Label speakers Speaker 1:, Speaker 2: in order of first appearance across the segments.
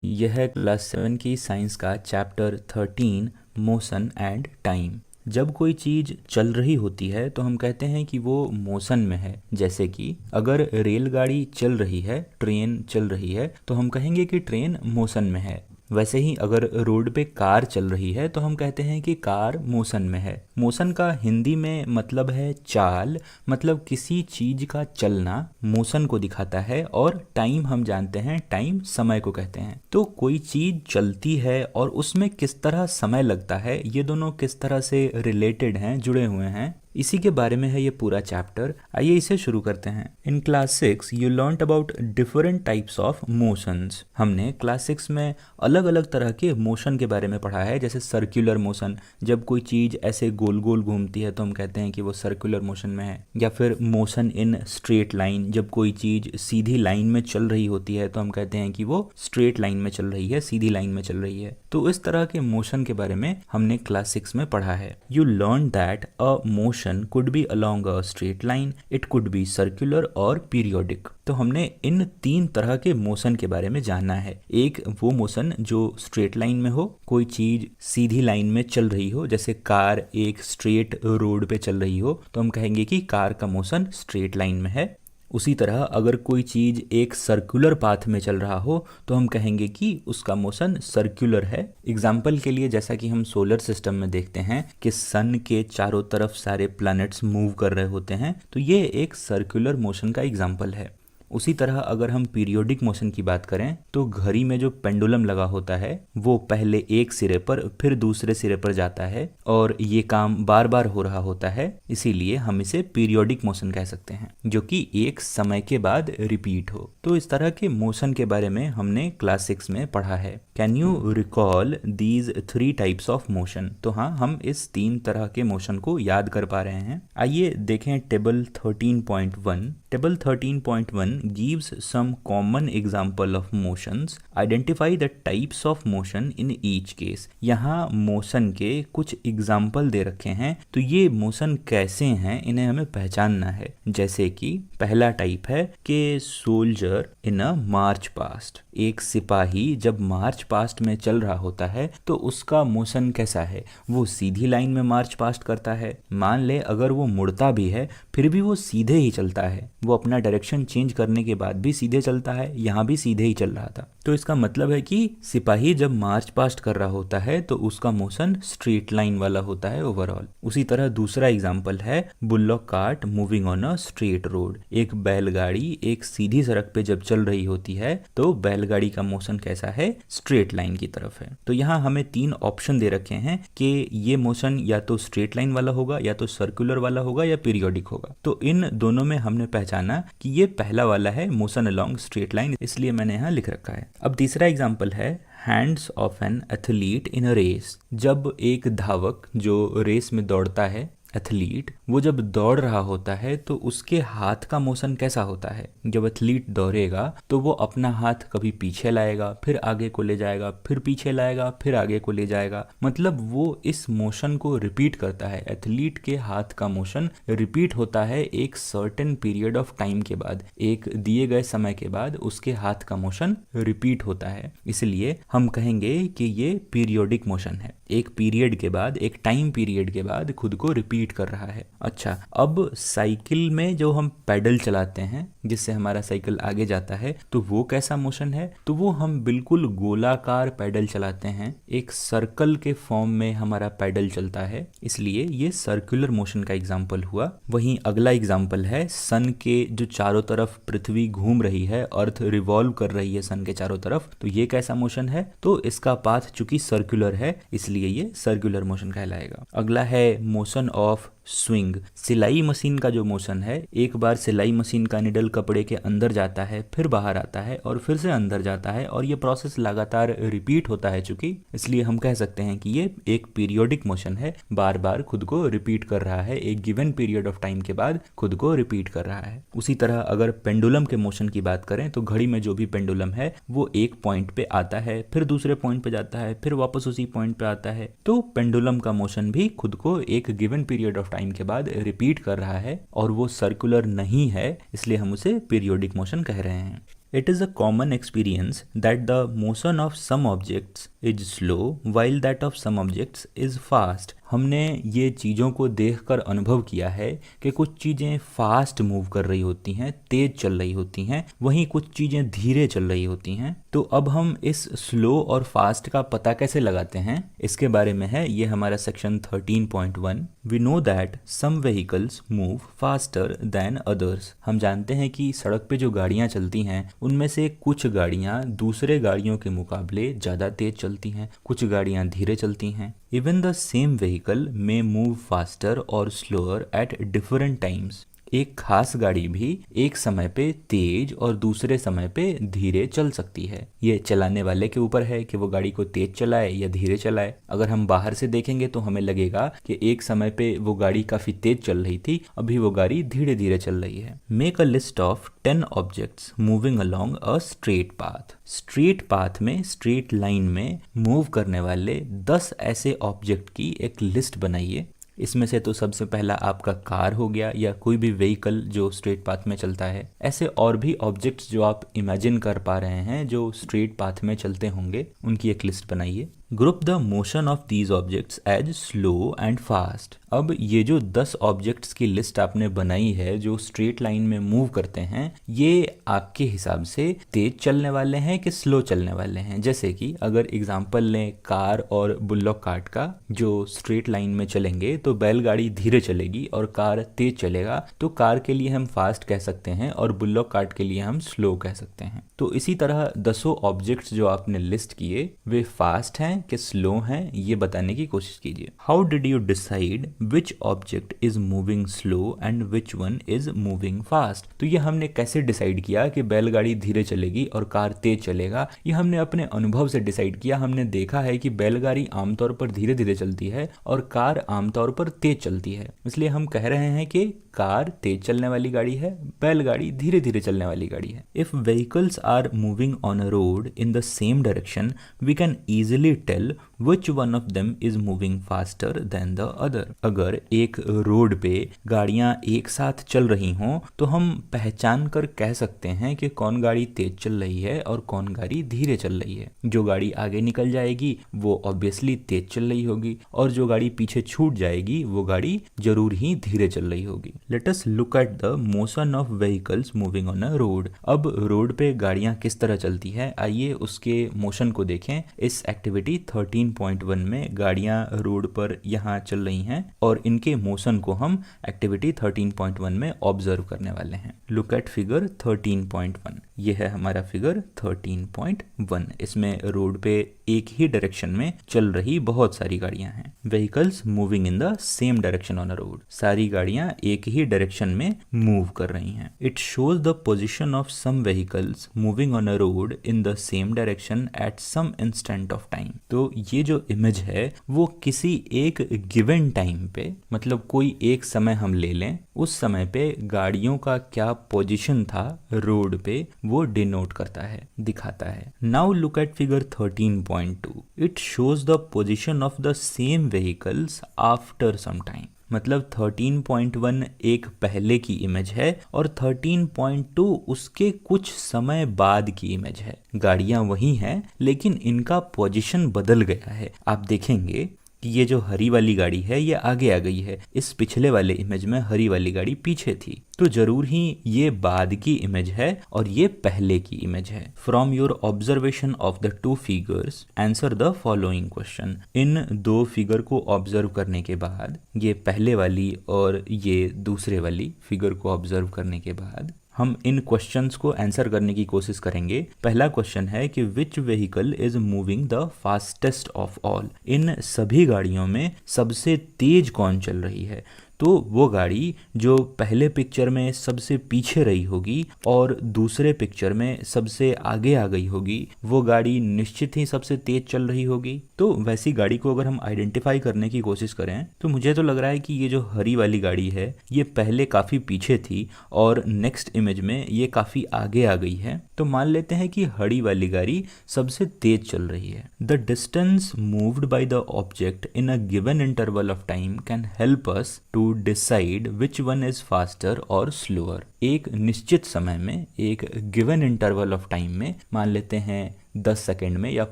Speaker 1: यह है क्लास 7 की साइंस का चैप्टर 13 मोशन एंड टाइम। जब कोई चीज़ चल रही होती है तो हम कहते हैं कि वो मोशन में है। जैसे कि अगर रेलगाड़ी चल रही है, ट्रेन चल रही है, तो हम कहेंगे कि ट्रेन मोशन में है। वैसे ही अगर रोड पे कार चल रही है तो हम कहते हैं कि कार मोशन में है। मोशन का हिंदी में मतलब है चाल, मतलब किसी चीज का चलना मोशन को दिखाता है। और टाइम हम जानते हैं, टाइम समय को कहते हैं। तो कोई चीज चलती है और उसमें किस तरह समय लगता है, ये दोनों किस तरह से रिलेटेड हैं, जुड़े हुए हैं, इसी के बारे में है ये पूरा चैप्टर। आइए इसे शुरू करते हैं। In class 6 you learned about different types of motions. हमने क्लास 6 में अलग अलग तरह के मोशन के बारे में पढ़ा है। जैसे सर्कुलर मोशन, जब कोई चीज़ ऐसे गोल गोल घूमती है तो हम कहते हैं कि वो सर्कुलर मोशन में है। या फिर मोशन इन स्ट्रेट लाइन, जब कोई चीज़ सीधी लाइन में चल रही होती है तो हम कहते हैं कि वो स्ट्रेट लाइन में चल रही है, सीधी लाइन में चल रही है। तो इस तरह के मोशन के बारे में हमने क्लास 6 में पढ़ा है। You learn that a motion could be along a straight line, it could be circular और periodic। तो हमने इन तीन तरह के मोशन के बारे में जानना है। एक वो मोशन जो स्ट्रेट लाइन में हो, कोई चीज सीधी लाइन में चल रही हो, जैसे कार एक स्ट्रेट रोड पे चल रही हो तो हम कहेंगे कि कार का मोशन स्ट्रेट लाइन में है। उसी तरह अगर कोई चीज़ एक सर्कुलर पाथ में चल रहा हो तो हम कहेंगे कि उसका मोशन सर्कुलर है। एग्जाम्पल के लिए, जैसा कि हम सोलर सिस्टम में देखते हैं कि सन के चारों तरफ सारे प्लैनेट्स मूव कर रहे होते हैं, तो ये एक सर्कुलर मोशन का एग्जाम्पल है। उसी तरह अगर हम पीरियोडिक मोशन की बात करें तो घड़ी में जो पेंडुलम लगा होता है वो पहले एक सिरे पर फिर दूसरे सिरे पर जाता है और ये काम बार बार हो रहा होता है, इसीलिए हम इसे पीरियोडिक मोशन कह सकते हैं, जो कि एक समय के बाद रिपीट हो। तो इस तरह के मोशन के बारे में हमने क्लास 6 में पढ़ा है। Can you recall these 3 types of motion? तो हाँ, हम इस 3 तरह के मोशन को याद कर पा रहे हैं। आइए देखें table 13.1। Table 13.1 gives some common example of motions. Identify the types of motion in each case. यहाँ मोशन के कुछ एग्जाम्पल दे रखे हैं, तो ये मोशन कैसे हैं इन्हें हमें पहचानना है। जैसे कि पहला टाइप है कि सोल्जर इन अ मार्च पास्ट। एक सिपाही जब मार्च पास्ट में चल रहा होता है तो उसका मोशन कैसा है? वो सीधी लाइन में मार्च पास्ट करता है। मान ले अगर वो मुड़ता भी है फिर भी वो सीधे ही चलता है, वो अपना डायरेक्शन चेंज करने के बाद भी सीधे चलता है, यहाँ भी सीधे ही चल रहा था। तो इसका मतलब है कि सिपाही जब मार्च पास्ट कर रहा होता है तो उसका मोशन स्ट्रेट लाइन वाला होता है ओवरऑल। उसी तरह दूसरा एग्जांपल है bullock cart moving on a straight road. एक बैलगाड़ी एक सीधी सड़क पे जब चल रही होती है तो बैलगाड़ी का मोशन कैसा है? स्ट्रेट लाइन की तरफ है। तो यहाँ हमें 3 ऑप्शन दे रखे हैं कि ये मोशन या तो स्ट्रेट लाइन वाला होगा, या तो सर्कुलर वाला होगा, या पीरियोडिक होगा। तो इन दोनों में हमने पहचाना कि ये पहला वाला है, मोशन अलोंग स्ट्रेट लाइन, इसलिए मैंने यहाँ लिख रखा है। अब तीसरा एग्जांपल है hands of an athlete in a race. जब एक धावक जो रेस में दौड़ता है, एथलीट, वो जब दौड़ रहा होता है तो उसके हाथ का मोशन कैसा होता है? जब एथलीट दौड़ेगा तो वो अपना हाथ कभी पीछे लाएगा, फिर आगे को ले जाएगा, फिर पीछे लाएगा, फिर आगे को ले जाएगा। मतलब वो इस मोशन को रिपीट करता है। एथलीट के हाथ का मोशन रिपीट होता है एक सर्टेन पीरियड ऑफ टाइम के बाद, एक दिए गए समय के बाद उसके हाथ का मोशन रिपीट होता है। इसलिए हम कहेंगे कि ये पीरियोडिक मोशन है। एक पीरियड के बाद, एक टाइम पीरियड के बाद खुद को रिपीट कर रहा है। अच्छा, अब साइकिल में जो हम पैडल चलाते हैं जिससे हमारा साइकिल आगे जाता है, तो वो कैसा मोशन है? तो वो हम बिल्कुल गोलाकार पैडल चलाते हैं, एक सर्कल के फॉर्म में हमारा पैडल चलता है, इसलिए ये सर्कुलर मोशन का एग्जाम्पल हुआ। वहीं अगला एग्जाम्पल है सन के जो चारों तरफ पृथ्वी घूम रही है, अर्थ रिवॉल्व कर रही है सन के चारों तरफ, तो ये कैसा मोशन है? तो इसका पाथ चूंकि सर्कुलर है इसलिए ये सर्कुलर मोशन कहलाएगा। अगला है मोशन ऑफ स्विंग। सिलाई मशीन का जो मोशन है, एक बार सिलाई मशीन का निडल कपड़े के अंदर जाता है, फिर बाहर आता है और फिर से अंदर जाता है, और ये प्रोसेस लगातार रिपीट होता है चूंकि, इसलिए हम कह सकते हैं कि ये एक पीरियोडिक मोशन है, बार बार खुद को रिपीट कर रहा है, एक गिवन पीरियड ऑफ टाइम के बाद खुद को रिपीट कर रहा है। उसी तरह अगर पेंडुलम के मोशन की बात करें तो घड़ी में जो भी पेंडुलम है वो एक पॉइंट पे आता है, फिर दूसरे पॉइंट पे जाता है, फिर वापस उसी पॉइंट पे आता है। तो पेंडुलम का मोशन भी खुद को एक गिवन पीरियड ऑफ टाइम के बाद रिपीट कर रहा है और वो सर्कुलर नहीं है, इसलिए हम उसे पीरियोडिक मोशन कह रहे हैं। It is a common experience that the motion of some objects is slow while that of some objects is fast. हमने ये चीज़ों को देखकर अनुभव किया है कि कुछ चीज़ें फास्ट मूव कर रही होती हैं, तेज चल रही होती हैं, वहीं कुछ चीज़ें धीरे चल रही होती हैं। तो अब हम इस स्लो और फास्ट का पता कैसे लगाते हैं, इसके बारे में है ये हमारा section 13.1। We know that some vehicles move faster than others. हम जानते हैं कि सड़क पे जो गाड़ियाँ चलती हैं उनमें से कुछ गाड़ियाँ दूसरे गाड़ियों के मुकाबले ज़्यादा तेज चलती हैं, कुछ गाड़ियाँ धीरे चलती हैं। Even the same vehicle may move faster or slower at different times. एक खास गाड़ी भी एक समय पे तेज और दूसरे समय पे धीरे चल सकती है। ये चलाने वाले के ऊपर है कि वो गाड़ी को तेज चलाए या धीरे चलाए। अगर हम बाहर से देखेंगे तो हमें लगेगा कि एक समय पे वो गाड़ी काफी तेज चल रही थी, अभी वो गाड़ी धीरे धीरे चल रही है। Make a list of 10 objects moving along a straight path. Straight path में, स्ट्रेट लाइन में मूव करने वाले 10 ऐसे ऑब्जेक्ट की एक लिस्ट बनाइए। इसमें से तो सबसे पहला आपका कार हो गया या कोई भी व्हीकल जो स्ट्रेट पाथ में चलता है। ऐसे और भी ऑब्जेक्ट्स जो आप इमेजिन कर पा रहे हैं जो स्ट्रेट पाथ में चलते होंगे, उनकी एक लिस्ट बनाइए। Group the motion of these objects as slow and fast. अब ये जो 10 ऑब्जेक्ट्स की लिस्ट आपने बनाई है जो स्ट्रेट लाइन में मूव करते हैं, ये आपके हिसाब से तेज चलने वाले हैं कि स्लो चलने वाले हैं। जैसे कि अगर एग्जांपल लें कार और बुल्लॉक कार्ट का, जो स्ट्रेट लाइन में चलेंगे तो बैलगाड़ी धीरे चलेगी और कार तेज चलेगा, तो कार के लिए हम फास्ट कह सकते हैं और बुल्लॉक कार्ट के लिए हम स्लो कह सकते हैं। तो इसी तरह 10 ऑब्जेक्ट्स जो आपने लिस्ट किए वे फास्ट हैं कि स्लो हैं, ये बताने की कोशिश कीजिए। How did you decide which object is moving slow and which one is moving fast? तो ये हमने कैसे डिसाइड किया कि बैलगाड़ी धीरे चलेगी और कार तेज चलेगा? ये हमने अपने अनुभव से डिसाइड किया। हमने देखा है कि बैलगाड़ी आमतौर पर धीरे धीरे चलती है और कार आमतौर पर तेज चलती है, इसलिए हम कह रहे हैं कि कार तेज चलने वाली गाड़ी है, बैलगाड़ी धीरे धीरे चलने वाली गाड़ी है। If vehicles are moving on a road in the same direction we can easily tell which one of them is moving faster than the other। अगर एक रोड पे गाड़ियां एक साथ चल रही हों तो हम पहचान कर कह सकते हैं कि कौन गाड़ी तेज चल रही है और कौन गाड़ी धीरे चल रही है। जो गाड़ी आगे निकल जाएगी वो ऑब्वियसली तेज चल रही होगी और जो गाड़ी पीछे छूट जाएगी वो गाड़ी जरूर ही धीरे चल रही होगी। Let us look at the motion of vehicles moving on a road. अब रोड पे गाड़ियां किस तरह चलती है, आइए उसके मोशन को देखें। इस एक्टिविटी 13.1 में गाड़ियां रोड पर यहाँ चल रही हैं और इनके मोशन को हम एक्टिविटी 13.1 में ऑब्जर्व करने वाले हैं। Look at figure 13.1। यह है हमारा फिगर 13.1। इसमें रोड पे एक ही डायरेक्शन में चल रही बहुत सारी गाड़ियां हैं। Vehicles moving in the same direction on a road. सारी गाड़ियां एक ही डायरेक्शन में मूव कर रही हैं। It shows the position of some vehicles moving on a road in the same direction at some instant of time. तो ये जो इमेज है वो किसी एक गिवन टाइम पे, मतलब कोई एक समय हम ले लें, उस समय पे गाड़ियों का क्या पोजीशन था रोड पे वो डिनोट करता है, दिखाता है। Now look at figure 13.2। It shows the position of the same vehicles after some time. मतलब 13.1 एक पहले की इमेज है और 13.2 उसके कुछ समय बाद की इमेज है। गाड़ियां वही हैं लेकिन इनका पोजीशन बदल गया है। आप देखेंगे कि ये जो हरी वाली गाड़ी है ये आगे आ गई है, इस पिछले वाले इमेज में हरी वाली गाड़ी पीछे थी, तो जरूर ही ये बाद की इमेज है और ये पहले की इमेज है। From your observation of the two figures answer the following question. इन दो फिगर को ऑब्जर्व करने के बाद, ये पहले वाली और ये दूसरे वाली फिगर को ऑब्जर्व करने के बाद हम इन क्वेश्चंस को आंसर करने की कोशिश करेंगे। पहला क्वेश्चन है कि which vehicle is moving the fastest of all. इन सभी गाड़ियों में सबसे तेज कौन चल रही है? तो वो गाड़ी जो पहले पिक्चर में सबसे पीछे रही होगी और दूसरे पिक्चर में सबसे आगे आ गई होगी, वो गाड़ी निश्चित ही सबसे तेज चल रही होगी। तो वैसी गाड़ी को अगर हम आइडेंटिफाई करने की कोशिश करें तो मुझे तो लग रहा है कि ये जो हरी वाली गाड़ी है ये पहले काफ़ी पीछे थी और नेक्स्ट इमेज में ये काफ़ी आगे आ गई है। तो मान लेते हैं कि हरी वाली गाड़ी सबसे तेज चल रही है। The distance moved by the object in a given interval of time can help us to to decide which one is faster और स्लोअर। एक निश्चित समय में, एक गिवन इंटरवल ऑफ टाइम में, मान लेते हैं 10 सेकंड में या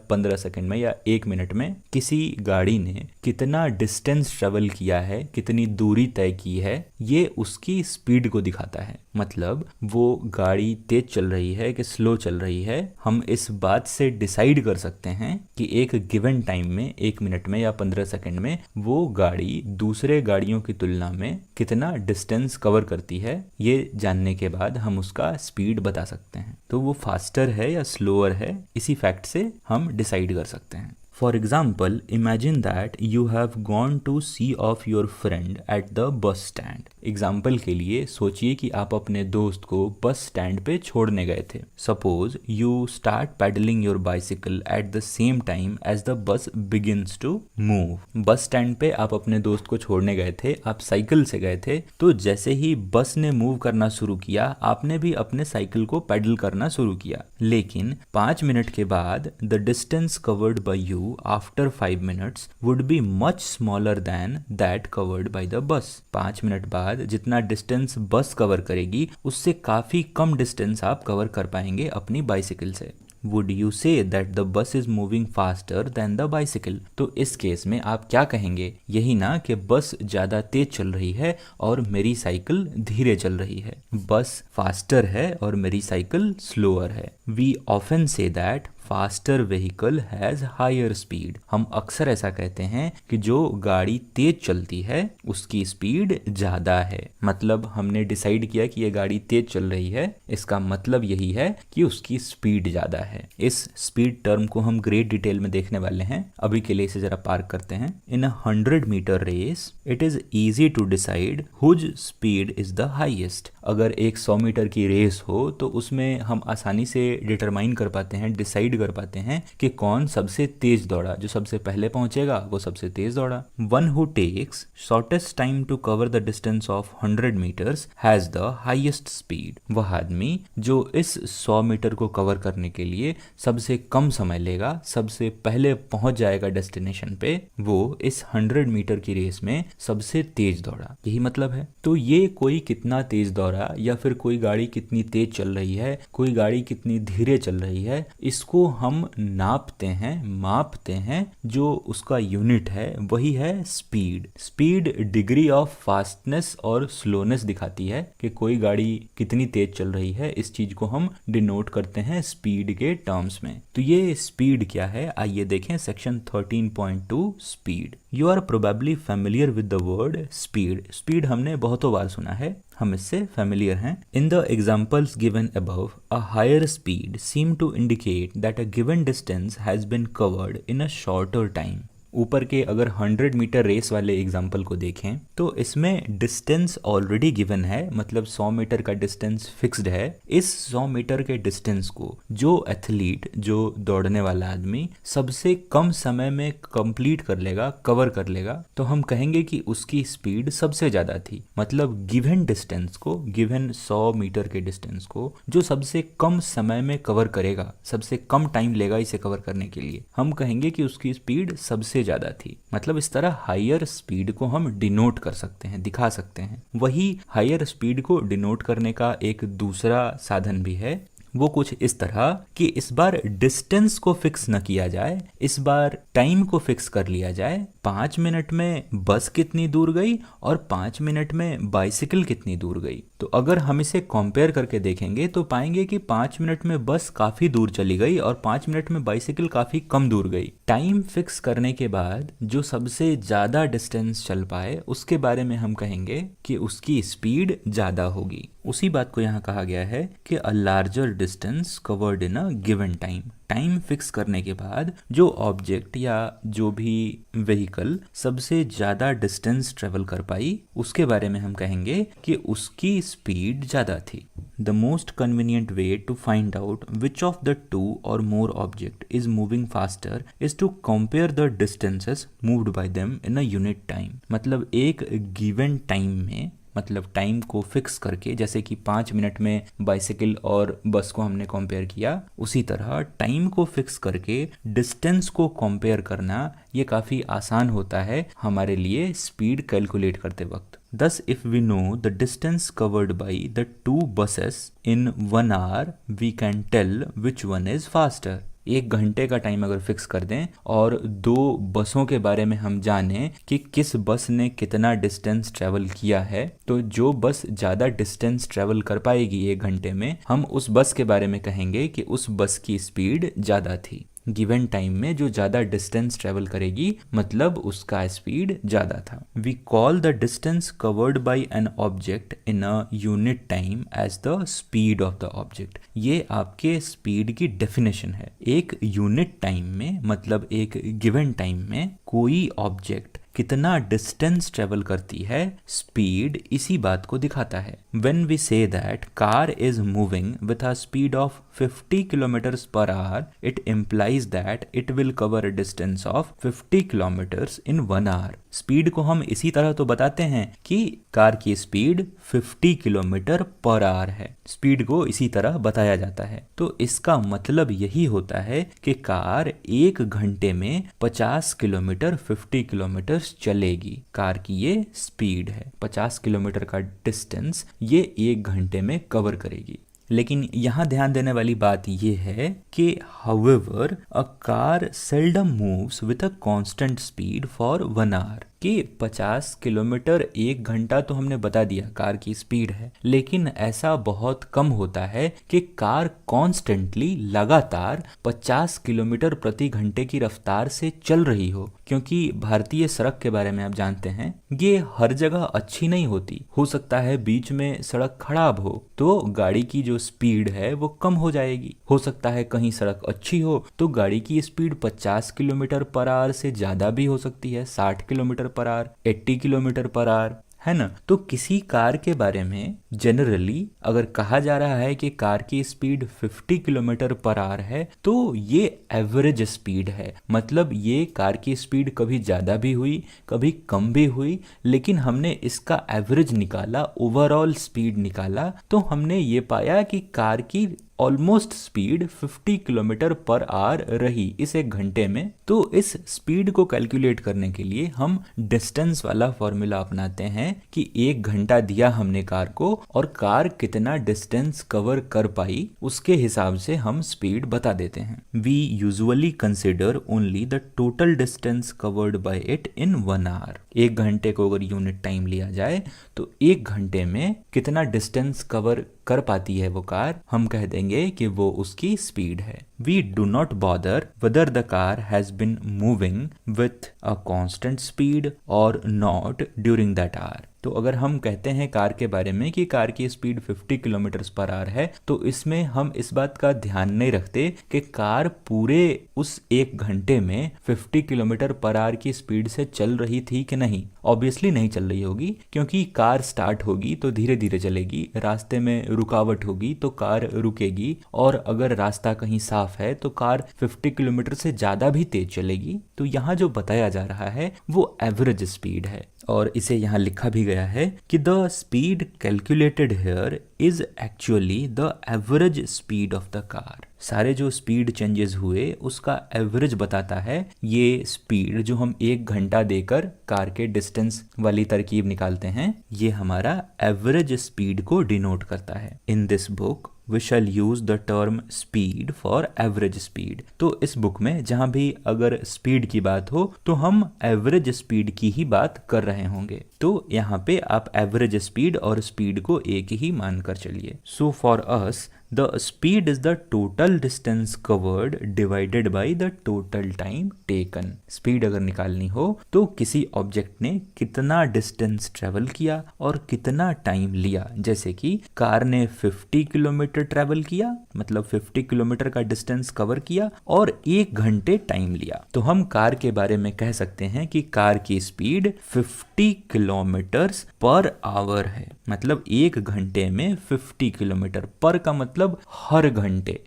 Speaker 1: 15 सेकंड में या 1 मिनट में, किसी गाड़ी ने कितना डिस्टेंस ट्रेवल किया है, कितनी दूरी तय की है, ये उसकी स्पीड को दिखाता है। मतलब वो गाड़ी तेज चल रही है कि स्लो चल रही है, हम इस बात से डिसाइड कर सकते हैं कि एक गिवन टाइम में, 1 मिनट में या 15 सेकंड में, वो गाड़ी दूसरे गाड़ियों की तुलना में कितना डिस्टेंस कवर करती है। ये जानने के बाद हम उसका स्पीड बता सकते हैं। तो वो फास्टर है या स्लोअर है, इसी फैक्ट से हम डिसाइड कर सकते हैं। For example, imagine that you have gone to see off your friend at the bus stand. Example के लिए सोचिए कि आप अपने दोस्त को बस स्टैंड पे छोड़ने गए थे। Suppose you start pedaling your bicycle at the same time as the bus begins to move. Bus stand पे आप अपने दोस्त को छोड़ने गए थे, आप साइकिल से गए थे, तो जैसे ही बस ने मूव करना शुरू किया, आपने भी अपने साइकिल को पैडल करना शुरू किया। लेकिन 5 मिनट के बाद the distance covered by you after 5 minutes would be much smaller than that covered by the bus. 5 minute बाद जितना डिस्टेंस बस कवर करेगी, उससे काफी कम डिस्टेंस आप कवर कर पाएंगे अपनी बाइसिकल से। Would you say that the bus is moving faster than the bicycle? तो इस केस में आप क्या कहेंगे? यही ना कि बस ज्यादा तेज चल रही है और मेरी साइकिल धीरे चल रही है। बस फास्टर है और मेरी साइकिल स्लोअर है। We often say that faster vehicle has higher speed. हम अक्सर ऐसा कहते हैं कि जो गाड़ी तेज चलती है उसकी स्पीड ज्यादा है। मतलब हमने डिसाइड किया कि ये गाड़ी तेज चल रही है, इसका मतलब यही है कि उसकी स्पीड ज्यादा है। इस स्पीड टर्म को हम ग्रेट डिटेल में देखने वाले हैं, अभी के लिए इसे जरा पार्क करते हैं। In a 100 metre race it is easy to decide whose speed is the highest. अगर एक 100 मीटर की रेस हो तो उसमें हम आसानी से डिटरमाइन कर पाते हैं, डिसाइड कर पाते हैं कि कौन सबसे तेज दौड़ा। जो सबसे पहले पहुंचेगा वो सबसे तेज दौड़ा। One who takes shortest time to cover the distance of 100 metres has the highest speed. वह आदमी जो इस 100 मीटर को कवर करने के लिए सबसे कम समय लेगा, सबसे पहले पहुंच जाएगा डेस्टिनेशन पे, वो इस 100 मीटर की रेस में सबसे तेज दौड़ा। यही मतलब है। तो ये कोई कितना तेज दौड़ा या फिर कोई गाड़ी कितनी तेज चल रही है, कोई गाड़ी कितनी धीरे चल रही है, इसको हम नापते हैं, मापते हैं। जो उसका यूनिट है वही है speed. Speed degree of fastness और स्लोनेस दिखाती है कि कोई गाड़ी कितनी तेज चल रही है। इस चीज को हम डिनोट करते हैं स्पीड के टर्म्स में। तो ये स्पीड क्या है, आइए देखें section 13.2 speed. You are probably familiar with the word speed. Speed हमने बहुतों बार सुना है, हम इससे फेमिलियर हैं। In the examples given above, a higher speed seem to indicate that a given distance has been covered in a shorter time. ऊपर के अगर 100 मीटर रेस वाले एग्जाम्पल को देखें तो इसमें डिस्टेंस ऑलरेडी गिवन है, मतलब 100 मीटर का डिस्टेंस फिक्स्ड है। इस 100 मीटर के डिस्टेंस को जो एथलीट, जो दौड़ने वाला आदमी सबसे कम समय में कंप्लीट कर लेगा, कवर कर लेगा, तो हम कहेंगे कि उसकी स्पीड सबसे ज्यादा थी। मतलब गिवन डिस्टेंस को, गिवन 100 मीटर के डिस्टेंस को जो सबसे कम समय में कवर करेगा, सबसे कम टाइम लेगा इसे कवर करने के लिए, हम कहेंगे कि उसकी स्पीड सबसे ज्यादा थी। मतलब इस तरह हायर स्पीड को हम डिनोट कर सकते हैं, दिखा सकते हैं। वही हायर स्पीड को डिनोट करने का एक दूसरा साधन भी है, वो कुछ इस तरह कि इस बार डिस्टेंस को फिक्स न किया जाए, इस बार टाइम को फिक्स कर लिया जाए। 5 मिनट में बस कितनी दूर गई और 5 मिनट में बाइसिकल कितनी दूर गई। तो अगर हम इसे कंपेयर करके देखेंगे तो पाएंगे कि 5 मिनट में बस काफी दूर चली गई और 5 मिनट में बाइसिकल काफी कम दूर गई। टाइम फिक्स करने के बाद जो सबसे ज्यादा डिस्टेंस चल पाए उसके बारे में हम कहेंगे कि उसकी स्पीड ज्यादा होगी। उसी बात को यहाँ कहा गया है कि a larger distance covered in a given time. Time fix करने के बाद जो ऑब्जेक्ट या जो भी व्हीकल सबसे ज्यादा डिस्टेंस ट्रेवल कर पाई उसके बारे में हम कहेंगे कि उसकी स्पीड ज्यादा थी। The most convenient way to find out which of the 2 or more object is moving faster is to compare the distances moved by them in a unit time। मतलब एक गिवन टाइम में, मतलब time को fix करके, जैसे कि 5 minute में bicycle और बस को हमने कंपेयर किया, उसी तरह टाइम को फिक्स करके डिस्टेंस को कंपेयर करना ये काफ़ी आसान होता है हमारे लिए स्पीड कैलकुलेट करते वक्त। Thus, if we know the distance covered by the two buses in 1 hour, we can tell which one is faster. 1 घंटे का टाइम अगर फिक्स कर दें और 2 बसों के बारे में हम जानें कि किस बस ने कितना डिस्टेंस ट्रेवल किया है, तो जो बस ज़्यादा डिस्टेंस ट्रेवल कर पाएगी 1 घंटे में, हम उस बस के बारे में कहेंगे कि उस बस की स्पीड ज़्यादा थी। गिवन टाइम में जो ज़्यादा डिस्टेंस ट्रेवल करेगी मतलब उसका स्पीड ज़्यादा था। We call the distance covered by an object in a unit time as the speed of the object. ये आपके स्पीड की डेफिनेशन है। एक यूनिट टाइम में मतलब एक गिवन टाइम में कोई ऑब्जेक्ट कितना डिस्टेंस ट्रेवल करती है, स्पीड इसी बात को दिखाता है। When we say that car is moving with a speed of 50 kilometers per hour, it implies that it will cover a distance of 50 kilometers in 1 hour. Speed को हम इसी तरह तो बताते हैं कि कार की स्पीड 50 किलोमीटर पर आवर है। स्पीड को इसी तरह बताया जाता है। तो इसका मतलब यही होता है कि कार 1 घंटे में 50 किलोमीटर 50 किलोमीटर चलेगी। कार की ये स्पीड है। 50 किलोमीटर का डिस्टेंस ये 1 घंटे में कवर करेगी। लेकिन यहाँ ध्यान देने वाली बात यह है कि however a car seldom moves with a constant speed for 1 hour। कि 50 किलोमीटर 1 घंटा तो हमने बता दिया कार की स्पीड है, लेकिन ऐसा बहुत कम होता है कि कार कॉन्स्टेंटली लगातार 50 किलोमीटर प्रति घंटे की रफ्तार से चल रही हो, क्योंकि भारतीय सड़क के बारे में आप जानते हैं ये हर जगह अच्छी नहीं होती। हो सकता है बीच में सड़क खराब हो तो गाड़ी की जो स्पीड है वो कम हो जाएगी। हो सकता है कहीं सड़क अच्छी हो तो गाड़ी की स्पीड 50 किलोमीटर पर आवर से ज़्यादा भी हो सकती है, 60 kilometre per our, 80 kilometre per our, है ना। तो किसी कार के बारे में जनरली अगर कहा जा रहा है कि कार की स्पीड 50 किलोमीटर पर आवर है तो ये एवरेज स्पीड है। मतलब ये कार की स्पीड कभी ज़्यादा भी हुई कभी कम भी हुई, लेकिन हमने इसका एवरेज निकाला, ओवरऑल स्पीड निकाला, तो हमने ये पाया कि कार की almost speed 50 kilometre per our रही इस 1 घंटे में। तो इस स्पीड को कैलकुलेट करने के लिए हम डिस्टेंस वाला फॉर्मूला अपनाते हैं कि 1 घंटा दिया हमने कार को और कार कितना डिस्टेंस कवर कर पाई, उसके हिसाब से हम स्पीड बता देते हैं। We usually consider only the total distance covered by it in 1 hour. 1 घंटे को अगर यूनिट टाइम लिया जाए तो 1 घंटे में कितना डिस्टेंस कवर कर पाती है वो कार, हम कह देंगे कि वो उसकी स्पीड है। We do not bother whether the car has been moving with a constant speed और नॉट ड्यूरिंग दैट आवर। तो अगर हम कहते हैं कार के बारे में कि कार की स्पीड 50 किलोमीटर पर आवर है, तो इसमें हम इस बात का ध्यान नहीं रखते कि कार पूरे उस 1 घंटे में 50 किलोमीटर पर आवर की स्पीड से चल रही थी कि नहीं। ऑब्वियसली नहीं चल रही होगी, क्योंकि कार स्टार्ट होगी तो धीरे धीरे चलेगी, रास्ते में रुकावट होगी तो कार रुकेगी, और अगर रास्ता कहीं साफ है तो कार 50 किलोमीटर से ज़्यादा भी तेज चलेगी। तो यहाँ जो बताया जा रहा है वो एवरेज स्पीड है, और इसे यहाँ लिखा भी गया है कि the speed calculated here is actually the average speed of the car. सारे जो स्पीड चेंजेस हुए उसका एवरेज बताता है ये स्पीड जो हम 1 घंटा देकर कार के डिस्टेंस वाली तरकीब निकालते हैं, ये हमारा एवरेज स्पीड को डिनोट करता है। In this book we shall use the term speed for average speed। तो इस बुक में जहाँ भी अगर स्पीड की बात हो तो हम एवरेज स्पीड की ही बात कर रहे होंगे। तो यहाँ पे आप एवरेज स्पीड और स्पीड को एक ही मान कर चलिए। So for us the speed is the total distance covered divided by the total time taken. Speed अगर निकालनी हो तो किसी ऑब्जेक्ट ने कितना डिस्टेंस ट्रेवल किया और कितना टाइम लिया। जैसे कि कार ने 50 किलोमीटर ट्रेवल किया, मतलब 50 किलोमीटर का डिस्टेंस कवर किया और 1 घंटे टाइम लिया, तो हम कार के बारे में कह सकते हैं कि कार की स्पीड 50 किलोमीटर पर आवर है। मतलब 1 घंटे में 50 किलोमीटर, पर का मतलब मतलब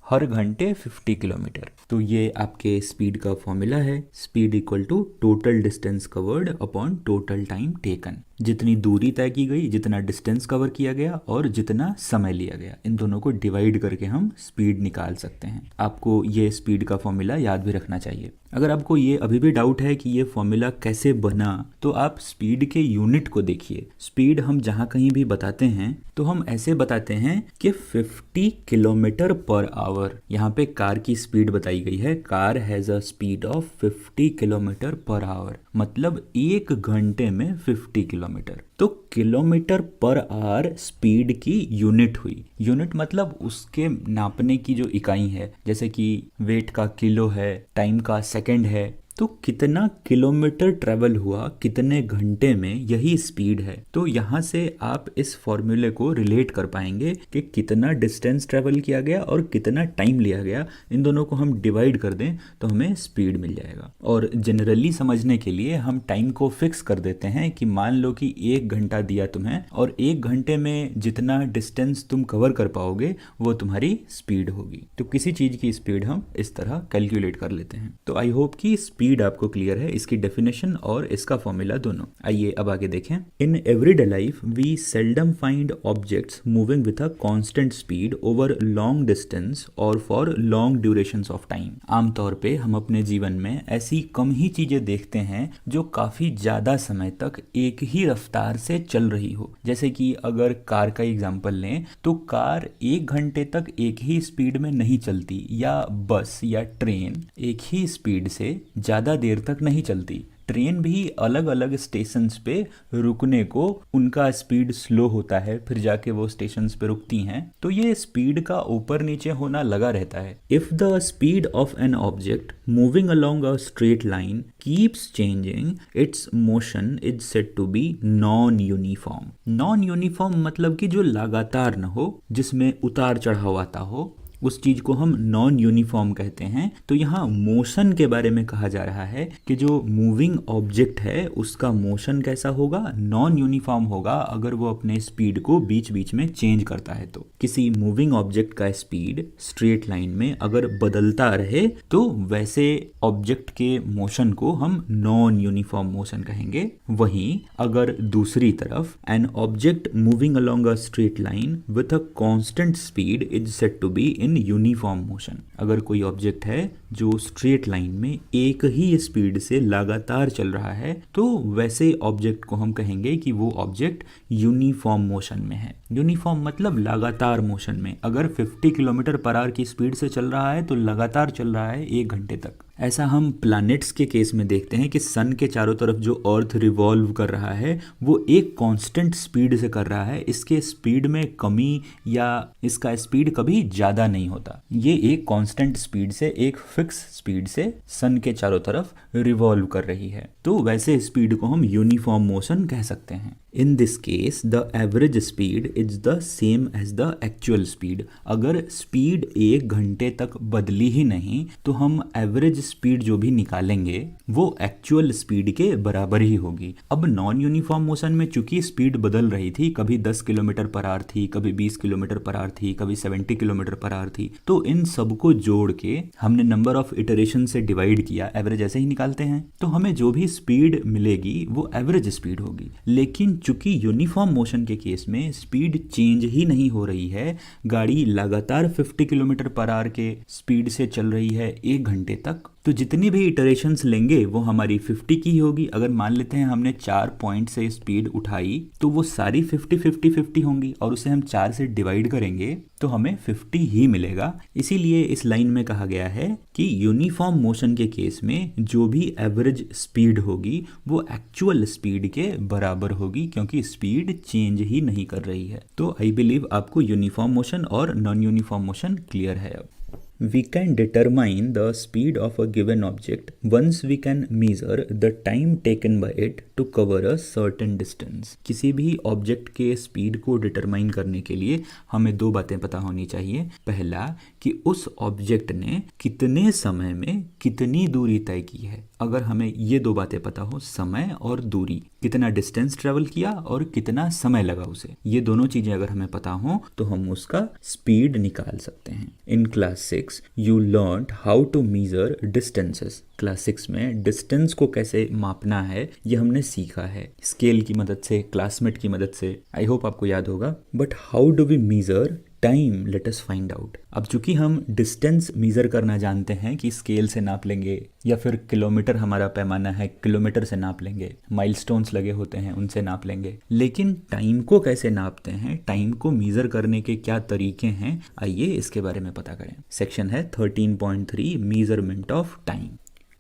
Speaker 1: हर घंटे 50 किलोमीटर। तो ये आपके स्पीड का फॉर्मूला है, speed equal to total distance covered upon total time taken. जितनी दूरी तय की गई, जितना डिस्टेंस कवर किया गया और जितना समय लिया गया, इन दोनों को डिवाइड करके हम स्पीड निकाल सकते हैं। आपको ये स्पीड का फॉर्मूला याद भी रखना चाहिए। अगर आपको ये अभी भी डाउट है कि ये फॉर्मूला कैसे बना, तो आप स्पीड के यूनिट को देखिए। स्पीड हम जहाँ कहीं भी बताते हैं तो हम ऐसे बताते हैं कि 50 किलोमीटर पर आवर। यहाँ पे कार की स्पीड बताई गई है, car has a speed of 50 kilometre per our, मतलब एक घंटे में 50 किलोमीटर। तो किलोमीटर पर आवर स्पीड की यूनिट हुई। यूनिट मतलब उसके नापने की जो इकाई है, जैसे कि वेट का किलो है, टाइम का सेकंड है। तो कितना किलोमीटर ट्रेवल हुआ कितने घंटे में, यही स्पीड है। तो यहाँ से आप इस फॉर्मूले को रिलेट कर पाएंगे कि कितना डिस्टेंस ट्रेवल किया गया और कितना टाइम लिया गया। इन दोनों को हम डिवाइड कर दें तो हमें स्पीड मिल जाएगा। और जनरली समझने के लिए हम टाइम को फिक्स कर देते हैं कि मान लो कि 1 घंटा दिया तुम्हें और 1 घंटे में जितना डिस्टेंस तुम कवर कर पाओगे वो तुम्हारी स्पीड होगी। तो किसी चीज़ की स्पीड हम इस तरह कैलकुलेट कर लेते हैं। तो आई होप कि स्पीड आपको क्लियर है, इसकी डेफिनेशन और इसका फॉर्मूला दोनों। आइए अब आगे देखें। In everyday life we seldom find objects moving with a constant speed over long distance और for long durations of time. आमतौर पे हम अपने जीवन में ऐसी कम ही चीजें देखते हैं जो काफी ज्यादा समय तक एक ही रफ्तार से चल रही हो। जैसे कि अगर कार का एग्जांपल लें तो कार 1 घंटे तक एक ही स्पीड में नहीं चलती, या बस या ट्रेन एक ही स्पीड से ज़्यादा देर तक नहीं चलती। ट्रेन भी अलग अलग स्टेशंस पे रुकने को उनका स्पीड स्लो होता है, फिर जाके वो स्टेशंस पे रुकती हैं। तो ये स्पीड का ऊपर नीचे होना लगा रहता है। If the speed of an object moving along a straight line keeps changing, its motion is said to be non uniform. Non uniform मतलब कि जो लगातार न हो, जिसमें उतार चढ़ाव आता हो, उस चीज को हम नॉन यूनिफॉर्म कहते हैं। तो यहाँ मोशन के बारे में कहा जा रहा है कि जो मूविंग ऑब्जेक्ट है उसका मोशन कैसा होगा, नॉन यूनिफॉर्म होगा अगर वो अपने स्पीड को बीच बीच में चेंज करता है। तो किसी मूविंग ऑब्जेक्ट का स्पीड स्ट्रेट लाइन में अगर बदलता रहे तो वैसे ऑब्जेक्ट के मोशन को हम नॉन यूनिफॉर्म मोशन कहेंगे। वहीं अगर दूसरी तरफ an object moving along a straight line with a constant speed is said to be in uniform motion. अगर कोई ऑब्जेक्ट है जो स्ट्रेट लाइन में एक ही स्पीड से लगातार चल रहा है तो वैसे ऑब्जेक्ट को हम कहेंगे कि वो ऑब्जेक्ट यूनिफॉर्म मोशन में है। यूनिफॉर्म मतलब लगातार मोशन में। अगर 50 किलोमीटर पर आवर की स्पीड से चल रहा है तो लगातार चल रहा है 1 घंटे तक। ऐसा हम प्लैनेट्स के केस में देखते हैं कि सन के चारों तरफ जो अर्थ रिवॉल्व कर रहा है वो एक कांस्टेंट स्पीड से कर रहा है। इसके स्पीड में कमी या इसका स्पीड कभी ज़्यादा नहीं होता। ये एक कांस्टेंट स्पीड से, एक फिक्स स्पीड से सन के चारों तरफ रिवॉल्व कर रही है। तो वैसे स्पीड को हम यूनिफॉर्म मोशन कह सकते हैं। In this case the average speed is the same as the actual speed. अगर स्पीड 1 घंटे तक बदली ही नहीं तो हम एवरेज स्पीड जो भी निकालेंगे वो एक्चुअल स्पीड के बराबर ही होगी। अब नॉन यूनिफॉर्म मोशन में चूंकि स्पीड बदल रही थी, कभी 10 किलोमीटर पर आवर थी, कभी 20 किलोमीटर पर आवर थी, कभी 70 किलोमीटर पर आवर थी, तो इन सबको जोड़ के हमने नंबर ऑफ इटरेशन से डिवाइड किया, एवरेज ऐसे ही निकालते हैं, तो हमें जो भी स्पीड मिलेगी वो एवरेज स्पीड होगी। लेकिन चूंकि यूनिफॉर्म मोशन के केस में स्पीड चेंज ही नहीं हो रही है, गाड़ी लगातार 50 किलोमीटर पर आवर के स्पीड से चल रही है 1 घंटे तक, तो जितनी भी इटरेशंस लेंगे वो हमारी 50 की ही होगी। अगर मान लेते हैं हमने 4 पॉइंट से स्पीड उठाई तो वो सारी 50-50-50 होंगी और उसे हम 4 से डिवाइड करेंगे तो हमें 50 ही मिलेगा। इसीलिए इस लाइन में कहा गया है कि यूनिफॉर्म मोशन के केस में जो भी एवरेज स्पीड होगी वो एक्चुअल स्पीड के बराबर होगी, क्योंकि स्पीड चेंज ही नहीं कर रही है। तो आई बिलीव आपको यूनिफॉर्म मोशन और नॉन यूनिफॉर्म मोशन क्लियर है। अब we can determine the speed of a given object once we can measure the time taken by it to cover a certain distance। किसी भी object के speed को determine करने के लिए हमें 2 बातें पता होनी चाहिए। पहला कि उस ऑब्जेक्ट ने कितने समय में कितनी दूरी तय की है। अगर हमें ये दो बातें पता हो, समय और दूरी, कितना डिस्टेंस ट्रेवल किया और कितना समय लगा उसे, ये दोनों चीजें अगर हमें पता हो तो हम उसका स्पीड निकाल सकते हैं। In class 6 you learn how to measure distances. Class 6 में डिस्टेंस को कैसे मापना है ये हमने सीखा है, स्केल की मदद से, क्लासमेट की मदद से। आई होप आपको याद होगा। But how do we measure time, let us find out. अब चूंकि हम डिस्टेंस मेजर करना जानते हैं कि स्केल से नाप लेंगे, या फिर किलोमीटर हमारा पैमाना है, किलोमीटर से नाप लेंगे, माइलस्टोन्स लगे होते हैं उनसे नाप लेंगे, लेकिन टाइम को कैसे नापते हैं, टाइम को मेजर करने के क्या तरीके हैं, आइए इसके बारे में पता करें। सेक्शन है 13.3 measurement of time.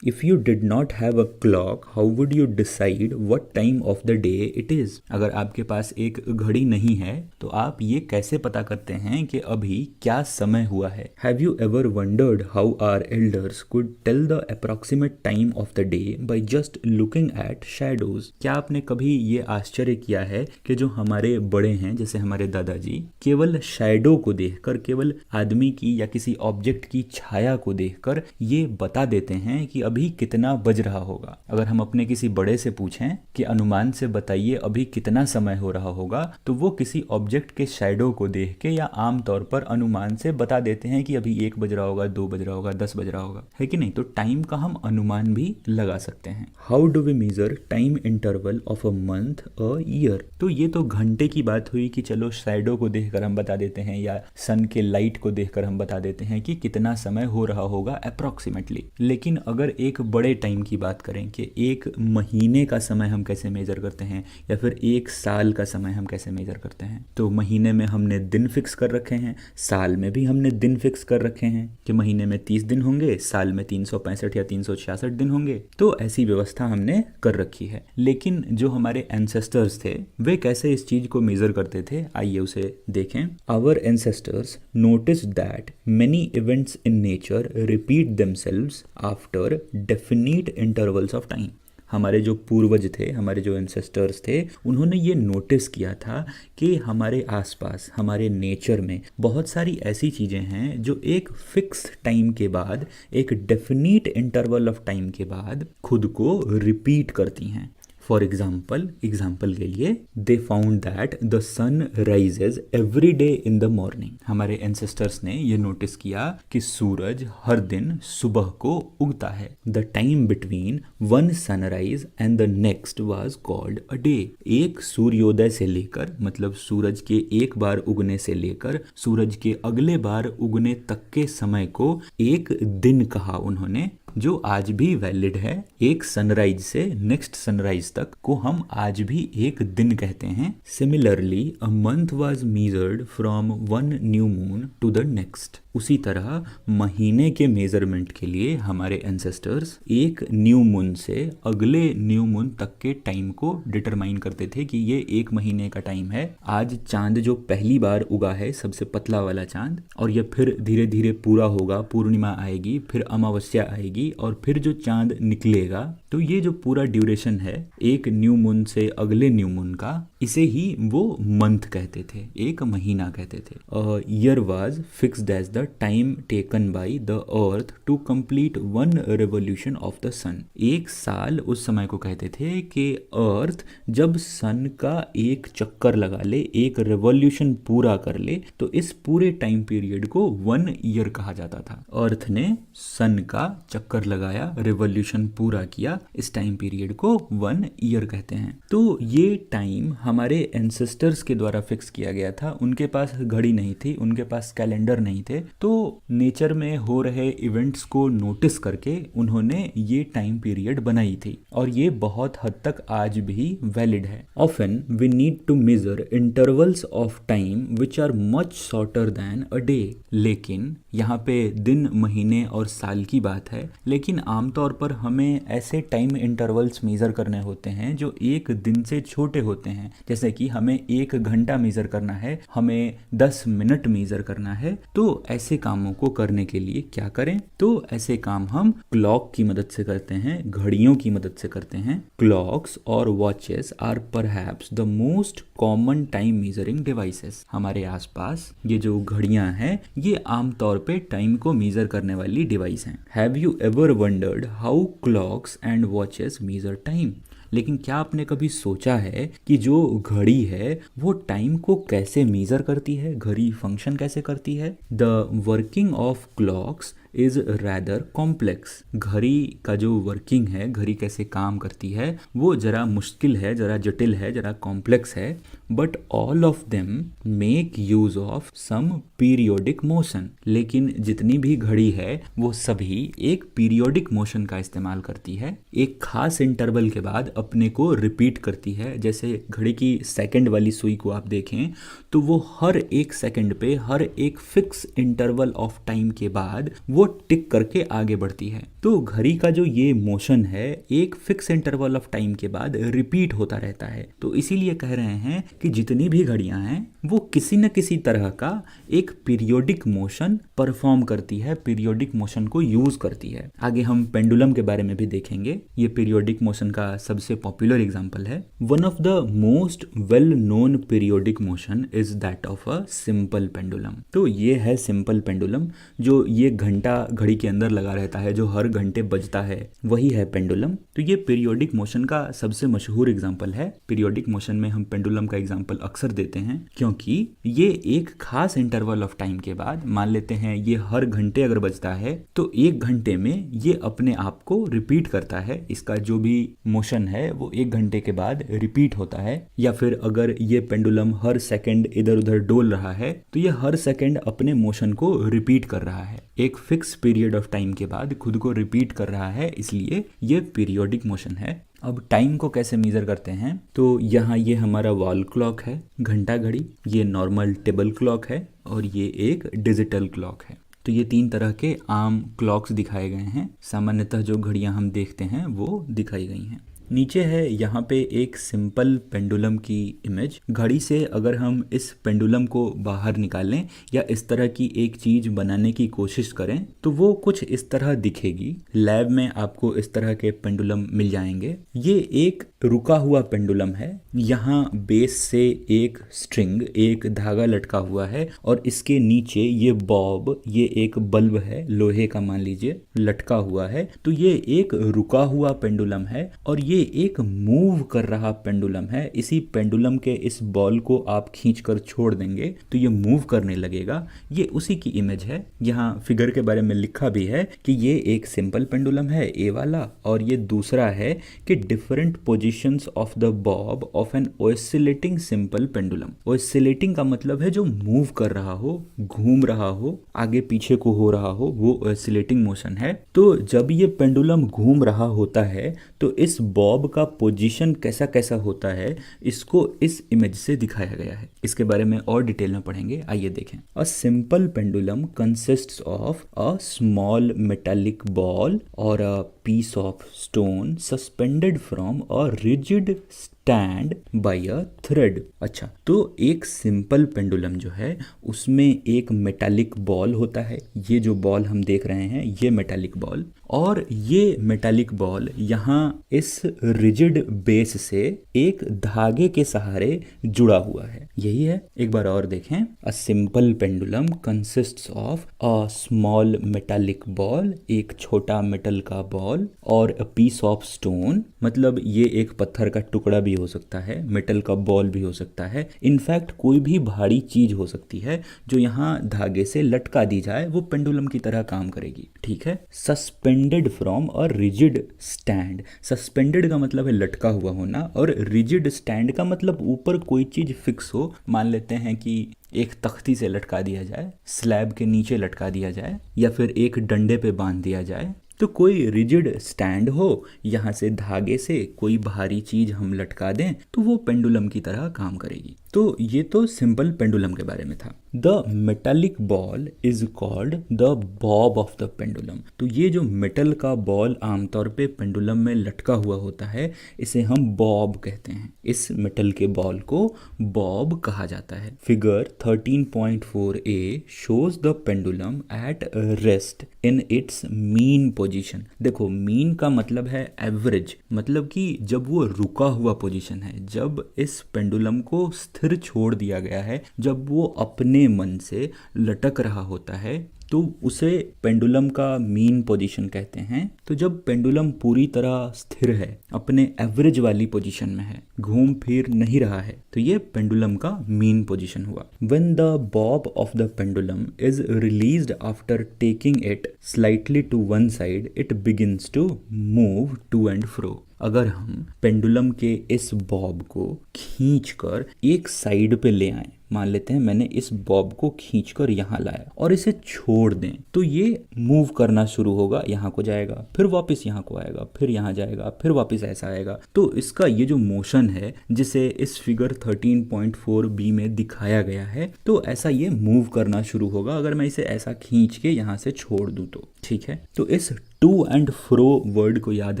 Speaker 1: If you did not have a clock, how would you decide what time of the day it is? अगर आपके पास एक घड़ी नहीं है तो आप ये कैसे पता करते हैं कि अभी क्या समय हुआ है? Have you ever wondered how our elders could tell the approximate time of the day by just looking at shadows? क्या आपने कभी ये आश्चर्य किया है कि जो हमारे बड़े हैं, जैसे हमारे दादाजी, केवल शैडो को देखकर, केवल आदमी की या किसी ऑब्जेक्ट की छाया को देखकर ये बता देते हैं कि अभी कितना बज रहा होगा? अगर हम अपने किसी बड़े से पूछें कि अनुमान से बताइए अभी कितना समय हो रहा होगा, तो वो किसी ऑब्जेक्ट के शैडो को देख के या आमतौर पर अनुमान से बता देते हैं कि अभी 1 बज रहा होगा, 2 बज रहा होगा, 10 बज रहा होगा, है कि नहीं? तो टाइम का हम अनुमान भी लगा सकते हैं। How do we measure time interval of a month, a year? तो ये तो घंटे की बात हुई कि चलो शैडो को देखकर हम बता देते हैं, या सन के लाइट को देखकर हम बता देते हैं कि कितना समय हो रहा होगा अप्रोक्सीमेटली। लेकिन अगर एक बड़े टाइम की बात करें कि एक महीने का समय हम कैसे मेजर करते हैं, या फिर एक साल का समय हम कैसे मेजर करते हैं, तो महीने में हमने दिन फिक्स कर रखे हैं, साल में भी हमने दिन फिक्स कर रखे हैं कि महीने में 30 दिन होंगे, साल में 365 या 366 दिन होंगे। तो ऐसी व्यवस्था हमने कर रखी है। लेकिन जो हमारे एंसेस्टर्स थे वे कैसे इस चीज को मेजर करते थे, आइए उसे देखें। Our ancestors noticed that many events in nature repeat themselves after definite intervals of time. हमारे जो पूर्वज थे, हमारे जो एंसेस्टर्स थे, उन्होंने ये नोटिस किया था कि हमारे आसपास, हमारे नेचर में बहुत सारी ऐसी चीज़ें हैं जो एक फिक्स टाइम के बाद, एक डेफिनिट इंटरवल ऑफ टाइम के बाद खुद को रिपीट करती हैं। फॉर एग्जाम्पल के लिए, they found that the sun rises every day in the morning. हमारे एंसेस्टर्स ने ये नोटिस किया कि सूरज हर दिन सुबह को उगता है। The time between one sunrise and the next was called a day. एक सूर्योदय से लेकर, मतलब सूरज के एक बार उगने से लेकर सूरज के अगले बार उगने तक के समय को एक दिन कहा उन्होंने, जो आज भी वैलिड है। एक सनराइज से नेक्स्ट सनराइज तक को हम आज भी एक दिन कहते हैं। Similarly a month was measured from one new moon to the next. उसी तरह महीने के मेजरमेंट के लिए हमारे एंसेस्टर्स एक न्यू मून से अगले न्यू मून तक के टाइम को डिटरमाइन करते थे कि ये एक महीने का टाइम है। आज चांद जो पहली बार उगा है, सबसे पतला वाला चांद, और ये फिर धीरे धीरे पूरा होगा, पूर्णिमा आएगी, फिर अमावस्या आएगी, और फिर जो चांद निकलेगा, तो ये जो पूरा ड्यूरेशन है एक न्यू मून से अगले न्यू मून का, इसे ही वो मंथ कहते थे, एक महीना कहते थे। Year was fixed as the time taken by the earth to complete one revolution of the sun. एक साल उस समय को कहते थे कि अर्थ जब सन का एक चक्कर लगा ले, एक रेवोल्यूशन पूरा कर ले, तो इस पूरे टाइम पीरियड को 1 ईयर कहा जाता था। अर्थ ने सन का चक्कर लगाया, रेवोल्यूशन पूरा किया, इस टाइम पीरियड को 1 ईयर कहते हैं। तो ये टाइम हमारे एंसेस्टर्स के द्वारा फिक्स किया गया था। उनके पास घड़ी नहीं थी, उनके पास कैलेंडर नहीं थे, तो नेचर में हो रहे इवेंट्स को नोटिस करके उन्होंने ये टाइम पीरियड बनाई थी, और ये बहुत हद तक आज भी वैलिड है। Often we need to measure intervals of time which are much shorter than a day. लेकिन यहाँ पे दिन, महीने और साल की बात है, लेकिन आमतौर पर हमें ऐसे टाइम इंटरवल्स मेज़र करने होते हैं जो एक दिन से छोटे होते हैं। जैसे कि हमें 1 घंटा मेज़र करना है, हमें 10 मिनट मेज़र करना है। तो ऐसे कामों को करने के लिए क्या करें? तो ऐसे काम हम क्लॉक की मदद से करते हैं, घड़ियों की मदद से करते हैं। क्लॉक्स और watches are perhaps the most common time measuring devices. हमारे आसपास ये जो घड़ियां हैं ये आमतौर पे टाइम को मेजर करने वाली डिवाइस हैं। Have you ever wondered how clocks and watches measure time? लेकिन क्या आपने कभी सोचा है कि जो घड़ी है वो टाइम को कैसे मेजर करती है, घड़ी फंक्शन कैसे करती है? The working of clocks is rather complex. घड़ी का जो वर्किंग है, घड़ी कैसे काम करती है, वो जरा मुश्किल है, जरा जटिल है, जरा कॉम्प्लेक्स है। But all of them make use of some periodic motion. लेकिन जितनी भी घड़ी है वो सभी एक पीरियोडिक मोशन का इस्तेमाल करती है, एक खास इंटरवल के बाद अपने को रिपीट करती है। जैसे घड़ी की सेकंड वाली सुई को आप देखें तो वो हर एक सेकंड पे, हर एक फिक्स इंटरवल ऑफ टाइम के बाद वो टिक करके आगे बढ़ती है। तो घड़ी का जो ये मोशन है एक फिक्स इंटरवल ऑफ टाइम के बाद रिपीट होता रहता है। तो इसीलिए कह रहे हैं कि जितनी भी घड़ियां हैं वो किसी न किसी तरह का एक पीरियोडिक मोशन परफॉर्म करती है, पीरियोडिक मोशन को यूज करती है। आगे हम पेंडुलम के बारे में भी देखेंगे, ये पीरियोडिक मोशन का सबसे पॉपुलर एग्जांपल है। One of the most well known periodic motion is that of a simple pendulum. तो ये है सिंपल पेंडुलम, जो ये घंटा घड़ी के अंदर लगा रहता है, जो हर घंटे बजता है, वही है पेंडुलम। तो ये पीरियोडिक मोशन का सबसे मशहूर एग्जांपल है। पीरियोडिक मोशन में हम पेंडुलम का एग्जांपल अक्सर देते हैं क्योंकि ये एक खास इंटरवल ऑफ टाइम के बाद, मान लेते हैं ये हर घंटे अगर बजता है तो 1 घंटे में ये अपने आप को रिपीट करता है। इसका जो भी मोशन है वो 1 घंटे के बाद रिपीट होता है। या फिर अगर ये पेंडुलम हर सेकंड इधर उधर डोल रहा है तो ये हर सेकंड अपने मोशन को रिपीट कर रहा है, एक फिक्स पीरियड ऑफ टाइम के बाद खुद को रिपीट कर रहा है, इसलिए ये पीरियोडिक मोशन है। अब टाइम को कैसे मेजर करते हैं? तो यहाँ ये हमारा वॉल क्लॉक है, घंटा घड़ी, ये नॉर्मल टेबल क्लॉक है और ये एक डिजिटल क्लॉक है। तो ये 3 तरह के आम क्लॉक्स दिखाए गए हैं। सामान्यतः जो घड़ियां हम देखते हैं वो दिखाई गई हैं। नीचे है यहाँ पे एक सिंपल पेंडुलम की इमेज। घड़ी से अगर हम इस पेंडुलम को बाहर निकालें या इस तरह की एक चीज बनाने की कोशिश करें तो वो कुछ इस तरह दिखेगी। लैब में आपको इस तरह के पेंडुलम मिल जाएंगे। ये एक रुका हुआ पेंडुलम है, यहाँ बेस से एक स्ट्रिंग, एक धागा लटका हुआ है और इसके नीचे ये बॉब, ये एक बल्ब है लोहे का, मान लीजिए, लटका हुआ है। तो ये एक रुका हुआ पेंडुलम है और ये एक मूव कर रहा पेंडुलम है। इसी पेंडुलम के इस बॉल को आप खींचकर छोड़ देंगे तो ये मूव करने लगेगा। ये उसी की इमेज है। यहाँ फिगर के बारे में लिखा भी है कि ये एक सिंपल पेंडुलम है, ए वाला, और ये दूसरा है कि different positions of the bob of an oscillating simple pendulum. Oscillating का मतलब है जो मूव कर रहा हो, घूम रहा हो, आगे पीछे को हो रहा हो, वो ऑसिलेटिंग मोशन है। तो जब ये पेंडुलम घूम रहा होता है तो इस बॉब का पोजीशन कैसा कैसा होता है, इसको इस इमेज से दिखाया गया है। इसके बारे में और डिटेल में पढ़ेंगे, आइए देखें। A simple pendulum consists of a small metallic ball or a piece of stone suspended from a rigid stand by a thread. अच्छा, तो एक सिंपल पेंडुलम जो है उसमें एक मेटालिक बॉल होता है। ये जो बॉल हम देख रहे हैं ये मेटालिक बॉल, और ये मेटालिक बॉल यहाँ इस रिजिड बेस से एक धागे के सहारे जुड़ा हुआ है। यही है। एक बार और देखें। A simple pendulum consists of a small metallic ball, एक छोटा मेटल का ball, or a piece of stone, मतलब ये एक पत्थर का टुकड़ा भी हो सकता है, मेटल का बॉल भी हो सकता है, इनफैक्ट कोई भी भारी चीज हो सकती है जो यहाँ धागे से लटका दी जाए वो पेंडुलम की तरह काम करेगी। ठीक है। Suspended from a rigid stand. Suspended का मतलब है लटका हुआ होना, और रिजिड स्टैंड का मतलब ऊपर कोई चीज फिक्स हो। मान लेते हैं कि एक तख्ती से लटका दिया जाए, स्लैब के नीचे लटका दिया जाए, या फिर एक डंडे पे बांध दिया जाए। तो कोई रिजिड स्टैंड हो, यहाँ से धागे से कोई भारी चीज हम लटका दें तो वो पेंडुलम की तरह काम करेगी। तो ये तो सिंपल पेंडुलम के बारे में था। The metallic ball is called the bob of the pendulum. तो ये जो मेटल का बॉल आमतौर पे पेंडुलम में लटका हुआ होता है, इसे हम बॉब कहते हैं। इस मेटल के बॉल को बॉब कहा जाता है। Figure 13.4a shows the pendulum at rest in its mean position. देखो, मीन का मतलब है एवरेज, मतलब कि जब वो रुका हुआ पोजीशन है, जब इस पेंडुलम को स्थिर छोड़ दिया गया है, जब वो अपने मन से लटक रहा होता है, तो उसे पेंडुलम का मीन पोजीशन कहते हैं। तो जब पेंडुलम पूरी तरह स्थिर है, अपने एवरेज वाली पोजीशन में है, घूम फिर नहीं रहा है, तो ये पेंडुलम का मीन पोजीशन हुआ। When the bob of the pendulum is released after taking it slightly to one side, it begins to move to and fro. अगर हम पेंडुलम के इस बॉब को खींचकर एक साइड पे ले आए, मान लेते हैं मैंने इस बॉब को खींचकर यहाँ लाया और इसे छोड़ दें, तो ये मूव करना शुरू होगा, यहाँ को जाएगा, फिर वापस यहाँ को आएगा, फिर यहाँ जाएगा, फिर वापस ऐसा आएगा। तो इसका ये जो मोशन है, जिसे इस फिगर 13.4b में दिखाया गया है, तो ऐसा ये मूव करना शुरू होगा अगर मैं इसे ऐसा खींच के यहाँ से छोड़ दूँ तो। ठीक है, तो इस टू एंड फ्रो वर्ड को याद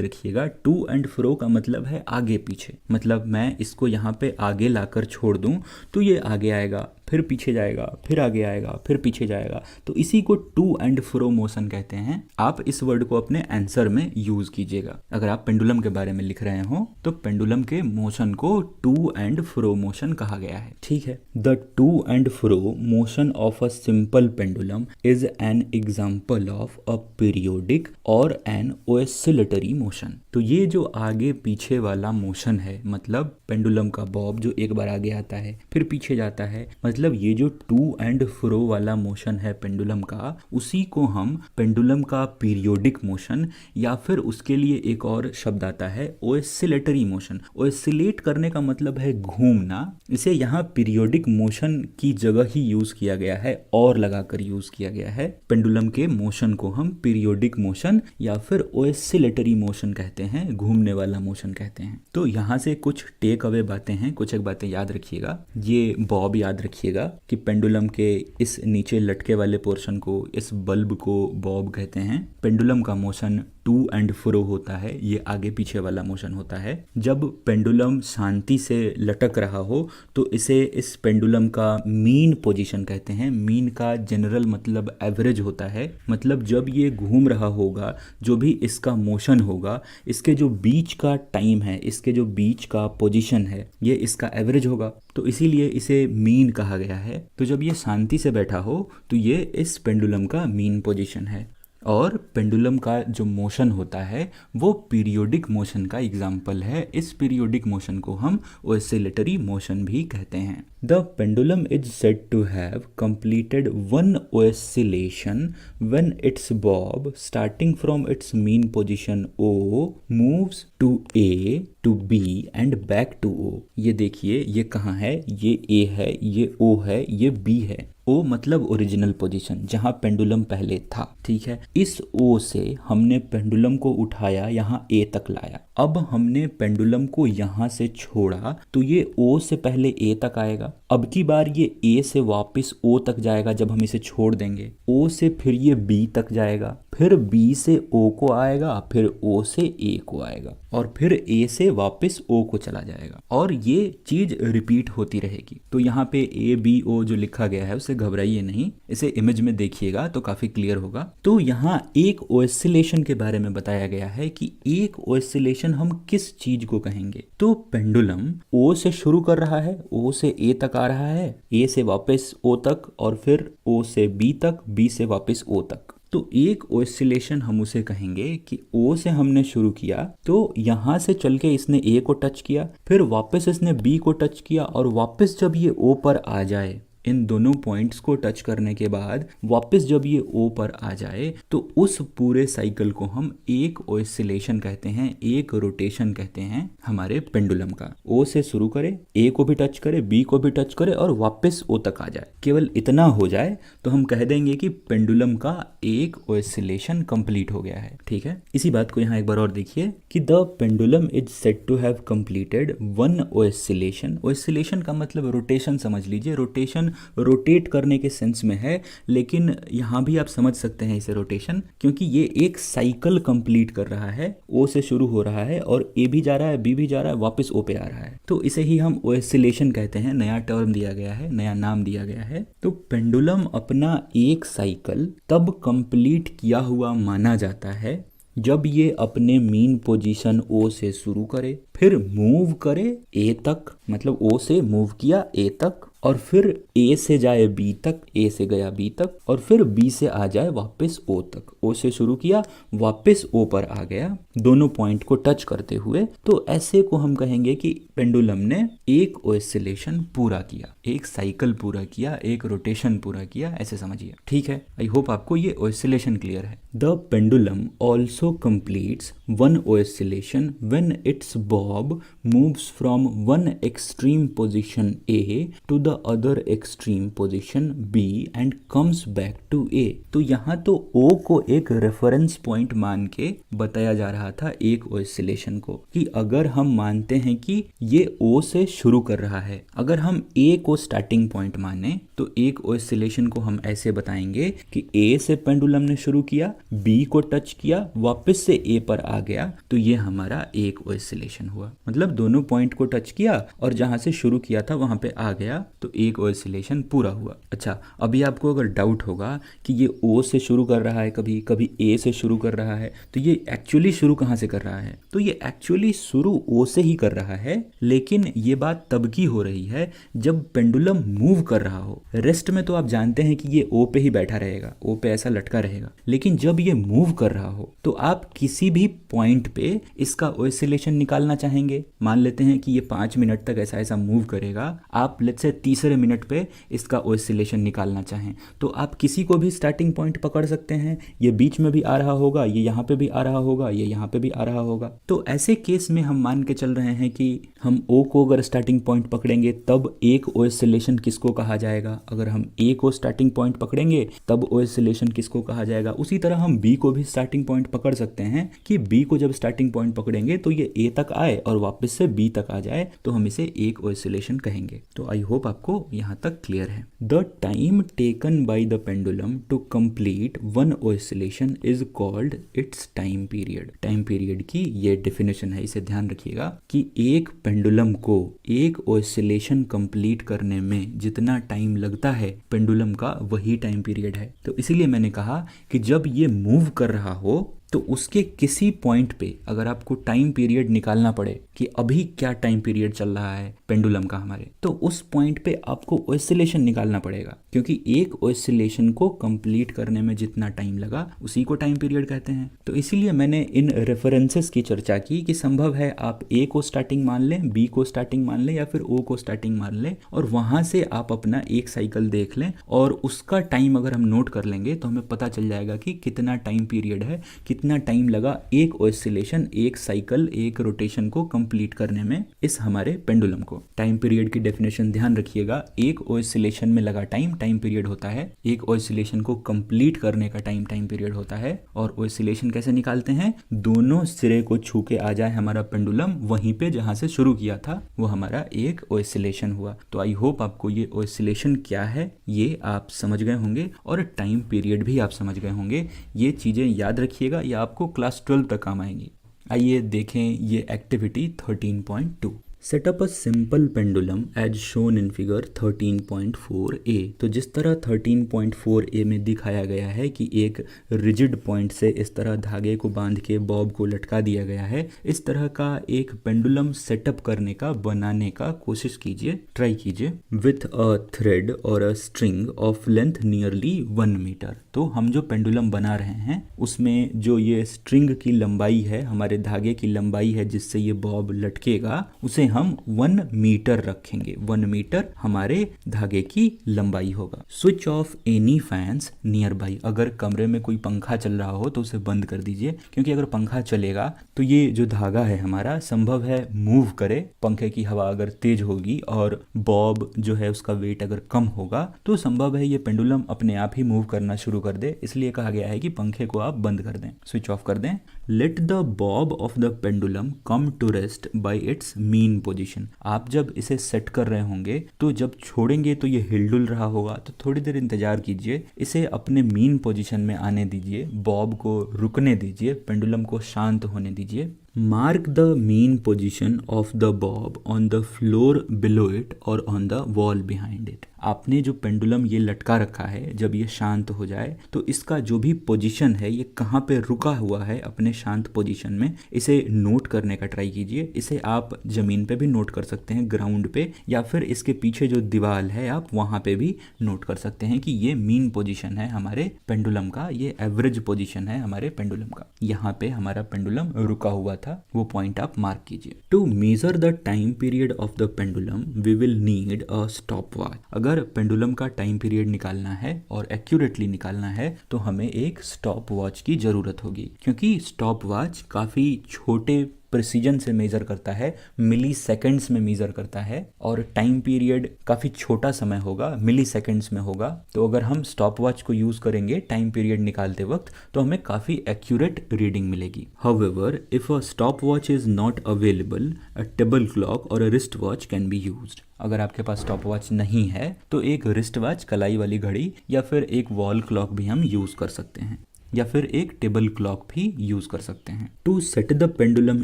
Speaker 1: रखिएगा। टू एंड फ्रो का मतलब है आगे पीछे, मतलब मैं इसको यहाँ पे आगे लाकर छोड़ दूँ तो ये आगे आएगा, फिर पीछे जाएगा, फिर आगे आएगा, फिर पीछे जाएगा। तो इसी को टू एंड फ्रो मोशन कहते हैं। आप इस वर्ड को अपने आंसर में यूज कीजिएगा। अगर आप पेंडुलम के बारे में लिख रहे हो तो पेंडुलम के मोशन को टू एंड फ्रो मोशन कहा गया है। ठीक है, the two and fro motion of a simple pendulum is an example of a periodic और एन ओसिलेटरी मोशन। तो ये जो आगे पीछे वाला मोशन है, मतलब पेंडुलम का बॉब जो एक बार आगे आता है फिर पीछे जाता है, मतलब ये जो टू एंड फ्रो वाला मोशन है पेंडुलम का, उसी को हम पेंडुलम का पीरियोडिक मोशन, या फिर उसके लिए एक और शब्द आता है ओसिलेटरी मोशन। ओसिलेट करने का मतलब है घूमना, इसे यहाँ पीरियोडिक मोशन की जगह ही यूज किया गया है और लगाकर यूज किया गया है। पेंडुलम के मोशन को हम पीरियोडिक मोशन या फिर ओसिलेटरी मोशन कहते हैं, घूमने वाला मोशन कहते हैं। तो यहाँ से कुछ टेक अवे बातें हैं, कुछ एक बातें याद रखिएगा। ये बॉब याद रखिएगा कि पेंडुलम के इस नीचे लटके वाले पोर्शन को, इस बल्ब को बॉब कहते हैं। पेंडुलम का मोशन टू एंड फ्रो होता है, ये आगे पीछे वाला मोशन होता है। जब पेंडुलम शांति से लटक रहा हो तो इसे इस पेंडुलम का मीन पोजीशन कहते हैं। मीन का जनरल मतलब एवरेज होता है, मतलब जब ये घूम रहा होगा, जो भी इसका मोशन होगा, इसके जो बीच का टाइम है, इसके जो बीच का पोजीशन है, ये इसका एवरेज होगा, तो इसीलिए इसे मीन कहा गया है। तो जब ये शांति से बैठा हो तो ये इस पेंडुलम का मीन पोजीशन है। और पेंडुलम का जो मोशन होता है वो पीरियोडिक मोशन का एग्जाम्पल है। इस पीरियोडिक मोशन को हम ओसिलेटरी मोशन भी कहते हैं। The pendulum is said to have completed one oscillation when its bob starting from its mean position O moves to A to B and back to O. ये देखिए, ये कहाँ है, ये ए है, ये ओ है, ये बी है। ओ मतलब ओरिजिनल पोजीशन, जहां पेंडुलम पहले था। ठीक है, इस ओ से हमने पेंडुलम को उठाया, यहाँ ए तक लाया। अब हमने पेंडुलम को यहाँ से छोड़ा तो ये ओ से पहले ए तक आएगा। अब की बार ये ए से वापस ओ तक जाएगा जब हम इसे छोड़ देंगे। ओ से फिर ये बी तक जाएगा, फिर बी से ओ को आएगा, फिर ओ से ए को आएगा, और फिर ए से वापस ओ को चला जाएगा, और ये चीज रिपीट होती रहेगी। तो यहाँ पे ए बी ओ जो लिखा गया है उसे घबराइए नहीं, इसे इमेज में देखिएगा तो काफी क्लियर होगा। तो यहाँ एक ओसिलेशन के बारे में बताया गया है कि एक ओसिलेशन हम किस चीज को कहेंगे। तो पेंडुलम ओ से शुरू कर रहा है, ओ से ए तक आ रहा है, ए से वापस ओ तक, और फिर ओ से बी तक, बी से वापस ओ तक। तो एक ओसिलेशन हम उसे कहेंगे कि ओ से हमने शुरू किया तो यहाँ से चल के इसने ए को टच किया, फिर वापस इसने बी को टच किया, और वापस जब ये ओ पर आ जाए, इन दोनों पॉइंट्स को टच करने के बाद वापस जब ये ओ पर आ जाए तो उस पूरे साइकिल को हम एक ऑसिलेशन कहते हैं, एक रोटेशन कहते हैं हमारे पेंडुलम का। ओ से शुरू करे, ए को भी टच करे, बी को भी टच करे और वापस ओ तक आ जाए, केवल इतना हो जाए तो हम कह देंगे कि पेंडुलम का एक ऑसिलेशन कंप्लीट हो गया है। ठीक है, इसी बात को यहाँ एक बार और देखिए कि the pendulum is said to have completed one oscillation. Oscillation का मतलब रोटेशन समझ लीजिए, रोटेशन रोटेट करने के सेंस में है, लेकिन यहाँ भी आप समझ सकते हैं इसे रोटेशन, क्योंकि ये एक साइकिल कंप्लीट कर रहा है। ओ से शुरू हो रहा है और ए भी जा रहा है, बी भी जा रहा है, वापस ओ पे आ रहा है, तो इसे ही हम ऑसिलेशन कहते हैं। नया टर्म दिया गया है, नया नाम दिया गया है। तो पेंडुलम अपना एक साइकिल तब कंप्लीट किया हुआ माना जाता है जब ये अपने मीन पोजीशन ओ से शुरू करे, फिर मूव करे ए तक, मतलब ओ से मूव किया ए तक, और फिर ए से जाए बी तक, ए से गया बी तक, और फिर बी से आ जाए वापस ओ तक। ओ से शुरू किया, वापस ओ पर आ गया, दोनों पॉइंट को टच करते हुए। तो ऐसे को हम कहेंगे कि पेंडुलम ने एक ऑसिलेशन पूरा किया, एक साइकिल पूरा किया, एक रोटेशन पूरा किया, ऐसे समझिए। ठीक है, आई होप आपको ये ऑसिलेशन क्लियर है। The pendulum also completes one oscillation when its bob moves from one extreme position A to the other extreme position B and comes back to A. तो यहाँ तो ओ को एक रेफरेंस पॉइंट मान के बताया जा रहा था एक ऑसिलेशन को, कि अगर हम मानते हैं कि ये ओ से शुरू कर रहा है, अगर हम ए को स्टार्टिंग पॉइंट माने तो एक ऑसिलेशन को हम ऐसे बताएंगे कि ए से पेंडुलम ने शुरू किया, बी को टच किया, वापस से ए पर आ गया, तो ये हमारा एक ऑसिलेशन हुआ। मतलब दोनों पॉइंट को टच किया और जहां से शुरू किया था वहां पे आ गया, तो एक ऑसिलेशन पूरा हुआ। अच्छा, अभी आपको अगर डाउट होगा कि ये ओ से शुरू कर रहा है, कभी कभी ए से शुरू कर रहा है, तो ये एक्चुअली शुरू कहाँ से कर रहा है? तो ये एक्चुअली शुरू ओ से ही कर रहा है, लेकिन ये बात तब की हो रही है जब पेंडुलम मूव कर रहा हो। रेस्ट में तो आप जानते हैं कि ये ओ पे ही बैठा रहेगा, ओ पे ऐसा लटका रहेगा, लेकिन जब ये मूव कर रहा हो तो आप किसी भी पॉइंट पे इसका ऑसिलेशन निकालना चाहेंगे। मान लेते हैं कि ये 5 मिनट तक ऐसा ऐसा मूव करेगा, आप लेट्स से तीसरे मिनट पे इसका ऑसिलेशन निकालना चाहें, तो आप किसी को भी स्टार्टिंग पॉइंट पकड़ सकते हैं। ये बीच में भी आ रहा होगा, ये यहाँ पे भी आ रहा होगा, ये यहाँ पे भी आ रहा होगा। तो ऐसे केस में हम मान के चल रहे हैं कि हम ओ को अगर स्टार्टिंग पॉइंट पकड़ेंगे तब एक ऑसिलेशन किसको कहा जाएगा, अगर हम ए को स्टार्टिंग पॉइंट पकड़ेंगे तब ऑसिलेशन किसको कहा जाएगा। उसी तरह हम बी को भी स्टार्टिंग पॉइंट पकड़ सकते हैं कि बी को जब स्टार्टिंग पॉइंट पकड़ेंगे तो ये ए तक आए और वापस से बी तक आ जाए, तो हम इसे एक ऑसिलेशन कहेंगे। तो आई होप आपको यहाँ तक क्लियर है। The time taken by the pendulum to complete one oscillation is called its time period. Time period की ये डेफिनेशन है, इसे ध्यान रखिएगा कि एक पेंडुलम को एक ऑसिलेशन कंप्लीट करने में जितना टाइम लगता है पेंडुलम का, वही टाइम पीरियड है। तो इसीलिए मैंने कहा कि जब ये मूव कर रहा हो तो उसके किसी पॉइंट पे अगर आपको टाइम पीरियड निकालना पड़े कि अभी क्या टाइम पीरियड चल रहा है पेंडुलम का हमारे, तो उस पॉइंट पे आपको ऑसिलेशन निकालना पड़ेगा, क्योंकि एक ऑसिलेशन को कंप्लीट करने में जितना टाइम लगा उसी को टाइम पीरियड कहते हैं। तो इसीलिए मैंने इन रेफरेंसेस की चर्चा की कि संभव है आप ए को स्टार्टिंग मान लें, बी को स्टार्टिंग मान लें, या फिर ओ को स्टार्टिंग मान लें, और वहां से आप अपना एक साइकिल देख लें और उसका टाइम अगर हम नोट कर लेंगे तो हमें पता चल जाएगा कि कितना टाइम पीरियड है, कितना टाइम लगा एक ऑसिलेशन, एक साइकिल, एक रोटेशन को कंप्लीट करने में इस हमारे पेंडुलम को। टाइम पीरियड की डेफिनेशन ध्यान रखिएगा, एक ऑसिलेशन में लगा टाइम टाइम पीरियड होता है, एक ऑसिलेशन को कंप्लीट करने का टाइम टाइम पीरियड होता है। और ऑसिलेशन कैसे निकालते हैं? दोनों सिरे को छू के आ जाए हमारा पेंडुलम वहीं पे जहां से शुरू किया था, वो हमारा एक ऑसिलेशन हुआ। तो आई होप आपको ये ऑसिलेशन क्या है ये आप समझ गए होंगे और टाइम पीरियड भी आप समझ गए होंगे। ये चीजें याद रखिएगा, ये आपको क्लास 12 तक काम आएंगी। आइए देखें ये activity 13.2। Set up a simple pendulum as shown in figure 13.4a। तो जिस तरह 13.4a में दिखाया गया है कि एक रिजिड पॉइंट से इस तरह धागे को बांध के बॉब को लटका दिया गया है, इस तरह का एक पेंडुलम सेटअप करने का, बनाने का कोशिश कीजिए, ट्राई कीजिए। विथ अ थ्रेड और a string of length nearly 1 metre. तो हम जो पेंडुलम बना रहे हैं उसमें जो ये स्ट्रिंग की लंबाई है, हमारे धागे की लंबाई है जिससे ये बॉब लटकेगा, उसे हम 1 मीटर रखेंगे। 1 मीटर हमारे धागे की लंबाई होगा। Switch off any fans near by, अगर कमरे में कोई पंखा चल रहा हो तो उसे बंद कर दीजिए, क्योंकि अगर पंखा चलेगा तो ये जो धागा है हमारा संभव है मूव करे। पंखे की हवा अगर तेज होगी और बॉब जो है उसका वेट अगर कम होगा तो संभव है ये पेंडुलम अपने आप ही मूव करना शुरू कर दे। इसलिए कहा गया है कि पंखे को आप बंद कर दें, स्विच ऑफ कर दें। Let the bob of the pendulum come to rest by its mean position, आप जब इसे सेट कर रहे होंगे तो जब छोड़ेंगे तो ये हिलडुल रहा होगा, तो थोड़ी देर इंतजार कीजिए, इसे अपने मीन पोजीशन में आने दीजिए, बॉब को रुकने दीजिए, पेंडुलम को शांत होने दीजिए। Mark the mean position of the bob on the floor below it और on the wall behind it. आपने जो पेंडुलम ये लटका रखा है, जब ये शांत हो जाए तो इसका जो भी पोजीशन है ये कहाँ पे रुका हुआ है अपने शांत पोजीशन में, इसे नोट करने का ट्राई कीजिए। इसे आप जमीन पे भी नोट कर सकते हैं, ग्राउंड पे, या फिर इसके पीछे जो दीवार है आप वहाँ पे भी नोट कर सकते हैं कि ये मीन पोजीशन है हमारे पेंडुलम का, ये एवरेज पोजीशन है हमारे पेंडुलम का। यहाँ पे हमारा पेंडुलम रुका हुआ था, वो पॉइंट आप मार्क कीजिए। To measure the time period of the pendulum we will need a stop watch. अगर पेंडुलम का टाइम पीरियड निकालना है और एक्यूरेटली निकालना है तो हमें एक स्टॉप वॉच की जरूरत होगी, क्योंकि स्टॉप वॉच काफी छोटे प्रिसीजन से मेजर करता है, मिली सेकेंड्स में मेजर करता है, और टाइम पीरियड काफ़ी छोटा समय होगा, मिली सेकेंड्स में होगा। तो अगर हम स्टॉप वॉच को यूज़ करेंगे टाइम पीरियड निकालते वक्त तो हमें काफ़ी एक्यूरेट रीडिंग मिलेगी। However if a stop watch is not available, a table clock or a wrist watch can be used. अगर आपके पास स्टॉप वॉच नहीं है तो एक रिस्ट वॉच, कलाई वाली घड़ी, या फिर एक वॉल क्लॉक भी हम यूज़ कर सकते हैं, या फिर एक टेबल क्लॉक भी यूज कर सकते हैं। To set the pendulum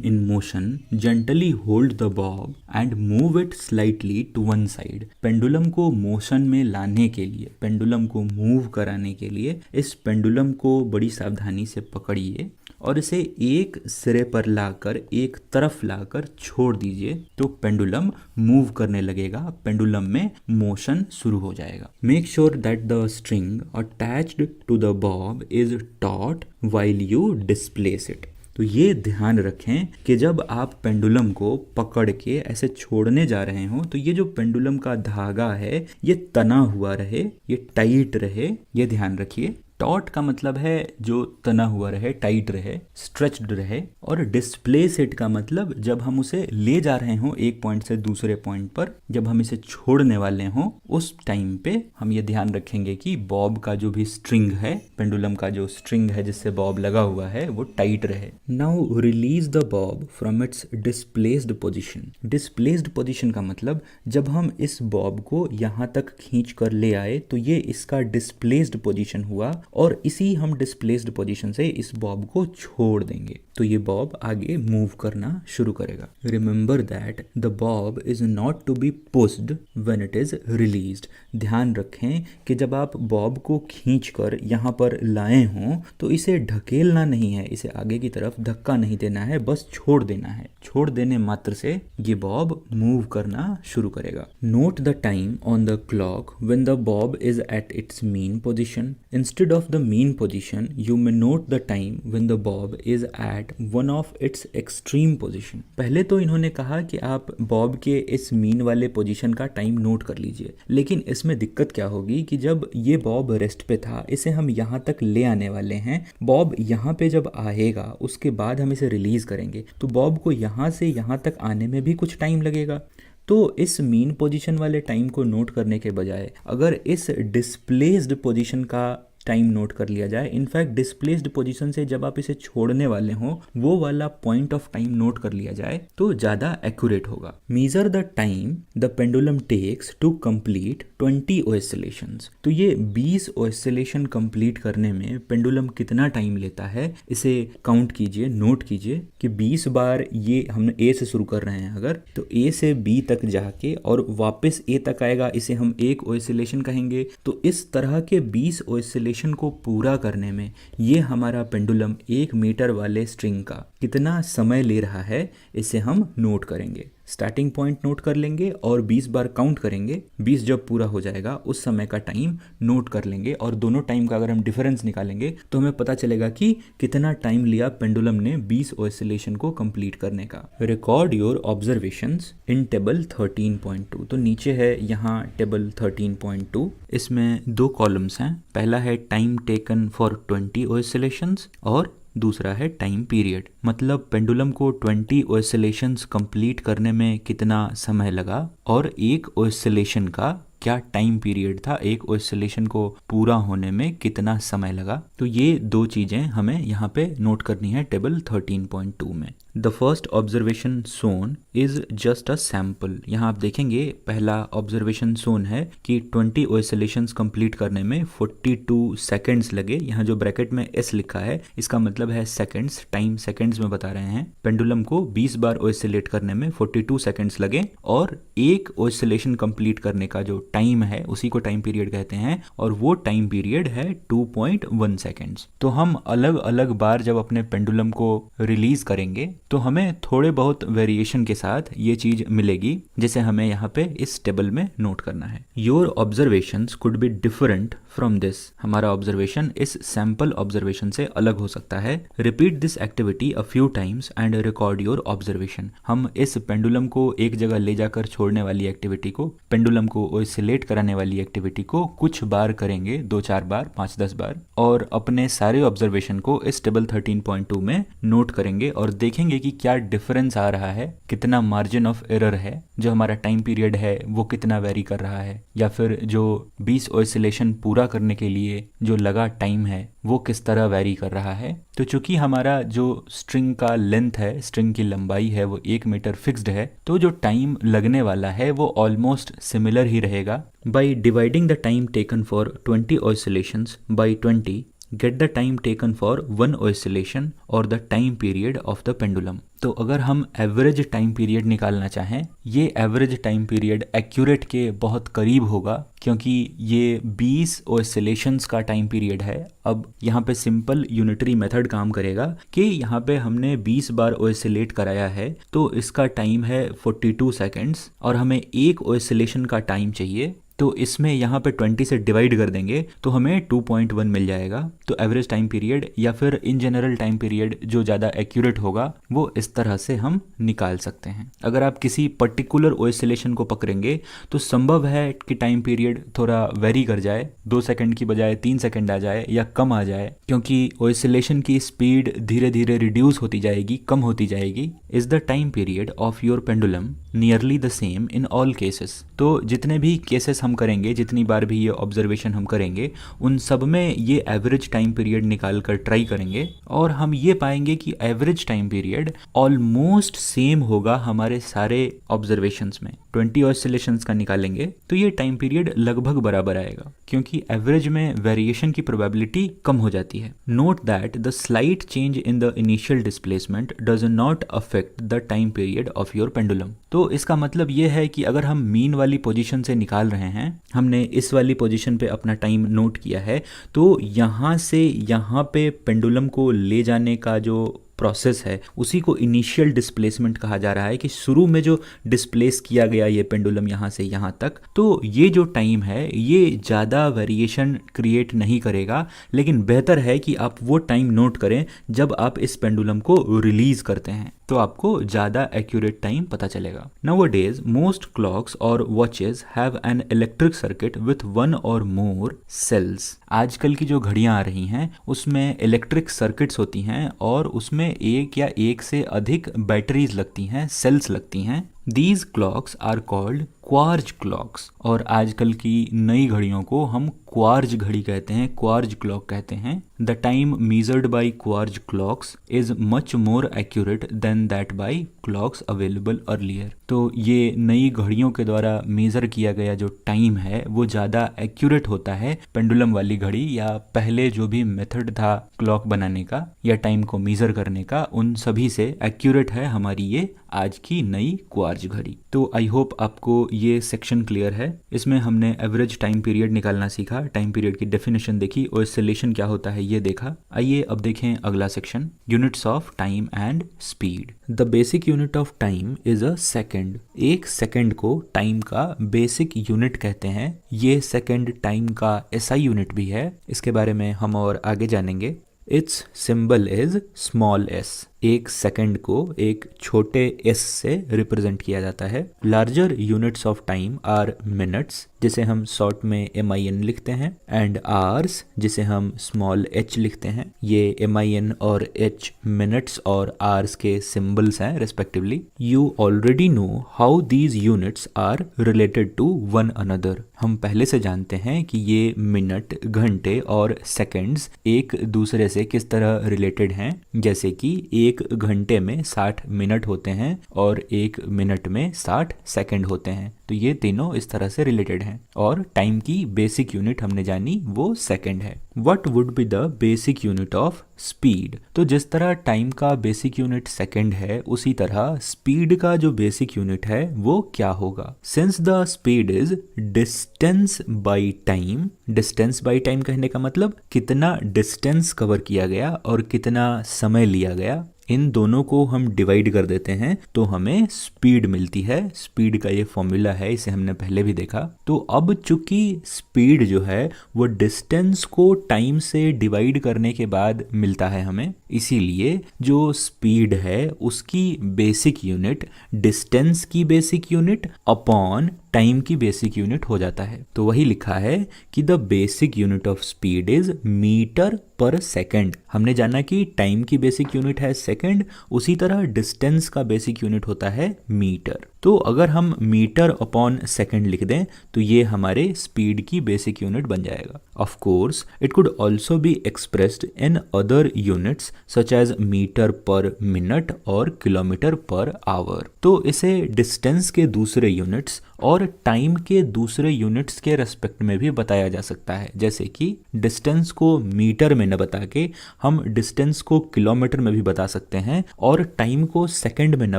Speaker 1: in motion gently hold the bob and move it slightly to one side. Pendulum को मोशन में लाने के लिए, पेंडुलम को मूव कराने के लिए इस पेंडुलम को बड़ी सावधानी से पकड़िए और इसे एक सिरे पर लाकर एक तरफ लाकर छोड़ दीजिए, तो पेंडुलम मूव करने लगेगा, पेंडुलम में मोशन शुरू हो जाएगा। Make sure that the string attached to the bob is taut while you displace it. तो ये ध्यान रखें कि जब आप पेंडुलम को पकड़ के ऐसे छोड़ने जा रहे हो तो ये जो पेंडुलम का धागा है ये तना हुआ रहे, ये टाइट रहे, ये ध्यान रखिए। टॉट का मतलब है जो तना हुआ रहे, टाइट रहे, स्ट्रेच्ड रहे, और डिस्प्लेस का मतलब जब हम उसे ले जा रहे हों एक पॉइंट से दूसरे पॉइंट पर, जब हम इसे छोड़ने वाले हों उस टाइम पे हम ये ध्यान रखेंगे कि बॉब का जो भी स्ट्रिंग है, पेंडुलम का जो स्ट्रिंग है जिससे बॉब लगा हुआ है वो टाइट रहे। Now release the Bob from its displaced position. Displaced position का मतलब जब हम इस बॉब को यहाँ तक खींच कर ले आए तो ये इसका डिस्प्लेस्ड पोजिशन हुआ, और इसी हम डिस्प्लेस्ड पोजीशन से इस बॉब को छोड़ देंगे तो ये बॉब आगे मूव करना शुरू करेगा। Remember that the bob is not to be pushed when it is released. ध्यान रखें कि जब आप बॉब को खींचकर यहाँ पर लाए हों तो इसे ढकेलना नहीं है, इसे आगे की तरफ धक्का नहीं देना है, बस छोड़ देना है। छोड़ देने मात्र से ये बॉब मूव करना शुरू करेगा। Note the time on the clock when the bob is at its mean position. Instead of the mean position, you may note the time when the bob is at one of its extreme position. पहले तो इन्होंने कहा कि आप Bob के इस mean वाले position का टाइम नोट कर लीजिए, लेकिन इसमें दिक्कत क्या होगी कि जब ये बॉब रेस्ट पे था, इसे हम यहाँ तक ले आने वाले हैं, बॉब यहाँ पे जब आएगा उसके बाद हम इसे रिलीज करेंगे तो बॉब को यहाँ से यहाँ तक आने में भी कुछ टाइम लगेगा। तो इस मीन पोजीशन वाले टाइम को नोट करने के बजाय अगर इस डिस्प्लेस्ड पोजीशन का टाइम नोट कर लिया जाए, इनफैक्ट डिस्प्लेस्ड पोजीशन से जब आप इसे छोड़ने वाले हो वो वाला पॉइंट ऑफ टाइम नोट कर लिया जाए तो ज़्यादा एक्यूरेट होगा। Measure the time the pendulum takes to complete 20 oscillations. तो ये 20 ऑसिलेशन कंप्लीट करने में पेंडुलम कितना टाइम लेता है इसे काउंट कीजिए, नोट कीजिए कि 20 बार ये हम ए से शुरू कर रहे हैं अगर, तो ए से बी तक जाके और वापस ए तक आएगा, इसे हम एक ऑसिलेशन कहेंगे। तो इस तरह के 20 ऑसिलेशन को पूरा करने में ये हमारा पेंडुलम 1 मीटर वाले स्ट्रिंग का कितना समय ले रहा है इसे हम नोट करेंगे। स्टार्टिंग पॉइंट नोट कर लेंगे और 20 बार काउंट करेंगे। 20 जब पूरा हो जाएगा उस समय का टाइम नोट कर लेंगे और दोनों टाइम का अगर हम डिफरेंस निकालेंगे तो हमें पता चलेगा कि कितना टाइम लिया पेंडुलम ने 20 ऑसिलेशन को कंप्लीट करने का। Record your observations in table 13.2। तो नीचे है यहाँ टेबल 13.2। इसमें 2 कॉलम्स हैं। पहला है टाइम टेकन फॉर 20 ऑसिलेशंस और दूसरा है टाइम पीरियड। मतलब पेंडुलम को 20 ऑसिलेशंस कंप्लीट करने में कितना समय लगा और एक ऑसिलेशन का क्या टाइम पीरियड था, एक ऑसिलेशन को पूरा होने में कितना समय लगा। तो ये 2 चीजें हमें यहाँ पे नोट करनी है टेबल 13.2 में। The first observation shown is just a sample. यहाँ आप देखेंगे पहला ऑब्जर्वेशन सोन है कि 20 ऑसिलेशंस कंप्लीट करने में 42 सेकेंड्स लगे। यहाँ जो ब्रैकेट में एस लिखा है इसका मतलब है सेकेंड्स, टाइम सेकेंड्स में बता रहे हैं। पेंडुलम को 20 बार ऑसिलेट करने में 42 सेकेंड्स लगे और एक ऑसिलेशन कंप्लीट करने का जो टाइम है उसी को टाइम पीरियड कहते हैं और वो टाइम पीरियड है 2.1 सेकेंड्स। तो हम अलग अलग बार जब अपने पेंडुलम को रिलीज करेंगे तो हमें थोड़े बहुत वेरिएशन के साथ ये चीज मिलेगी, जैसे हमें यहाँ पे इस टेबल में नोट करना है। Your observations could be different from this. हमारा ऑब्जर्वेशन इस सैंपल ऑब्जर्वेशन से अलग हो सकता है। Repeat this activity a few times and record your observation. हम इस पेंडुलम को एक जगह ले जाकर छोड़ने वाली एक्टिविटी को, पेंडुलम को ऑसिलेट कराने वाली एक्टिविटी को कुछ बार करेंगे, 2-4 बार, 5-10 बार, और अपने सारे ऑब्जर्वेशन को इस टेबल 13.2 में नोट करेंगे और देखेंगे कि क्या डिफरेंस आ रहा है, कितना मार्जिन ऑफ एरर है, जो हमारा टाइम पीरियड है वो कितना वेरी कर रहा है, या फिर जो 20 ऑसिलेशन पूरा करने के लिए जो लगा टाइम है वो किस तरह वेरी कर रहा है। तो चूंकि हमारा जो स्ट्रिंग का लेंथ है, स्ट्रिंग की लंबाई है वो 1 मीटर फिक्स्ड है, तो जो टाइम लगने वाला है वो ऑलमोस्ट सिमिलर ही रहेगा। By dividing the time taken for 20 oscillations by 20 get the time taken for 1 oscillation और the time period of the pendulum. तो अगर हम एवरेज टाइम पीरियड निकालना चाहें, ये एवरेज टाइम पीरियड एक्यूरेट के बहुत करीब होगा क्योंकि ये 20 ऑसिलेशंस का टाइम पीरियड है। अब यहाँ पे सिंपल यूनिटरी मेथड काम करेगा कि यहाँ पे हमने 20 बार ऑसिलेट कराया है तो इसका टाइम है 42 सेकेंड्स और हमें एक ऑसिलेशन का टाइम चाहिए, तो इसमें यहाँ पे 20 से डिवाइड कर देंगे तो हमें 2.1 मिल जाएगा। तो एवरेज टाइम पीरियड या फिर इन जनरल टाइम पीरियड जो ज़्यादा एक्यूरेट होगा वो इस तरह से हम निकाल सकते हैं। अगर आप किसी पर्टिकुलर ऑसिलेशन को पकड़ेंगे तो संभव है कि टाइम पीरियड थोड़ा वेरी कर जाए, 2 सेकंड की बजाय 3 सेकंड आ जाए या कम आ जाए, क्योंकि ऑसिलेशन की स्पीड धीरे धीरे रिड्यूस होती जाएगी, कम होती जाएगी। Is the time period of your pendulum nearly the same in all cases. तो जितने भी केसेस हम करेंगे, जितनी बार भी ये ऑब्जर्वेशन हम करेंगे, उन सब में ये एवरेज टाइम पीरियड निकाल कर ट्राई करेंगे और हम ये पाएंगे कि average time period almost same होगा हमारे सारे ऑब्जर्वेशंस में। 20 ऑसिलेशंस का निकालेंगे तो ये टाइम पीरियड लगभग बराबर आएगा क्योंकि एवरेज में वेरिएशन की प्रोबेबिलिटी कम हो जाती है। Note that the slight change in the initial displacement does not affect the time period of your pendulum. तो इसका मतलब ये है कि अगर हम मीन वाली पोजीशन से निकाल रहे हैं, हमने इस वाली पोजीशन पे अपना टाइम नोट किया है, तो यहाँ से यहाँ पे पेंडुलम को ले जाने का जो प्रोसेस है उसी को इनिशियल डिस्प्लेसमेंट कहा जा रहा है कि शुरू में जो डिस्प्लेस किया गया ये पेंडुलम यहाँ से यहाँ तक, तो ये जो टाइम है ये ज़्यादा वेरिएशन क्रिएट नहीं करेगा, लेकिन बेहतर है कि आप वो टाइम नोट करें जब आप इस पेंडुलम को रिलीज करते हैं, तो आपको ज़्यादा एक्यूरेट टाइम पता चलेगा। Nowadays, most clocks or watches have an electric circuit with 1 or more cells। आजकल की जो घड़ियां आ रही हैं उसमें इलेक्ट्रिक सर्किट्स होती हैं और उसमें एक या एक से अधिक बैटरीज लगती हैं, सेल्स लगती हैं। These clocks are called quartz clocks. और आजकल की नई घड़ियों को हम क्वार्ज घड़ी कहते हैं, क्वार्ज क्लॉक कहते हैं। The time measured by quartz clocks is much more accurate then that bye clocks available earlier. तो ये नई घड़ियों के द्वारा मेजर किया गया जो टाइम है वो ज़्यादा एक्यूरेट होता है पेंडुलम वाली घड़ी या पहले जो भी मेथड था क्लॉक बनाने का या टाइम को मेजर करने का, उन सभी से एक्यूरेट है हमारी ये आज की नई क्वार्ज स्टॉपवॉच घड़ी। तो आई होप आपको ये सेक्शन क्लियर है। इसमें हमने एवरेज टाइम पीरियड निकालना सीखा, टाइम पीरियड की डेफिनेशन देखी और oscillation क्या होता है ये देखा। आइए अब देखें अगला section, units of time and speed. The basic unit of time is a second. एक सेकेंड को टाइम का बेसिक यूनिट कहते हैं। ये सेकेंड टाइम का SI यूनिट भी है, इसके बारे में हम और आगे जानेंगे। Its symbol is small s। एक सेकंड को एक छोटे s से रिप्रेजेंट किया जाता है। Larger units of time are minutes, जिसे हम शॉर्ट में MIN लिखते हैं, एंड आवर्स, जिसे हम स्मॉल h लिखते हैं। ये MIN और h मिनट्स और आवर्स के सिंबल्स हैं respectively. You already know how these units are related to one another. हम पहले से जानते हैं कि ये मिनट, घंटे और सेकंड्स एक दूसरे से किस तरह रिलेटेड हैं। जैसे कि एक घंटे में 60 मिनट होते हैं और एक मिनट में 60 सेकंड होते हैं, तो ये तीनों इस तरह से रिलेटेड हैं। और टाइम की बेसिक यूनिट हमने जानी, वो सेकंड है। What would be the basic unit of speed? तो जिस तरह टाइम का बेसिक यूनिट सेकंड है, उसी तरह स्पीड का जो बेसिक यूनिट है वो क्या होगा? Since the speed is distance by time. Distance by time कहने का मतलब कितना डिस्टेंस कवर किया गया और कितना समय लिया गया, इन दोनों को हम डिवाइड कर देते हैं तो हमें स्पीड मिलती है। स्पीड का ये फॉर्मूला है, इसे हमने पहले भी देखा। तो अब चूंकि स्पीड जो है वो डिस्टेंस को टाइम से डिवाइड करने के बाद मिलता है हमें, इसीलिए जो स्पीड है उसकी बेसिक यूनिट डिस्टेंस की बेसिक यूनिट अपॉन टाइम की बेसिक यूनिट हो जाता है। तो वही लिखा है कि the basic unit of speed is metre per second. हमने जाना कि टाइम की बेसिक यूनिट है सेकंड, उसी तरह डिस्टेंस का बेसिक यूनिट होता है मीटर। तो अगर हम मीटर अपॉन सेकंड लिख दें तो ये हमारे स्पीड की बेसिक यूनिट बन जाएगा। Of course it could also be expressed in other units such as metre per minute और किलोमीटर पर आवर। तो इसे डिस्टेंस के दूसरे यूनिट्स और टाइम के दूसरे यूनिट्स के रेस्पेक्ट में भी बताया जा सकता है। जैसे कि डिस्टेंस को मीटर में न बता के हम डिस्टेंस को किलोमीटर में भी बता सकते हैं, और टाइम को सेकंड में न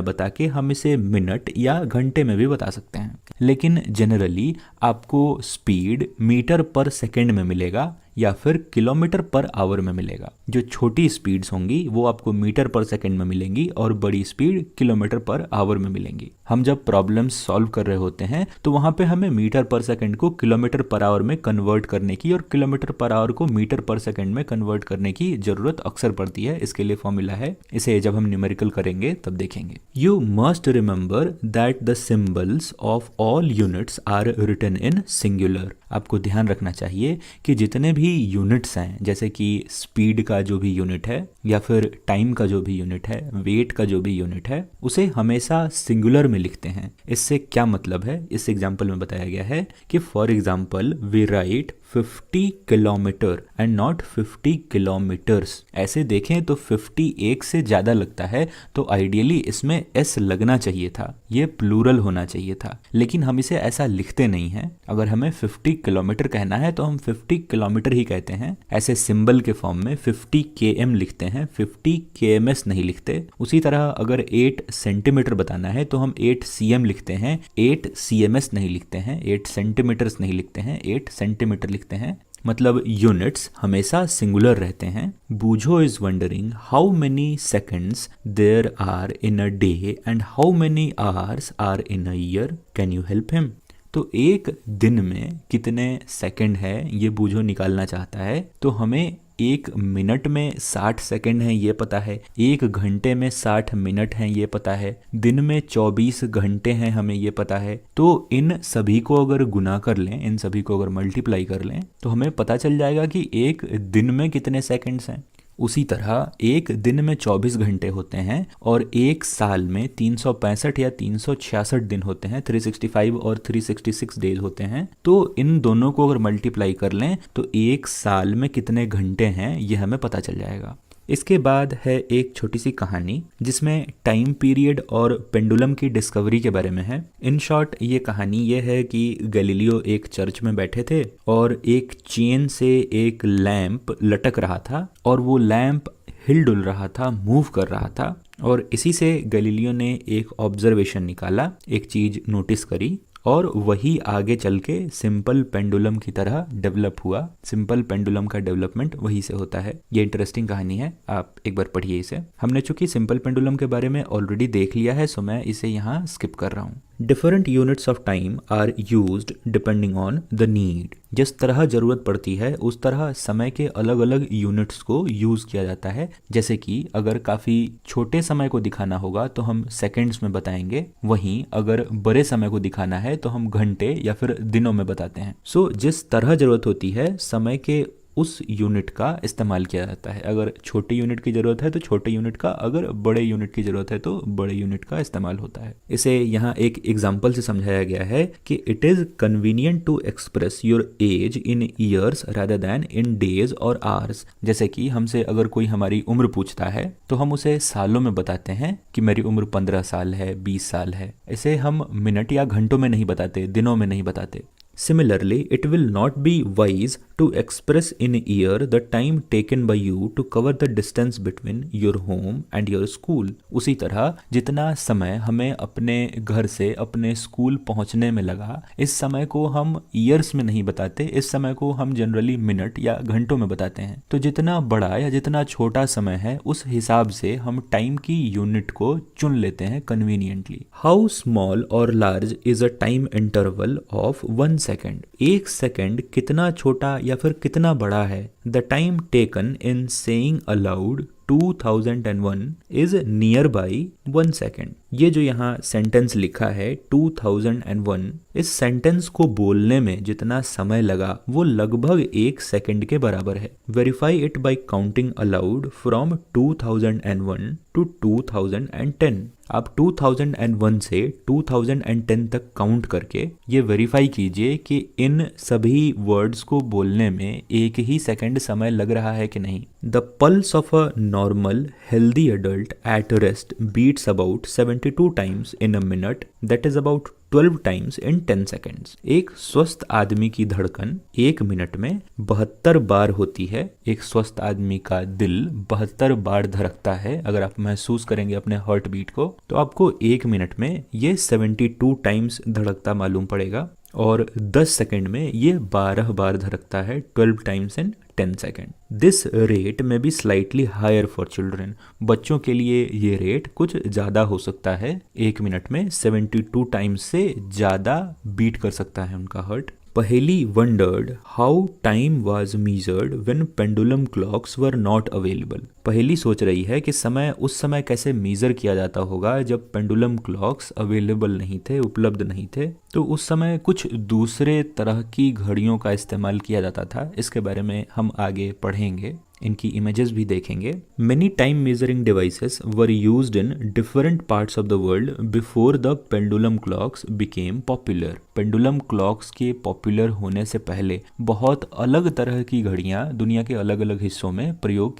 Speaker 1: बता के हम इसे मिनट या घंटे में भी बता सकते हैं। लेकिन जनरली आपको स्पीड मीटर पर सेकंड में मिलेगा या फिर किलोमीटर पर आवर में मिलेगा। जो छोटी स्पीड्स होंगी वो आपको मीटर पर सेकंड में मिलेंगी और बड़ी स्पीड किलोमीटर पर आवर में मिलेंगी। हम जब प्रॉब्लम्स सॉल्व कर रहे होते हैं तो वहां पे हमें मीटर पर सेकंड को किलोमीटर पर आवर में कन्वर्ट करने की और किलोमीटर पर आवर को मीटर पर सेकंड में कन्वर्ट करने की जरूरत अक्सर पड़ती है। इसके लिए फॉर्मूला है, इसे जब हम न्यूमेरिकल करेंगे तब देखेंगे। You must remember that the symbols of all units are written in singular. आपको ध्यान रखना चाहिए कि जितने भी यूनिट्स हैं, जैसे कि स्पीड का जो भी यूनिट है या फिर टाइम का जो भी यूनिट है, वेट का जो भी यूनिट है, उसे हमेशा सिंगुलर में लिखते हैं। इससे क्या मतलब है? इस एग्जांपल में बताया गया है कि for example we write 50 kilometre and not 50 kilometres. ऐसे देखें तो 50 एक से ज्यादा लगता है, तो आइडियली इसमें s लगना चाहिए था, ये प्लूरल होना चाहिए था, लेकिन हम इसे ऐसा लिखते नहीं हैं। अगर हमें 50 किलोमीटर कहना है तो हम 50 किलोमीटर ही कहते हैं। ऐसे सिंबल के फॉर्म में 50 km लिखते हैं, 50 kms नहीं लिखते। उसी तरह अगर 8 सेंटीमीटर बताना है तो हम 8 cm लिखते हैं, 8 cms नहीं लिखते हैं, 8 सेंटीमीटर्स नहीं लिखते हैं, 8 सेंटीमीटर लिखते हैं। मतलब यूनिट्स हमेशा सिंगुलर रहते हैं। Boojho is wondering how many seconds there are in a day and how many hours are in a year, can you help him? तो एक दिन में कितने सेकंड है ये बूझो निकालना चाहता है। तो हमें एक मिनट में 60 सेकंड है ये पता है, एक घंटे में 60 मिनट हैं ये पता है, दिन में 24 घंटे हैं हमें ये पता है। तो इन सभी को अगर गुना कर लें, इन सभी को अगर मल्टीप्लाई कर लें तो हमें पता चल जाएगा कि एक दिन में कितने सेकंड्स हैं। उसी तरह एक दिन में 24 घंटे होते हैं और एक साल में 365 या 366 दिन होते हैं, 365 और 366 डेज होते हैं। तो इन दोनों को अगर मल्टीप्लाई कर लें तो एक साल में कितने घंटे हैं ये हमें पता चल जाएगा। इसके बाद है एक छोटी सी कहानी जिसमें टाइम पीरियड और पेंडुलम की डिस्कवरी के बारे में है। इन शॉर्ट ये कहानी ये है कि गैलीलियो एक चर्च में बैठे थे और एक चेन से एक लैंप लटक रहा था और वो लैंप हिल डुल रहा था, मूव कर रहा था। और इसी से गैलीलियो ने एक ऑब्जर्वेशन निकाला, एक चीज नोटिस करी, और वही आगे चल के सिंपल पेंडुलम की तरह डेवलप हुआ। सिंपल पेंडुलम का डेवलपमेंट वही से होता है। ये इंटरेस्टिंग कहानी है, आप एक बार पढ़िए इसे। हमने चूंकि सिंपल पेंडुलम के बारे में ऑलरेडी देख लिया है, सो मैं इसे यहाँ स्किप कर रहा हूँ। Different units of time are used depending on the need. जिस तरह जरूरत पड़ती है उस तरह समय के अलग अलग यूनिट्स को यूज किया जाता है। जैसे कि अगर काफी छोटे समय को दिखाना होगा तो हम सेकंड्स में बताएंगे, वहीं अगर बड़े समय को दिखाना है तो हम घंटे या फिर दिनों में बताते हैं। सो जिस तरह जरूरत होती है समय के उस यूनिट का इस्तेमाल किया जाता है। अगर छोटे यूनिट की जरूरत है तो छोटे यूनिट का, अगर बड़े यूनिट की जरूरत है तो बड़े यूनिट का इस्तेमाल होता है। इसे यहाँ एक एग्जांपल से समझाया गया है कि it is convenient to express your age in years rather than in days और आवर्स। जैसे कि हमसे अगर कोई हमारी उम्र पूछता है तो हम उसे सालों में बताते हैं कि मेरी उम्र 15 साल है, 20 साल है। इसे हम मिनट या घंटों में नहीं बताते, दिनों में नहीं बताते। Similarly, it will not be wise to express in year the time taken by you to cover the distance between your home and your school. उसी तरह जितना समय हमें अपने घर से अपने स्कूल पहुंचने में लगा, इस समय को हम ईयर्स में नहीं बताते, इस समय को हम जनरली मिनट या घंटों में बताते हैं। तो जितना बड़ा या जितना छोटा समय है उस हिसाब से हम टाइम की यूनिट को चुन लेते हैं कन्वीनियंटली। हाउ स्मॉल और large is a time interval of 1 second. 1 second कितना छोटा या फिर कितना बड़ा है। The time taken in saying allowed 2001 is near by 1 second. ये जो यहाँ सेंटेंस लिखा है 2001, इस सेंटेंस को बोलने में जितना समय लगा वो लगभग 1 सेकेंड के बराबर है। Verify it by counting aloud from 2001 to 2010। आप 2001 से 2010 तक काउंट करके ये वेरीफाई कीजिए कि इन सभी वर्ड्स को बोलने में एक ही सेकंड समय लग रहा है कि नहीं। The pulse of a normal healthy adult at rest beats about 72 times in a minute, that is about 12 times in 10 seconds. एक स्वस्थ आदमी की धड़कन 1 मिनट में 72 बार होती है। एक स्वस्थ आदमी का दिल 72 बार धड़कता है। अगर आप महसूस करेंगे अपने हार्ट बीट को तो आपको 1 मिनट में ये 72 टाइम्स धड़कता मालूम पड़ेगा, और 10 सेकेंड में ये 12 बार धड़कता है, 12 times in 10 second. This rate may be slightly higher for children. बच्चों के लिए ये रेट कुछ ज़्यादा हो सकता है, 1 मिनट में 72 टाइम्स से ज़्यादा बीट कर सकता है उनका heart. Paheli wondered how time was measured when pendulum clocks were not available. Paheli सोच रही है कि समय उस समय कैसे मीजर किया जाता होगा जब पेंडुलम क्लॉक्स अवेलेबल नहीं थे, उपलब्ध नहीं थे। तो उस समय कुछ दूसरे तरह की घड़ियों का इस्तेमाल किया जाता था। इसके बारे में हम आगे पढ़ेंगे, इनकी इमेजेस भी देखेंगे। Many time measuring devices were used in different parts of the world before the pendulum clocks became popular. Pendulum clocks के पॉपुलर होने से पहले बहुत अलग तरह की घड़ियां दुनिया के अलग अलग हिस्सों में उपयोग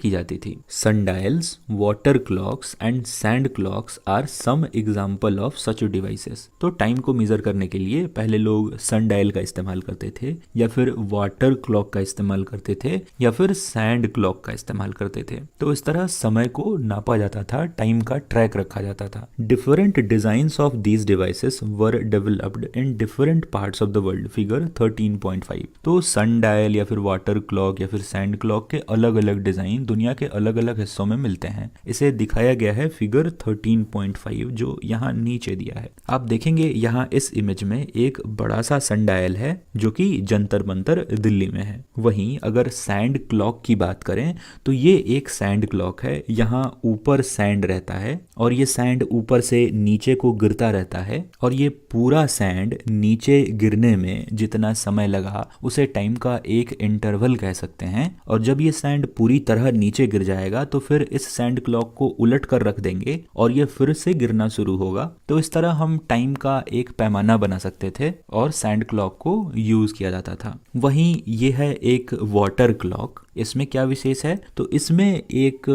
Speaker 1: की जाती थी। Sundials, water clocks and sand clocks are some example of such devices. तो टाइम को मेजर करने के लिए पहले लोग सनडायल का इस्तेमाल करते थे, या फिर वाटर क्लॉक का इस्तेमाल करते थे, या फिर सैंड क्लॉक का इस्तेमाल करते थे। तो इस तरह समय को नापा जाता था, टाइम का ट्रैक रखा जाता था। Different designs of these devices were developed in different parts of the world, figure 13.5। तो सन डायल या फिर वाटर क्लॉक या फिर सैंड क्लॉक के अलग अलग डिजाइन दुनिया के अलग अलग हिस्सों में मिलते हैं। इसे दिखाया गया है फिगर 13.5 जो यहाँ नीचे दिया है। आप देखेंगे यहाँ इस इमेज में एक बड़ा सा सन डायल है जो कि जंतर मंतर दिल्ली में है। वहीं अगर सैंड क्लॉक की बात करें तो ये एक सैंड क्लॉक है। यहाँ ऊपर सैंड रहता है और ये सैंड ऊपर से नीचे को गिरता रहता है, और ये पूरा सैंड नीचे गिरने में जितना समय लगा उसे टाइम का एक इंटरवल कह सकते हैं। और जब ये सैंड पूरी तरह नीचे गिर जाएगा तो फिर इस सैंड क्लॉक को उलट कर रख देंगे और ये फिर से गिरना शुरू होगा। तो इस तरह हम टाइम का एक पैमाना बना सकते थे और सैंड क्लॉक को यूज किया जाता था। वहीं ये है एक वाटर क्लॉक। इसमें क्या विशेष है, तो इसमें एक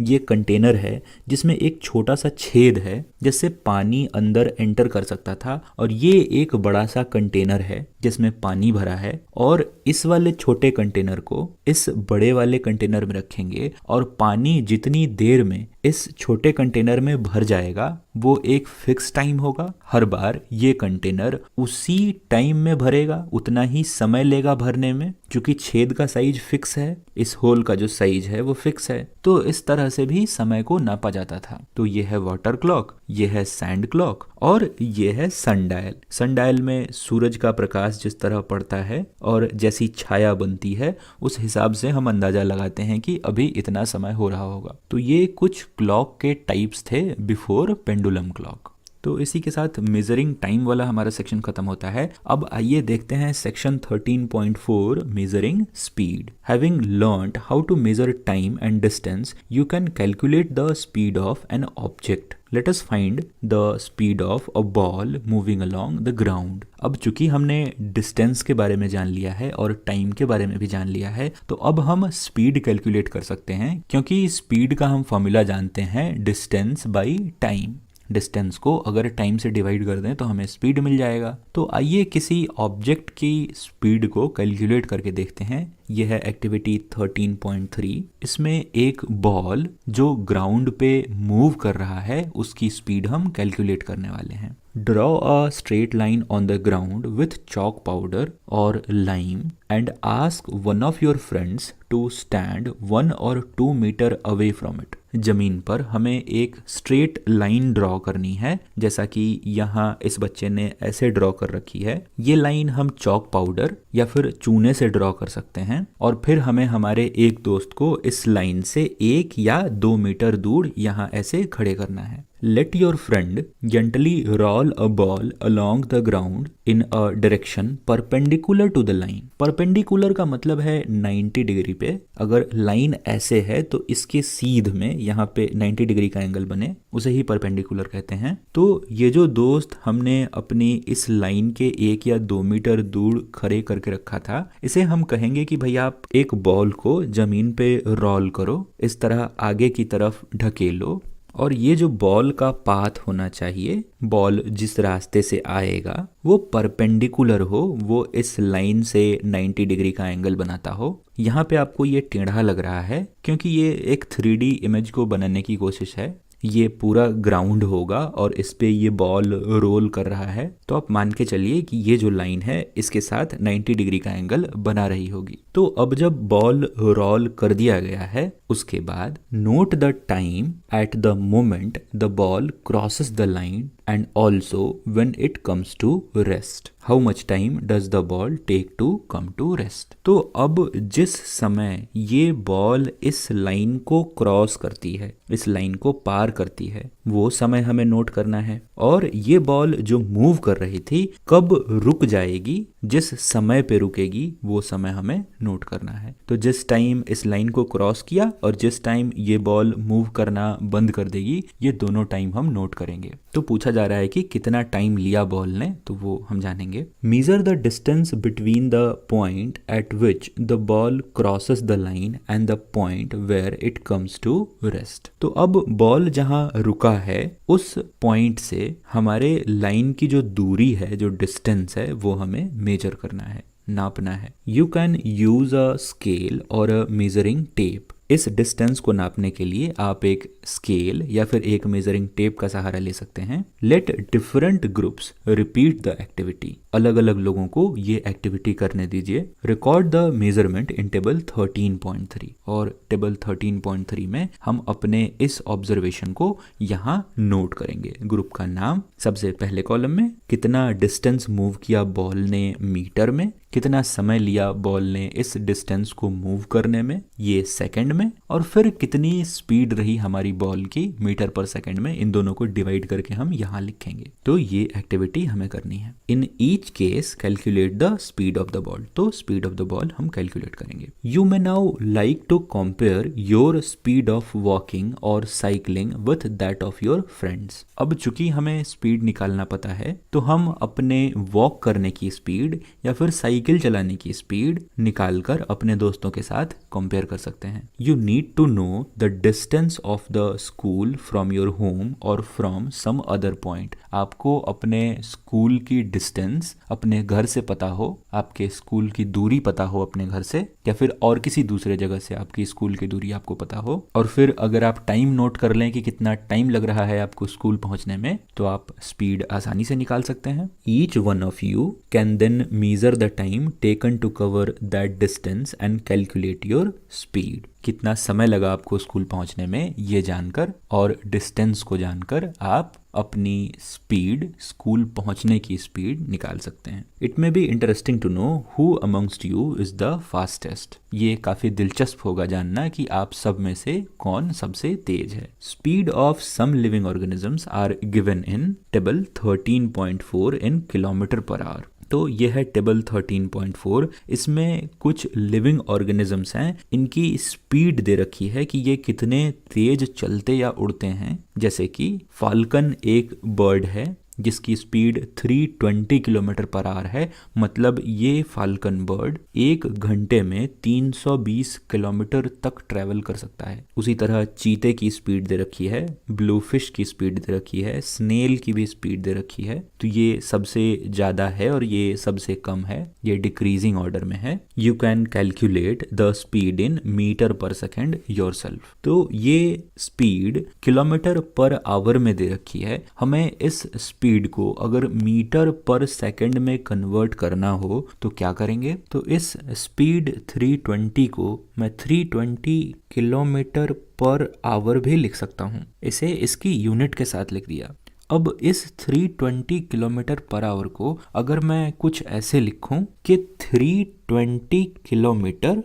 Speaker 1: ये कंटेनर है जिसमें एक छोटा सा छेद है जिससे पानी अंदर एंटर कर सकता था, और ये एक बड़ा सा कंटेनर है जिसमें पानी भरा है, और इस वाले छोटे कंटेनर को इस बड़े वाले कंटेनर में रखेंगे और पानी जितनी देर में इस छोटे कंटेनर में भर जाएगा वो एक फिक्स टाइम होगा। हर बार ये कंटेनर उसी टाइम में भरेगा, उतना ही समय लेगा भरने में, क्योंकि छेद का साइज फिक्स है, इस होल का जो साइज है वो फिक्स है। तो इस तरह से भी समय को नापा जाता था। तो ये है वाटर क्लॉक, ये है सैंड क्लॉक, और ये है सनडायल। सनडायल में सूरज का प्रकाश जिस तरह पड़ता है और जैसी छाया बनती है उस हिसाब से हम अंदाजा लगाते हैं कि अभी इतना समय हो रहा होगा। तो ये कुछ क्लॉक के टाइप्स थे बिफोर पेंडुलम क्लॉक। तो इसी के साथ मेजरिंग टाइम वाला हमारा सेक्शन खत्म होता है। अब आइए देखते हैं section 13.4 measuring speed. Having learnt how to measure time and distance, you can calculate the speed of an object. Let us find the speed of a ball moving along the ground. अब चूंकि हमने distance के बारे में जान लिया है और टाइम के बारे में भी जान लिया है, तो अब हम स्पीड कैलकुलेट कर सकते हैं, क्योंकि स्पीड का हम फॉर्मूला जानते हैं डिस्टेंस बाई टाइम। डिस्टेंस को अगर टाइम से डिवाइड कर दें तो हमें स्पीड मिल जाएगा। तो आइए किसी ऑब्जेक्ट की स्पीड को कैलकुलेट करके देखते हैं। यह है एक्टिविटी 13.3। इसमें एक बॉल जो ग्राउंड पे मूव कर रहा है उसकी स्पीड हम कैलकुलेट करने वाले हैं। Draw a straight line on the ground with chalk powder or lime and ask one of your friends to stand 1 or 2 metre away from it. जमीन पर हमें एक स्ट्रेट लाइन ड्रॉ करनी है, जैसा कि यहाँ इस बच्चे ने ऐसे ड्रॉ कर रखी है। ये लाइन हम चॉक पाउडर या फिर चूने से ड्रॉ कर सकते हैं, और फिर हमें हमारे एक दोस्त को इस लाइन से 1 या 2 मीटर दूर यहाँ ऐसे खड़े करना है। Let your friend gently roll a ball along the ground in a direction perpendicular to the line. Perpendicular का मतलब है 90 डिग्री पे। अगर लाइन ऐसे है तो इसके सीध में यहाँ पे 90 डिग्री का एंगल बने, उसे ही परपेंडिकुलर कहते हैं। तो ये जो दोस्त हमने अपनी इस लाइन के 1 या 2 मीटर दूर खड़े करके रखा था, इसे हम कहेंगे कि भाई आप एक बॉल को जमीन पे रोल करो, इस तरह आगे की तरफ ढकेलो, और ये जो बॉल का पाथ होना चाहिए, बॉल जिस रास्ते से आएगा वो परपेंडिकुलर हो, वो इस लाइन से 90 डिग्री का एंगल बनाता हो। यहाँ पे आपको ये टेढ़ा लग रहा है क्योंकि ये एक 3D इमेज को बनाने की कोशिश है। ये पूरा ग्राउंड होगा और इस पे ये बॉल रोल कर रहा है, तो आप मान के चलिए कि ये जो लाइन है इसके साथ 90 डिग्री का एंगल बना रही होगी। तो अब जब बॉल रोल कर दिया गया है, उसके बाद note the time at the moment the ball crosses the line and also when it comes to rest. How much time does the ball take to come to rest. तो अब जिस समय ये बॉल इस लाइन को cross करती है, इस लाइन को पार करती है, वो समय हमें नोट करना है। और ये बॉल जो मूव कर रही थी कब रुक जाएगी, जिस समय पे रुकेगी, वो समय हमें नोट करना है। तो जिस टाइम इस लाइन को क्रॉस किया और जिस टाइम ये बॉल मूव करना बंद कर देगी, ये दोनों टाइम हम नोट करेंगे। तो पूछा जा रहा है कि कितना टाइम लिया बॉल ने, तो वो हम जानेंगे। Measure the distance between the point at which the ball crosses the line and the point where it comes to rest. तो अब बॉल जहां रुका है उस पॉइंट से हमारे लाइन की जो दूरी है, जो डिस्टेंस है, वो हमें मेजर करना है, नापना है। You can use a scale और अ मेजरिंग टेप। इस डिस्टेंस को नापने के लिए आप एक स्केल या फिर एक मेजरिंग टेप का सहारा ले सकते हैं। Let different groups repeat the activity. अलग अलग लोगों को ये एक्टिविटी करने दीजिए। Record the measurement in table 13.3। और टेबल 13.3 में हम अपने इस ऑब्जर्वेशन को यहाँ नोट करेंगे। ग्रुप का नाम सबसे पहले कॉलम में, कितना डिस्टेंस मूव किया बॉल ने मीटर में, कितना समय लिया बॉल ने इस डिस्टेंस को मूव करने में, ये सेकंड में, और फिर कितनी स्पीड रही हमारी बॉल की मीटर पर सेकंड में। इन दोनों को डिवाइड करके हम यहाँ लिखेंगे। तो ये एक्टिविटी हमें करनी है। In each each case calculate the speed of the ball, तो स्पीड ऑफ द बॉल हम कैलकुलेट करेंगे। You may now like to compare your speed of walking और cycling with that of your friends. अब चूंकि हमें speed निकालना पता है तो हम अपने वॉक करने की स्पीड या फिर साइकिल चलाने की स्पीड निकालकर अपने दोस्तों के साथ कंपेयर कर सकते हैं। You need to know the distance of the school from your home और फ्रॉम सम अदर पॉइंट। आपको अपने स्कूल की डिस्टेंस अपने घर से पता हो, आपके स्कूल की दूरी पता हो अपने घर से, या फिर और किसी दूसरे जगह से आपकी स्कूल की दूरी आपको पता हो, और फिर अगर आप टाइम नोट कर लें कि कितना टाइम लग रहा है आपको स्कूल पहुंचने में, तो आप स्पीड आसानी से निकाल सकते हैं। Each one of you can then measure the time taken to cover that distance and calculate your speed. कितना समय लगा आपको स्कूल पहुंचने में ये जानकर और डिस्टेंस को जानकर आप अपनी स्पीड, स्कूल पहुंचने की स्पीड निकाल सकते हैं। It may be interesting to know who amongst you is the fastest. ये काफी दिलचस्प होगा जानना कि आप सब में से कौन सबसे तेज है। Speed of some living organisms are given in table 13.4 in kilometre per hour. तो यह है टेबल 13.4। इसमें कुछ लिविंग ऑर्गेनिजम्स हैं, इनकी स्पीड दे रखी है कि ये कितने तेज चलते या उड़ते हैं। जैसे कि फाल्कन एक बर्ड है जिसकी स्पीड 320 किलोमीटर पर आवर है, मतलब ये फाल्कन बर्ड एक घंटे में 320 किलोमीटर तक ट्रैवल कर सकता है। उसी तरह चीते की स्पीड दे रखी है, ब्लूफिश की स्पीड दे रखी है, स्नेल की भी स्पीड दे रखी है। तो ये सबसे ज़्यादा है और ये सबसे कम है, ये डिक्रीजिंग ऑर्डर में है। You can calculate the speed in metre per second yourself. तो ये स्पीड किलोमीटर पर आवर में दे रखी है। हमें इस स्पीड को अगर मीटर पर सेकंड में कन्वर्ट करना हो तो क्या करेंगे? तो इस स्पीड 320 को मैं 320 किलोमीटर पर आवर भी लिख सकता हूँ। इसे इसकी यूनिट के साथ लिख दिया। अब इस 320 किलोमीटर पर आवर को अगर मैं कुछ ऐसे लिखूं कि 320 किलोमीटर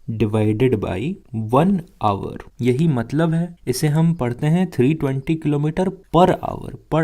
Speaker 1: डिवाइडेड बाई 1 आवर, यही मतलब है। इसे हम पढ़ते हैं 320 किलोमीटर पर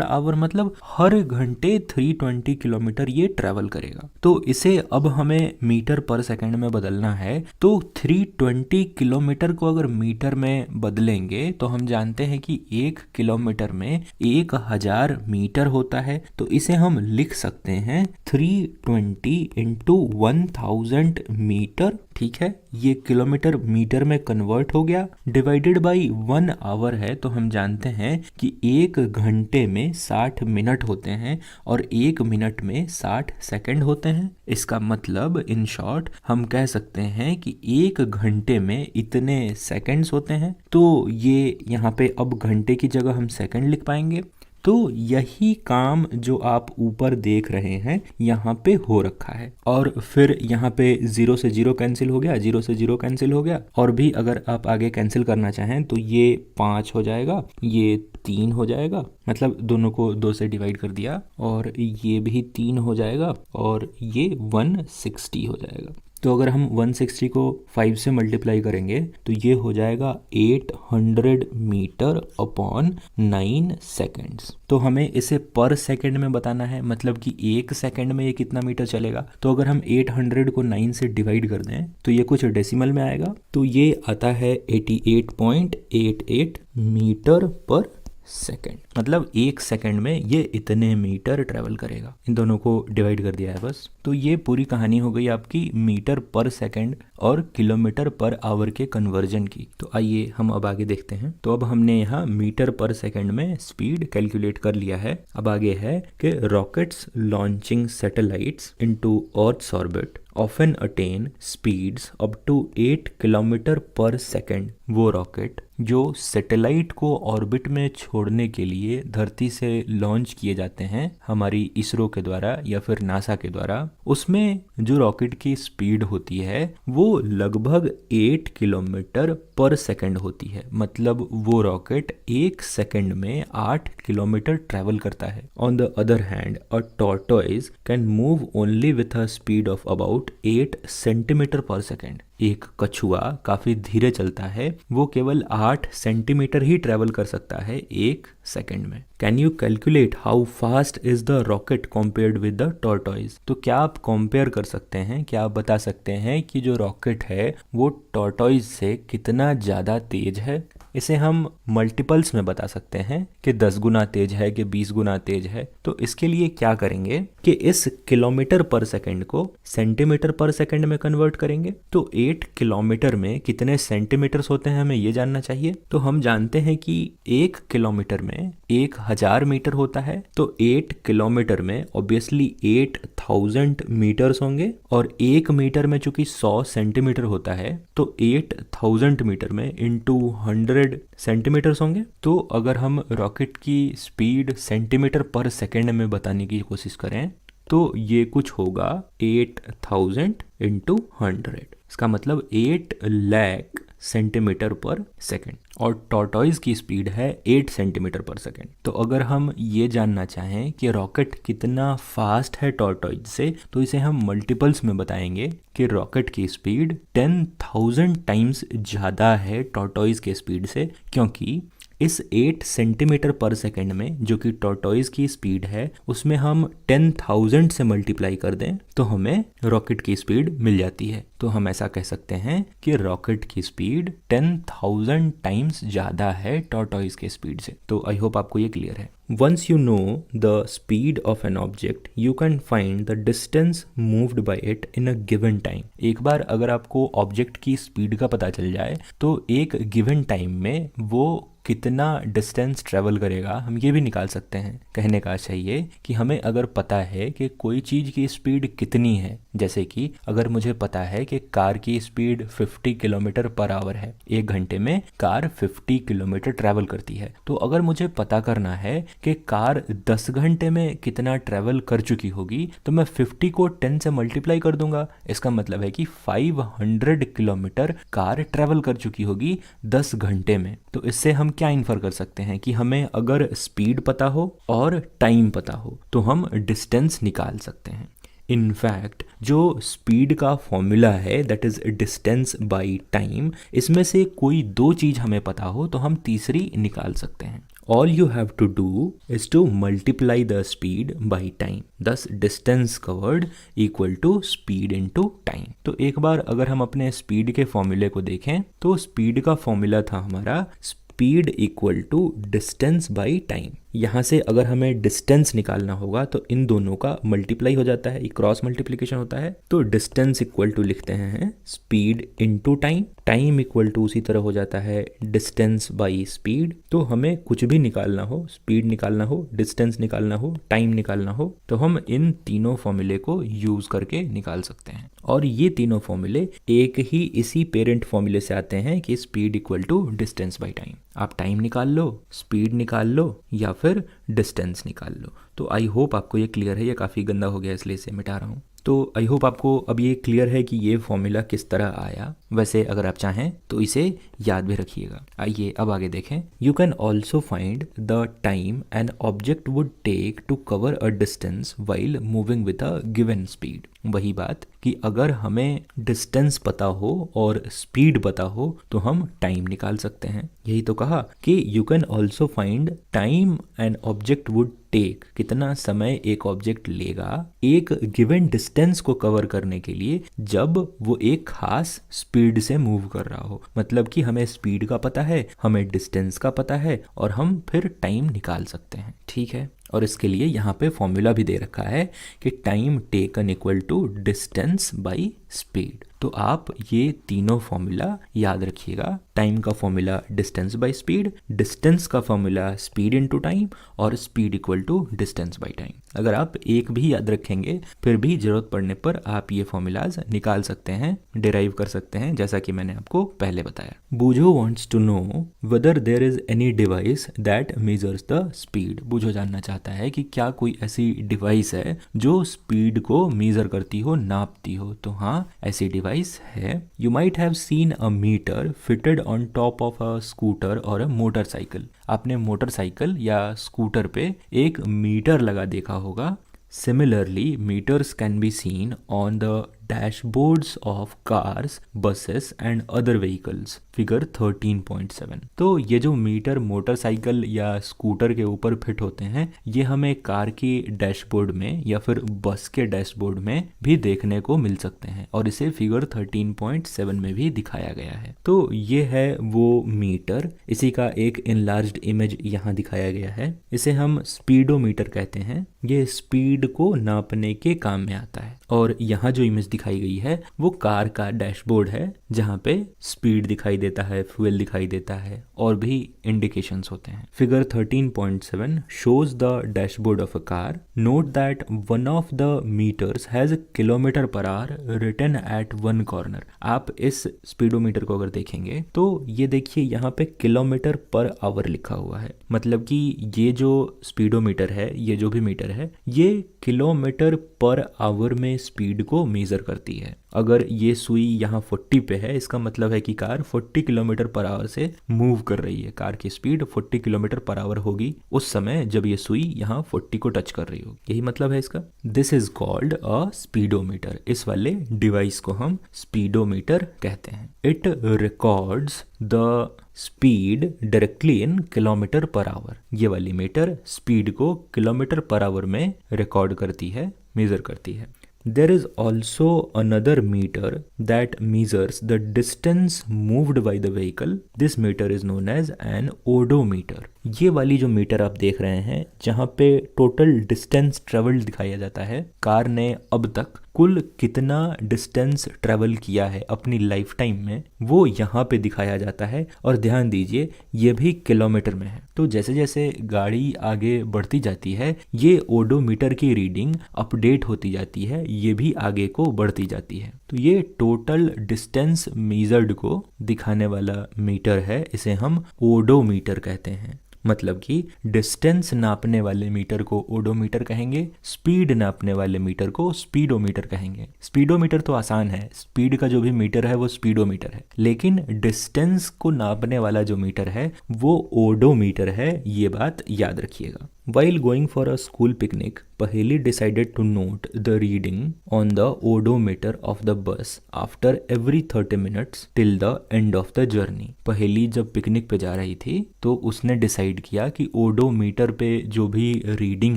Speaker 1: आवर मतलब हर घंटे 320 किलोमीटर ये ट्रैवल करेगा। तो इसे अब हमें मीटर पर सेकंड में बदलना है। तो 320 किलोमीटर को अगर मीटर में बदलेंगे तो हम जानते हैं कि 1 किलोमीटर में 1000 मीटर होता है। तो इसे हम लिख सकते हैं 320 इंटू 1000 मीटर। ठीक है, ये किलोमीटर मीटर में कन्वर्ट हो गया। डिवाइडेड बाई 1 आवर है, तो हम जानते हैं कि 1 घंटे में 60 मिनट होते हैं और 1 मिनट में 60 सेकंड होते हैं। इसका मतलब इन शॉर्ट हम कह सकते हैं कि 1 घंटे में इतने सेकंड्स होते हैं। तो ये यहाँ पे अब घंटे की जगह हम सेकंड लिख पाएंगे। तो यही काम जो आप ऊपर देख रहे हैं यहाँ पे हो रखा है। और फिर यहाँ पे 0 से 0 कैंसिल हो गया, 0 से 0 कैंसिल हो गया। और भी अगर आप आगे कैंसिल करना चाहें तो ये 5 हो जाएगा, ये 3 हो जाएगा, मतलब दोनों को 2 से डिवाइड कर दिया, और ये भी 3 हो जाएगा, और ये 160 हो जाएगा। तो अगर हम 160 को 5 से मल्टीप्लाई करेंगे तो ये हो जाएगा 800 मीटर अपॉन 9 सेकेंड्स। तो हमें इसे पर सेकंड में बताना है, मतलब कि 1 सेकंड में ये कितना मीटर चलेगा। तो अगर हम 800 को 9 से डिवाइड कर दें तो ये कुछ डेसिमल में आएगा। तो ये आता है 88.88 मीटर पर सेकंड, मतलब 1 सेकंड में ये इतने मीटर ट्रेवल करेगा। इन दोनों को डिवाइड कर दिया है बस। तो ये पूरी कहानी हो गई आपकी मीटर पर सेकंड और किलोमीटर पर आवर के कन्वर्जन की। तो आइए हम अब आगे देखते हैं। तो अब हमने यहाँ मीटर पर सेकंड में स्पीड कैलकुलेट कर लिया है। अब आगे है कि rockets launching satellites into earth's orbit often attain speeds up to 8 kilometre per second. वो रॉकेट जो सैटेलाइट को ऑर्बिट में छोड़ने के लिए धरती से लॉन्च किए जाते हैं हमारी इसरो के द्वारा या फिर नासा के द्वारा, उसमें जो रॉकेट की स्पीड होती है वो लगभग 8 किलोमीटर पर सेकंड होती है। मतलब वो रॉकेट 1 सेकंड में 8 किलोमीटर ट्रैवल करता है। On the other hand a tortoise can move only with a speed of about about 8 centimetre पर सेकेंड। एक कछुआ काफी धीरे चलता है, वो केवल 8 सेंटीमीटर ही ट्रेवल कर सकता है एक सेकेंड में। Can you calculate how fast is the rocket compared with the tortoise? तो क्या आप कंपेयर कर सकते हैं, क्या आप बता सकते हैं कि जो रॉकेट है वो टॉर्टॉइज से कितना ज़्यादा तेज है? इसे हम मल्टीपल्स में बता सकते हैं कि 10 गुना तेज है कि 20 गुना तेज है। तो इसके लिए क्या करेंगे कि इस किलोमीटर पर सेकंड को सेंटीमीटर पर सेकंड में कन्वर्ट करेंगे। तो 8 किलोमीटर में कितने सेंटीमीटर्स होते हैं हमें ये जानना चाहिए। तो हम जानते हैं कि 1 किलोमीटर में 1000 मीटर होता है। तो 8 किलोमीटर में ऑब्वियसली 8000 मीटर्स होंगे, और 1 मीटर में चूंकि 100 सेंटीमीटर होता है तो 8000 मीटर में इंटू 100 सेंटीमीटर्स होंगे। तो अगर हम रॉकेट की स्पीड सेंटीमीटर पर सेकेंड में बताने की कोशिश करें तो ये कुछ होगा 8000 इंटू 100। इसका मतलब 8 लाख सेंटीमीटर पर सेकेंड, और टॉर्टॉइज की स्पीड है 8 सेंटीमीटर पर सेकेंड। तो अगर हम ये जानना चाहें कि रॉकेट कितना फास्ट है टॉर्टॉइज से, तो इसे हम मल्टीपल्स में बताएंगे कि रॉकेट की स्पीड 10,000 टाइम्स ज़्यादा है टॉर्टॉइज के स्पीड से, क्योंकि इस 8 सेंटीमीटर पर सेकेंड में जो कि टॉर्टॉइज की स्पीड है उसमें हम 10,000 से मल्टीप्लाई कर दें तो हमें रॉकेट की स्पीड मिल जाती है। तो हम ऐसा कह सकते हैं कि रॉकेट की स्पीड 10,000 टाइम्स ज़्यादा है टॉर्टॉइज के स्पीड से। तो आई होप आपको ये क्लियर है। Once you know the speed of an object you can find the distance moved by it in a given time. एक बार अगर आपको ऑब्जेक्ट की स्पीड का पता चल जाए तो एक गिवन टाइम में वो कितना डिस्टेंस ट्रेवल करेगा हम ये भी निकाल सकते हैं। कहने का चाहिए कि हमें अगर पता है कि कोई चीज़ की स्पीड कितनी है, जैसे कि अगर मुझे पता है कि कार की स्पीड 50 किलोमीटर पर आवर है, एक घंटे में कार 50 किलोमीटर ट्रैवल करती है, तो अगर मुझे पता करना है कि कार 10 घंटे में कितना ट्रैवल कर चुकी होगी तो मैं 50 को 10 से मल्टीप्लाई कर दूंगा। इसका मतलब है कि 500 किलोमीटर कार ट्रैवल कर चुकी होगी 10 घंटे में। तो इससे हम क्या इन्फर कर सकते हैं कि हमें अगर स्पीड पता हो और टाइम पता हो तो हम डिस्टेंस निकाल सकते हैं। इनफैक्ट जो स्पीड का फॉर्मूला है that is distance by time, इसमें से कोई दो चीज़ हमें पता हो तो हम तीसरी निकाल सकते हैं। All you have to do is to multiply the speed by time. Thus distance covered equal to speed into time. तो एक बार अगर हम अपने स्पीड के फॉर्मूले को देखें तो स्पीड का फॉर्मूला था हमारा speed equal to distance by time. यहाँ से अगर हमें डिस्टेंस निकालना होगा तो इन दोनों का मल्टीप्लाई हो जाता है, क्रॉस मल्टीप्लिकेशन होता है। तो डिस्टेंस इक्वल टू लिखते हैं speed into time, time equal to उसी तरह हो जाता है डिस्टेंस बाई स्पीड। तो हमें कुछ भी निकालना हो, स्पीड निकालना हो, डिस्टेंस निकालना हो, टाइम निकालना हो, तो हम इन तीनों फॉर्मूले को यूज करके निकाल सकते हैं। और ये तीनों फॉर्मूले एक ही इसी पेरेंट फॉर्मूले से आते हैं कि speed equal to distance by time. आप टाइम निकाल लो, स्पीड निकाल लो या फिर डिस्टेंस निकाल लो। तो आई होप आपको ये क्लियर है। ये काफ़ी गंदा हो गया इसलिए इसे मिटा रहा हूँ। तो आई होप आपको अब ये क्लियर है कि ये फॉर्मूला किस तरह आया। वैसे अगर आप चाहें तो इसे याद भी रखिएगा। आइए अब आगे देखें। You can also find the time an object would take to cover a distance while moving with a given speed. वही बात कि अगर हमें डिस्टेंस पता हो और स्पीड पता हो तो हम टाइम निकाल सकते हैं। यही तो कहा कि you can also find time an object would take, कितना समय एक ऑब्जेक्ट लेगा एक गिवन डिस्टेंस को कवर करने के लिए जब वो एक खास स्पीड से मूव कर रहा हो। मतलब कि हमें स्पीड का पता है, हमें डिस्टेंस का पता है और हम फिर टाइम निकाल सकते हैं। ठीक है, और इसके लिए यहाँ पे फॉर्मूला भी दे रखा है कि time taken equal to distance by speed. तो आप ये तीनों फॉर्मूला याद रखिएगा। टाइम का formula distance by speed, distance का फॉर्मूला स्पीड इनटू टाइम और speed equal to distance by time. अगर आप एक भी याद रखेंगे फिर भी जरूरत पड़ने पर आप ये फॉर्मूलाज निकाल सकते हैं, डिराइव कर सकते हैं, जैसा कि मैंने आपको पहले बताया। Boojho wants to know whether there is any device that measures the speed. Boojho जानना चाहता है कि क्या कोई ऐसी डिवाइस है जो स्पीड को मेजर करती हो, नापती हो। तो हाँ, ऐसी डिवाइस है। You might have seen a meter fitted on top of a scooter और अ मोटरसाइकिल। आपने मोटरसाइकिल या स्कूटर पे एक मीटर लगा देखा होगा। Similarly, meters can be seen on the dashboards of cars, buses and other vehicles, figure 13.7। तो ये जो मीटर मोटरसाइकिल या स्कूटर के ऊपर फिट होते हैं, ये हमें कार की डैशबोर्ड में या फिर बस के डैशबोर्ड में भी देखने को मिल सकते हैं और इसे फिगर 13.7 में भी दिखाया गया है। तो ये है वो मीटर, इसी का एक इनलार्ज्ड इमेज यहाँ दिखाया गया है। इसे हम स्पीडोमीटर कहते हैं। ये स्पीड को नापने के काम में आता है। और यहाँ जो इमेज दिखाई गई है वो कार का डैशबोर्ड है, जहाँ पे स्पीड दिखाई देता है, फ्यूल दिखाई देता है और भी इंडिकेशंस होते हैं। Figure 13.7 shows the dashboard of a car. Note that one of the meters has kilometre per our written at one corner. आप इस स्पीडोमीटर को अगर देखेंगे तो ये देखिए यहाँ पे किलोमीटर पर आवर लिखा हुआ है। मतलब कि ये जो स्पीडोमीटर है, ये जो भी मीटर है, ये किलोमीटर पर आवर में स्पीड को मेजर करती है। अगर ये सुई यहाँ 40 पे है, इसका मतलब है कि कार 40 किलोमीटर पर आवर से मूव कर रही है। कार की स्पीड 40 किलोमीटर पर आवर होगी उस समय जब ये सुई यहाँ 40 को टच कर रही होगी। यही मतलब है इसका। This is called a speedometer. इस वाले डिवाइस को हम स्पीडोमीटर कहते हैं। It records the speed directly in kilometre per our. ये वाली मीटर स्पीड को किलोमीटर पर आवर में रिकॉर्ड करती है, मेजर करती है। There is also another meter that measures the distance moved by the vehicle. This meter is known as an odometer. ये वाली जो मीटर आप देख रहे हैं, जहाँ पे टोटल डिस्टेंस ट्रेवल्ड दिखाया जाता है, कार ने अब तक कुल कितना डिस्टेंस ट्रेवल किया है अपनी लाइफ टाइम में, वो यहाँ पे दिखाया जाता है। और ध्यान दीजिए ये भी किलोमीटर में है। तो जैसे जैसे गाड़ी आगे बढ़ती जाती है, ये ओडोमीटर की रीडिंग अपडेट होती जाती है, ये भी आगे को बढ़ती जाती है। तो ये टोटल डिस्टेंस मेजर्ड को दिखाने वाला मीटर है, इसे हम ओडोमीटर कहते हैं। मतलब कि डिस्टेंस नापने वाले मीटर को ओडोमीटर कहेंगे, स्पीड नापने वाले मीटर को स्पीडोमीटर कहेंगे। स्पीडोमीटर तो आसान है, स्पीड का जो भी मीटर है वो स्पीडोमीटर है, लेकिन डिस्टेंस को नापने वाला जो मीटर है वो ओडोमीटर है। ये बात याद रखिएगा। While going for a school picnic, Paheli decided to note the reading on the odometer of the bus after every 30 minutes till the end of the journey. पहेली जब पिकनिक पे जा रही थी तो उसने डिसाइड किया कि ओडोमीटर पे जो भी रीडिंग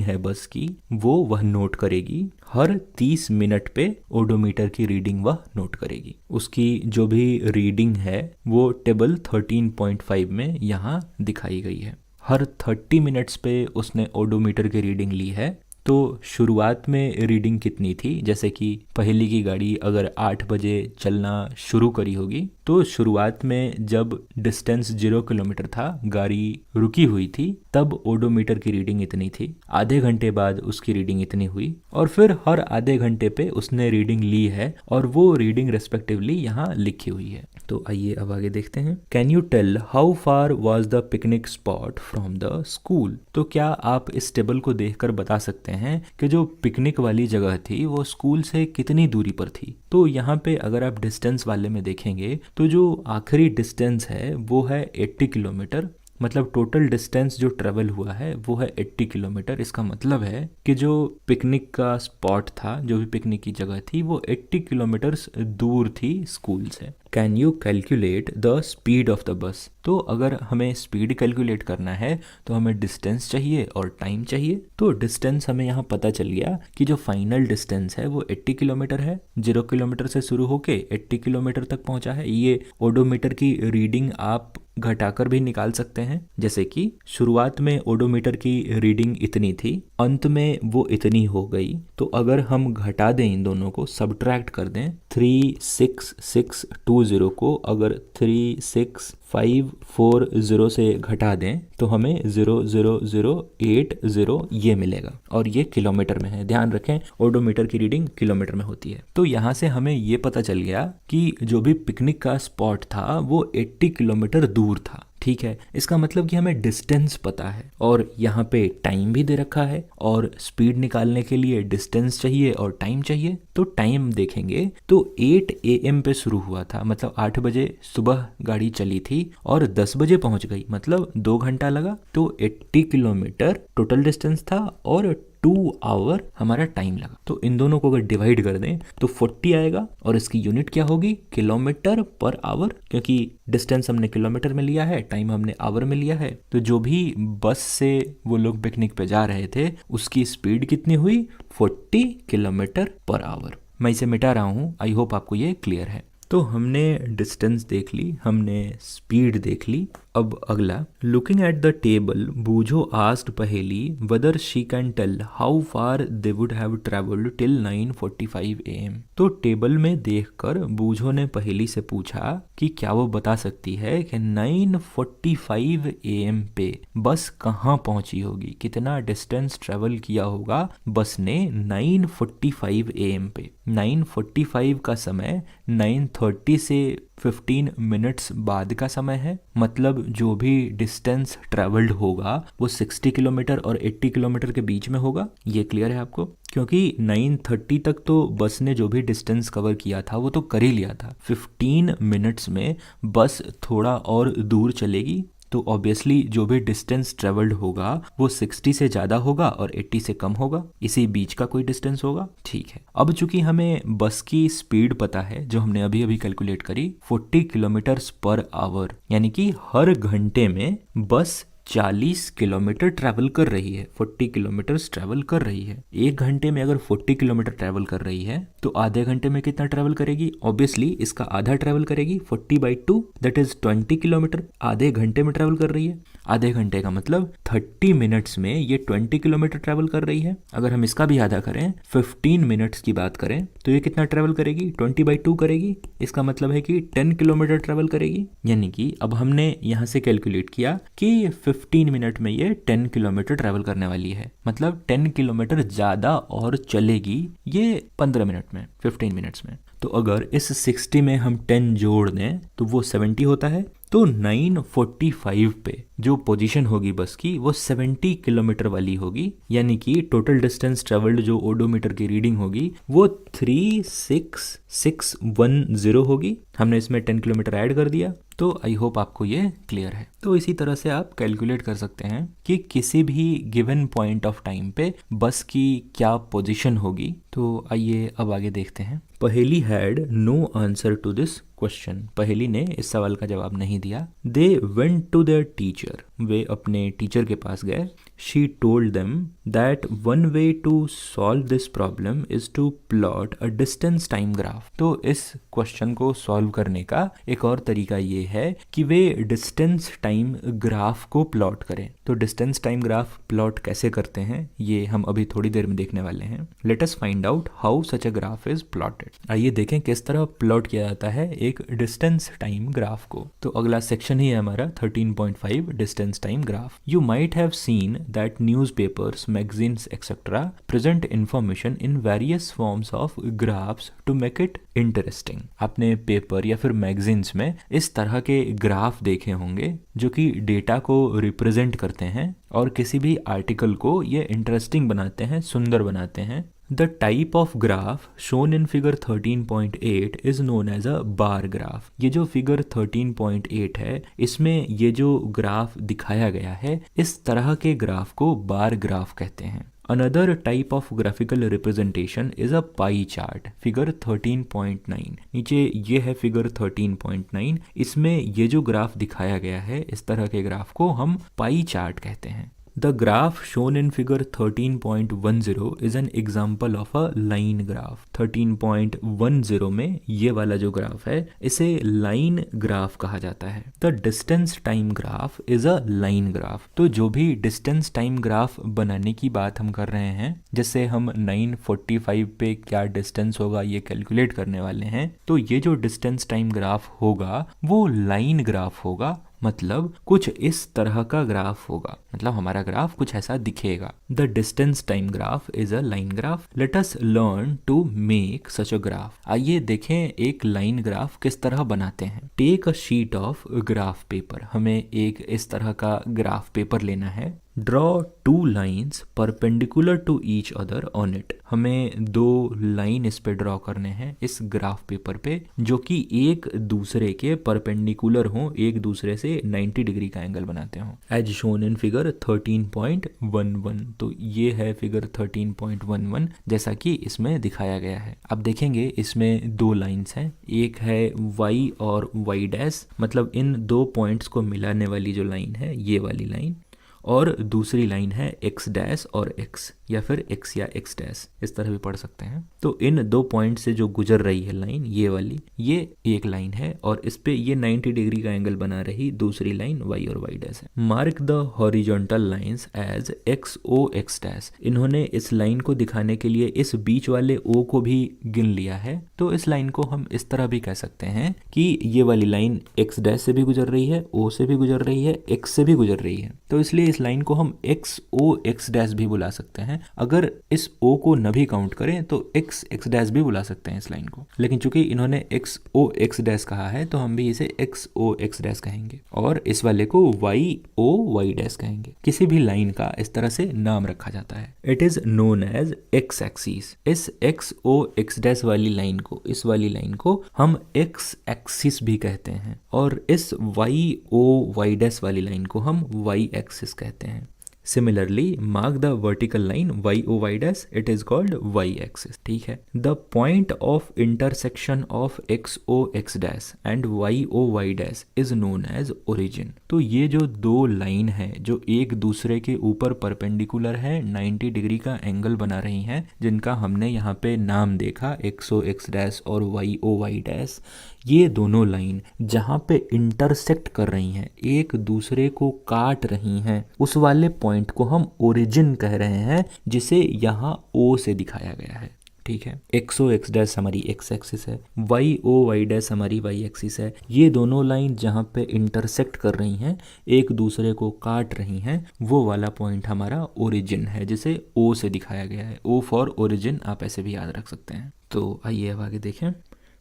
Speaker 1: है बस की वो वह नोट करेगी। हर 30 मिनट पे ओडोमीटर की रीडिंग वह नोट करेगी। उसकी जो भी रीडिंग है वो टेबल 13.5 में यहाँ दिखाई गई है। हर 30 मिनट्स पे उसने ओडोमीटर की रीडिंग ली है। तो शुरुआत में रीडिंग कितनी थी, जैसे कि पहली की गाड़ी अगर 8 बजे चलना शुरू करी होगी तो शुरुआत में जब डिस्टेंस 0 किलोमीटर था, गाड़ी रुकी हुई थी, तब ओडोमीटर की रीडिंग इतनी थी। आधे घंटे बाद उसकी रीडिंग इतनी हुई और फिर हर आधे घंटे पे उसने रीडिंग ली है और वो रीडिंग रेस्पेक्टिवली यहाँ लिखी हुई है। तो आइए अब आगे देखते हैं। Can you tell how far was the picnic spot from the school? तो क्या आप इस टेबल को देखकर बता सकते हैं कि जो पिकनिक वाली जगह थी वो स्कूल से कितनी दूरी पर थी? तो यहाँ पे अगर आप डिस्टेंस वाले में देखेंगे तो जो आखिरी डिस्टेंस है वो है 80 किलोमीटर। मतलब टोटल डिस्टेंस जो ट्रेवल हुआ है वो है 80 किलोमीटर। इसका मतलब है कि जो पिकनिक का स्पॉट था, जो भी पिकनिक की जगह थी, वो 80 किलोमीटर दूर थी स्कूल से। Can you calculate the speed of the बस? तो अगर हमें स्पीड कैलकुलेट करना है तो हमें डिस्टेंस चाहिए और टाइम चाहिए। तो डिस्टेंस हमें यहाँ पता चल गया कि जो फाइनल डिस्टेंस है वो 80 किलोमीटर है। 0 किलोमीटर से शुरू होके 80 किलोमीटर तक पहुंचा है। ये ओडोमीटर की रीडिंग आप घटाकर भी निकाल सकते हैं। जैसे कि शुरुआत में ओडोमीटर की रीडिंग इतनी थी, अंत में वो इतनी हो गई। तो अगर हम घटा दें, इन दोनों को सब्ट्रैक्ट कर दें, 36620 को अगर 36540 से घटा दें तो हमें 00080 ये मिलेगा और ये किलोमीटर में है। ध्यान रखें ओडोमीटर की रीडिंग किलोमीटर में होती है। तो यहाँ से हमें ये पता चल गया कि जो भी पिकनिक का स्पॉट था वो 80 किलोमीटर दूर था। ठीक है, इसका मतलब कि हमें डिस्टेंस पता है और यहाँ पे टाइम भी दे रखा है और स्पीड निकालने के लिए डिस्टेंस चाहिए और टाइम चाहिए। तो टाइम देखेंगे तो 8 AM पे शुरू हुआ था, मतलब 8 बजे सुबह गाड़ी चली थी और 10 बजे पहुंच गई, मतलब 2 घंटा लगा। तो 80 किलोमीटर टोटल डिस्टेंस था और 2 आवर हमारा टाइम लगा। तो इन दोनों को अगर डिवाइड कर दें तो 40 आएगा और इसकी यूनिट क्या होगी, किलोमीटर पर आवर, क्योंकि डिस्टेंस हमने किलोमीटर में लिया है, टाइम हमने आवर में लिया है। तो जो भी बस से वो लोग पिकनिक पे जा रहे थे उसकी स्पीड कितनी हुई, 40 किलोमीटर पर आवर। मैं इसे मिटा रहा हूँ, आई होप आपको ये क्लियर है। तो हमने डिस्टेंस देख ली, हमने स्पीड देख ली। अब अगला, looking at the table Boojho asked Paheli whether she can tell how far they would have travelled till 9:45 AM। तो टेबल में देखकर बूझो ने पहेली से पूछा कि क्या वो बता सकती है कि 9:45 AM पे बस कहाँ पहुंची होगी, कितना डिस्टेंस ट्रेवल किया होगा बस ने 9:45 AM पे। 9:45 का समय 9:30 से 15 मिनट्स बाद का समय है, मतलब जो भी डिस्टेंस ट्रेवल्ड होगा वो 60 किलोमीटर और 80 किलोमीटर के बीच में होगा। ये क्लियर है आपको, क्योंकि 9:30 तक तो बस ने जो भी डिस्टेंस कवर किया था वो तो कर ही लिया था। 15 मिनट्स में बस थोड़ा और दूर चलेगी, तो ऑब्वियसली जो भी डिस्टेंस ट्रेवल्ड होगा वो 60 से ज़्यादा होगा और 80 से कम होगा, इसी बीच का कोई डिस्टेंस होगा। ठीक है, अब चूंकि हमें बस की स्पीड पता है जो हमने अभी अभी कैलकुलेट करी, 40 किलोमीटर्स पर आवर, यानी कि हर घंटे में बस 40 किलोमीटर ट्रैवल कर रही है, 40 किलोमीटर ट्रैवल कर रही है। एक घंटे में अगर 40 किलोमीटर ट्रैवल कर रही है तो आधे घंटे में कितना ट्रैवल करेगी, ऑब्वियसली इसका आधा ट्रैवल करेगी, 40/2 दैट इज 20 किलोमीटर आधे घंटे में ट्रैवल कर रही है। आधे घंटे का मतलब 30 मिनट्स में ये 20 किलोमीटर ट्रैवल कर रही है। अगर हम इसका भी आधा करें, 15 मिनट्स की बात करें, तो ये कितना ट्रैवल करेगी, 20/2 करेगी। इसका मतलब है कि 10 किलोमीटर ट्रैवल करेगी। यानी कि अब हमने यहाँ से कैलकुलेट किया कि 15 मिनट में ये 10 किलोमीटर ट्रैवल करने वाली है, मतलब 10 किलोमीटर ज़्यादा और चलेगी ये 15 मिनट में, 15 मिनट्स में। तो अगर इस 60 में हम 10 जोड़ दें तो वो 70 होता है। तो 9:45 पे जो पोजीशन होगी बस की वो 70 किलोमीटर वाली होगी, यानी कि टोटल डिस्टेंस ट्रेवल्ड जो ओडोमीटर की रीडिंग होगी वो 36610 होगी। हमने इसमें 10 किलोमीटर ऐड कर दिया। तो आई होप आपको ये क्लियर है। तो इसी तरह से आप कैलकुलेट कर सकते हैं कि किसी भी गिवन पॉइंट ऑफ टाइम पे बस की क्या पोजीशन होगी। तो आइए अब आगे देखते हैं। Paheli had no answer to this question. Paheli ने इस सवाल का जवाब नहीं दिया। They went to their teacher. वे अपने टीचर के पास गए। She told them that one way to solve this problem is to plot a distance time graph. तो इस क्वेश्चन को सॉल्व करने का एक और तरीका ये है कि वे डिस्टेंस टाइम ग्राफ को प्लॉट करें। तो डिस्टेंस टाइम ग्राफ प्लॉट कैसे करते हैं ये हम अभी थोड़ी देर में देखने वाले हैं। Late us find out how such a graph is plotted. आइए देखें किस तरह प्लॉट किया जाता है एक डिस्टेंस टाइम ग्राफ को। तो अगला सेक्शन ही है हमारा 13.5 distance time graph. You might have seen that newspapers, magazines et cetera present information in various forms of graphs to make it interesting. आपने पेपर या फिर मैगजीन्स में इस तरह के ग्राफ देखे होंगे जो कि डेटा को रिप्रेजेंट करते हैं और किसी भी आर्टिकल को ये इंटरेस्टिंग बनाते हैं, सुंदर बनाते हैं। The type of graph shown in figure 13.8 is known as a bar graph। ये जो फिगर 13.8 है इसमें ये जो ग्राफ दिखाया गया है इस तरह के ग्राफ को बार ग्राफ कहते हैं। Another type of graphical representation is a pie chart। Figure 13.9 नीचे ये है फिगर 13.9। इसमें ये जो ग्राफ दिखाया गया है इस तरह के ग्राफ को हम पाई चार्ट कहते हैं। The graph shown in figure 13.10 is an example of a line graph। 13.10 में ये वाला जो ग्राफ है इसे लाइन ग्राफ कहा जाता है। The distance time graph is a line graph। तो जो भी डिस्टेंस टाइम ग्राफ बनाने की बात हम कर रहे हैं, जैसे हम 9:45 पे क्या डिस्टेंस होगा ये कैलकुलेट करने वाले हैं, तो ये जो डिस्टेंस टाइम ग्राफ होगा वो लाइन ग्राफ होगा, मतलब कुछ इस तरह का ग्राफ होगा, मतलब हमारा ग्राफ कुछ ऐसा दिखेगा। The distance time graph is a line graph. Let us learn to make such a graph. आइए देखें एक लाइन ग्राफ किस तरह बनाते हैं। Take a sheet of graph paper. हमें एक इस तरह का ग्राफ पेपर लेना है draw two lines perpendicular to each other on it. हमें दो लाइन इस पे ड्रॉ करने हैं इस ग्राफ पेपर पे, जो कि एक दूसरे के परपेंडिकुलर हों, एक दूसरे से 90 डिग्री का एंगल बनाते हों, एज शोन इन फिगर 13.11। तो ये है फिगर 13.11 जैसा कि इसमें दिखाया गया है। अब देखेंगे इसमें दो लाइन्स हैं, एक है y और y डैश, मतलब इन दो पॉइंट्स को मिलाने वाली जो लाइन है ये वाली लाइन, और दूसरी लाइन है x डैश और x, या फिर x या x डैश, इस तरह भी पढ़ सकते हैं। तो इन दो पॉइंट से जो गुजर रही है लाइन ये वाली, ये एक लाइन है, और इस पे ये 90 डिग्री का एंगल बना रही दूसरी लाइन y और y डैश है। Mark the horizontal lines as x o x dash. इन्होंने इस लाइन को दिखाने के लिए इस बीच वाले o को भी गिन लिया है। तो इस लाइन को हम इस तरह भी कह सकते हैं कि ये वाली लाइन x डैश से भी गुजर रही है, o से भी गुजर रही है, x से भी गुजर रही है। तो इसलिए इस लाइन को हम x o x डैश भी बुला सकते हैं। अगर इस o को न भी काउंट करें तो x x डैश भी बुला सकते हैं इस लाइन को, लेकिन चूंकि इन्होंने x o x डैश कहा है तो हम भी इसे x o x डैश कहेंगे, और इस वाले को y o y डैश कहेंगे। किसी भी लाइन का इस तरह से नाम रखा जाता है। It is known as x axis. इस x o x डैश वाली लाइन को, इस वाली लाइन को हम x एक्सिस भी कहते हैं, और इस y o y डैश वाली लाइन को हम y एक्सिस कहते हैं। Similarly, mark the vertical line y-o-y dash, it is called y-axis। ठीक है। The point of intersection of x-o-x dash and y-o-y dash is known as origin। तो ये जो दो लाइन है जो एक दूसरे के ऊपर परपेंडिकुलर है, 90 डिग्री का एंगल बना रही हैं, जिनका हमने यहाँ पे नाम देखा x-o-x dash और y-o-y dash, ये दोनों लाइन जहाँ पे इंटरसेक्ट कर रही हैं, एक दूसरे को काट रही हैं, उस वाले पॉइंट को हम ओरिजिन कह रहे हैं, जिसे यहाँ O से दिखाया गया है। ठीक है। एक्स ओ एक्स डैश हमारी एक्स एक्सिस है, वाई ओ वाई डैश हमारी वाई एक्सिस है। ये दोनों लाइन जहाँ पे इंटरसेक्ट कर रही हैं, एक दूसरे को काट रही हैं, वो वाला पॉइंट हमारा ओरिजिन है, जिसे O से दिखाया गया है। O फॉर ओरिजिन आप ऐसे भी याद रख सकते हैं। तो आइए अब आगे देखें।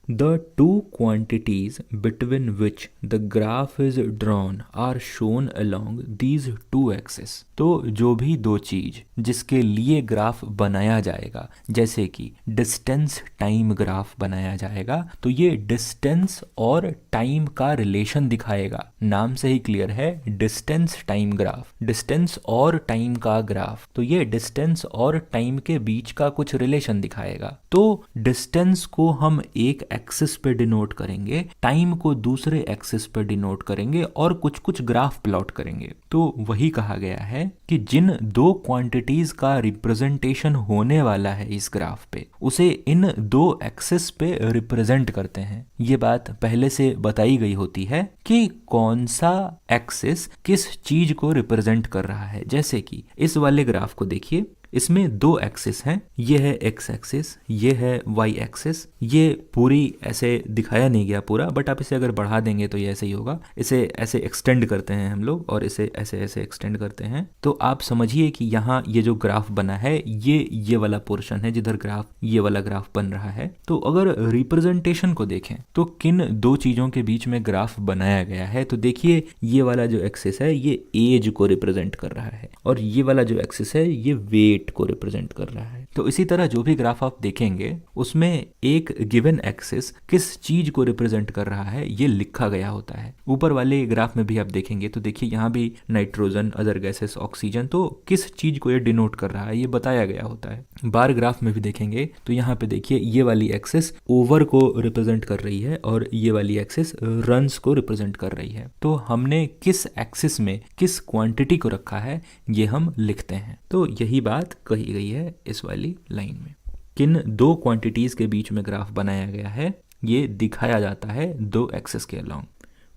Speaker 1: The two quantities between which the graph is drawn are shown along these two axes। तो जो भी दो चीज जिसके लिए ग्राफ बनाया जाएगा, जैसे कि डिस्टेंस टाइम ग्राफ बनाया जाएगा, तो ये डिस्टेंस और टाइम का रिलेशन दिखाएगा। नाम से ही क्लियर है, डिस्टेंस टाइम ग्राफ, डिस्टेंस और टाइम का ग्राफ, तो ये डिस्टेंस और टाइम के बीच का कुछ रिलेशन दिखाएगा। तो डिस्टेंस को हम एक एक्सिस पे डिनोट करेंगे, टाइम को दूसरे एक्सिस पे डिनोट करेंगे, और कुछ कुछ ग्राफ प्लॉट करेंगे। तो वही कहा गया है कि जिन दो क्वांटिटीज का रिप्रेजेंटेशन होने वाला है इस ग्राफ पे, उसे इन दो एक्सिस पे रिप्रेजेंट करते हैं। ये बात पहले से बताई गई होती है कि कौन सा एक्सिस किस चीज को रिप्रेजेंट कर रहा है। जैसे कि इस वाले ग्राफ को देखिए, इसमें दो एक्सिस हैं, ये है एक्स एक्सिस, ये है वाई एक्सिस। ये पूरी ऐसे दिखाया नहीं गया पूरा, बट आप इसे अगर बढ़ा देंगे तो ये ऐसे ही होगा। इसे ऐसे एक्सटेंड करते हैं हम लोग, और इसे ऐसे ऐसे एक्सटेंड करते हैं, तो आप समझिए कि यहाँ ये जो ग्राफ बना है, ये वाला पोर्शन है जिधर ग्राफ, ये वाला ग्राफ बन रहा है। तो अगर रिप्रेजेंटेशन को देखें तो किन दो चीजों के बीच में ग्राफ बनाया गया है, तो देखिए ये वाला जो एक्सिस है ये एज को रिप्रेजेंट कर रहा है, और ये वाला जो एक्सिस है ये वेट को रिप्रेजेंट कर रहा है। तो इसी तरह जो भी ग्राफ आप देखेंगे उसमें एक गिवन एक्सिस किस चीज को रिप्रेजेंट कर रहा है ये लिखा गया होता है। ऊपर वाले ग्राफ में भी आप देखेंगे तो देखिए यहाँ भी नाइट्रोजन, अदर गैसेस, ऑक्सीजन, तो किस चीज को ये डिनोट कर रहा है ये बताया गया होता है। बार ग्राफ में भी देखेंगे तो यहाँ पे देखिए ये वाली एक्सिस ओवर को रिप्रेजेंट कर रही है, और ये वाली एक्सिस रन्स को रिप्रेजेंट कर रही है। तो हमने किस एक्सिस में किस क्वांटिटी को रखा है ये हम लिखते हैं। तो यही बात कही गई है इस वाली लाइन में। किन दो क्वांटिटीज के बीच में ग्राफ बनाया गया है ये दिखाया जाता है दो एक्सिस के along.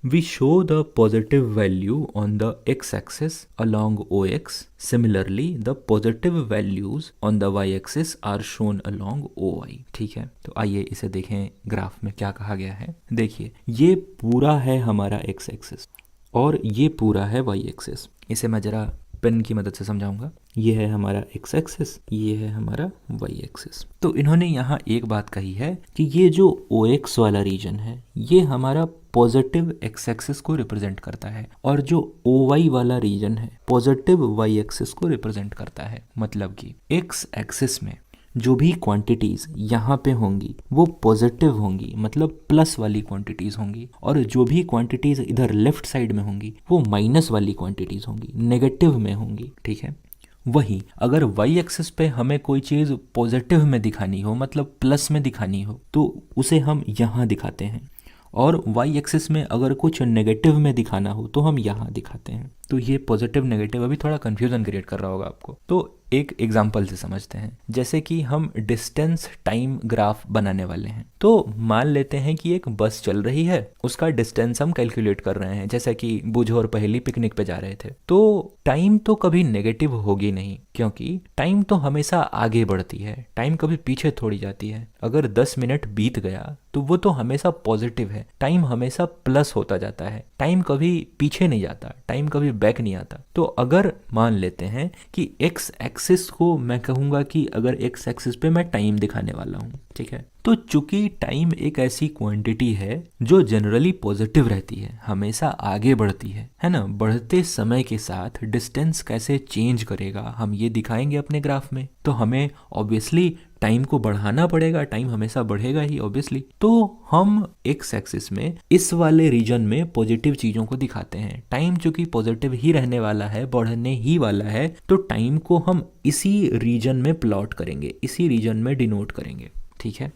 Speaker 1: We show the positive value on the x-axis along OX. Similarly, the positive values on the y-axis are shown along OY। ठीक है, तो आइए इसे देखें ग्राफ में क्या कहा गया है। देखिए ये पूरा है हमारा x-axis और ये पूरा है y-axis। इसे मैं जरा पेन की मदद से समझाऊंगा। ये है हमारा एक्स एक्सिस, ये है हमारा वाई एक्सिस। तो इन्होंने यहाँ एक बात कही है कि ये जो ओ एक्स वाला रीजन है ये हमारा पॉजिटिव एक्स एक्सिस को रिप्रेजेंट करता है और जो ओ वाई वाला रीजन है पॉजिटिव वाई एक्सिस को रिप्रेजेंट करता है। मतलब कि एक्स एक्सिस में जो भी क्वांटिटीज यहाँ पे होंगी वो पॉजिटिव होंगी, मतलब प्लस वाली क्वांटिटीज होंगी, और जो भी क्वांटिटीज इधर लेफ्ट साइड में होंगी वो माइनस वाली क्वांटिटीज होंगी, नेगेटिव में होंगी। ठीक है, वहीं अगर वाई एक्सिस पे हमें कोई चीज़ पॉजिटिव में दिखानी हो, मतलब प्लस में दिखानी हो, तो उसे हम यहाँ दिखाते हैं, और वाई एक्सिस में अगर कुछ नेगेटिव में दिखाना हो तो हम यहाँ दिखाते हैं। तो ये पॉजिटिव नेगेटिव अभी थोड़ा कंफ्यूजन क्रिएट कर रहा होगा आपको। तो एक एग्जाम्पल से समझते हैं, जैसे कि हम डिस्टेंस टाइम ग्राफ बनाने वाले हैं। तो मान लेते हैं कि एक बस चल रही है, उसका डिस्टेंस हम कैलकुलेट कर रहे हैं, जैसा कि बूझो और पहेली पिकनिक पे जा रहे थे। तो टाइम तो कभी नेगेटिव होगी नहीं, क्योंकि टाइम तो हमेशा आगे बढ़ती है, टाइम कभी पीछे थोड़ी जाती है। अगर 10 मिनट बीत गया तो वो तो हमेशा पॉजिटिव है, टाइम हमेशा प्लस होता जाता है, टाइम कभी पीछे नहीं जाता, टाइम कभी बैक नहीं आता। तो अगर मान लेते हैं कि एक्स एक्सिस को मैं कहूँगा कि अगर एक्स एक्सिस पे मैं टाइम दिखाने वाला हूँ, ठीक है, तो चूंकि टाइम एक ऐसी क्वांटिटी है जो जनरली पॉजिटिव रहती है, हमेशा आगे बढ़ती है ना। बढ़ते समय के साथ डिस्टेंस कैसे चेंज करेगा हम ये दिखाएंगे अपने ग्राफ में। तो हमें ऑब्वियसली टाइम को बढ़ाना पड़ेगा, टाइम हमेशा बढ़ेगा ही ऑब्वियसली। तो हम एक्स एक्सिस में इस वाले रीजन में पॉजिटिव चीजों को दिखाते हैं। टाइम चूंकि पॉजिटिव ही रहने वाला है, बढ़ने ही वाला है, तो टाइम को हम इसी रीजन में प्लॉट करेंगे, इसी रीजन में डिनोट करेंगे। ठीक है,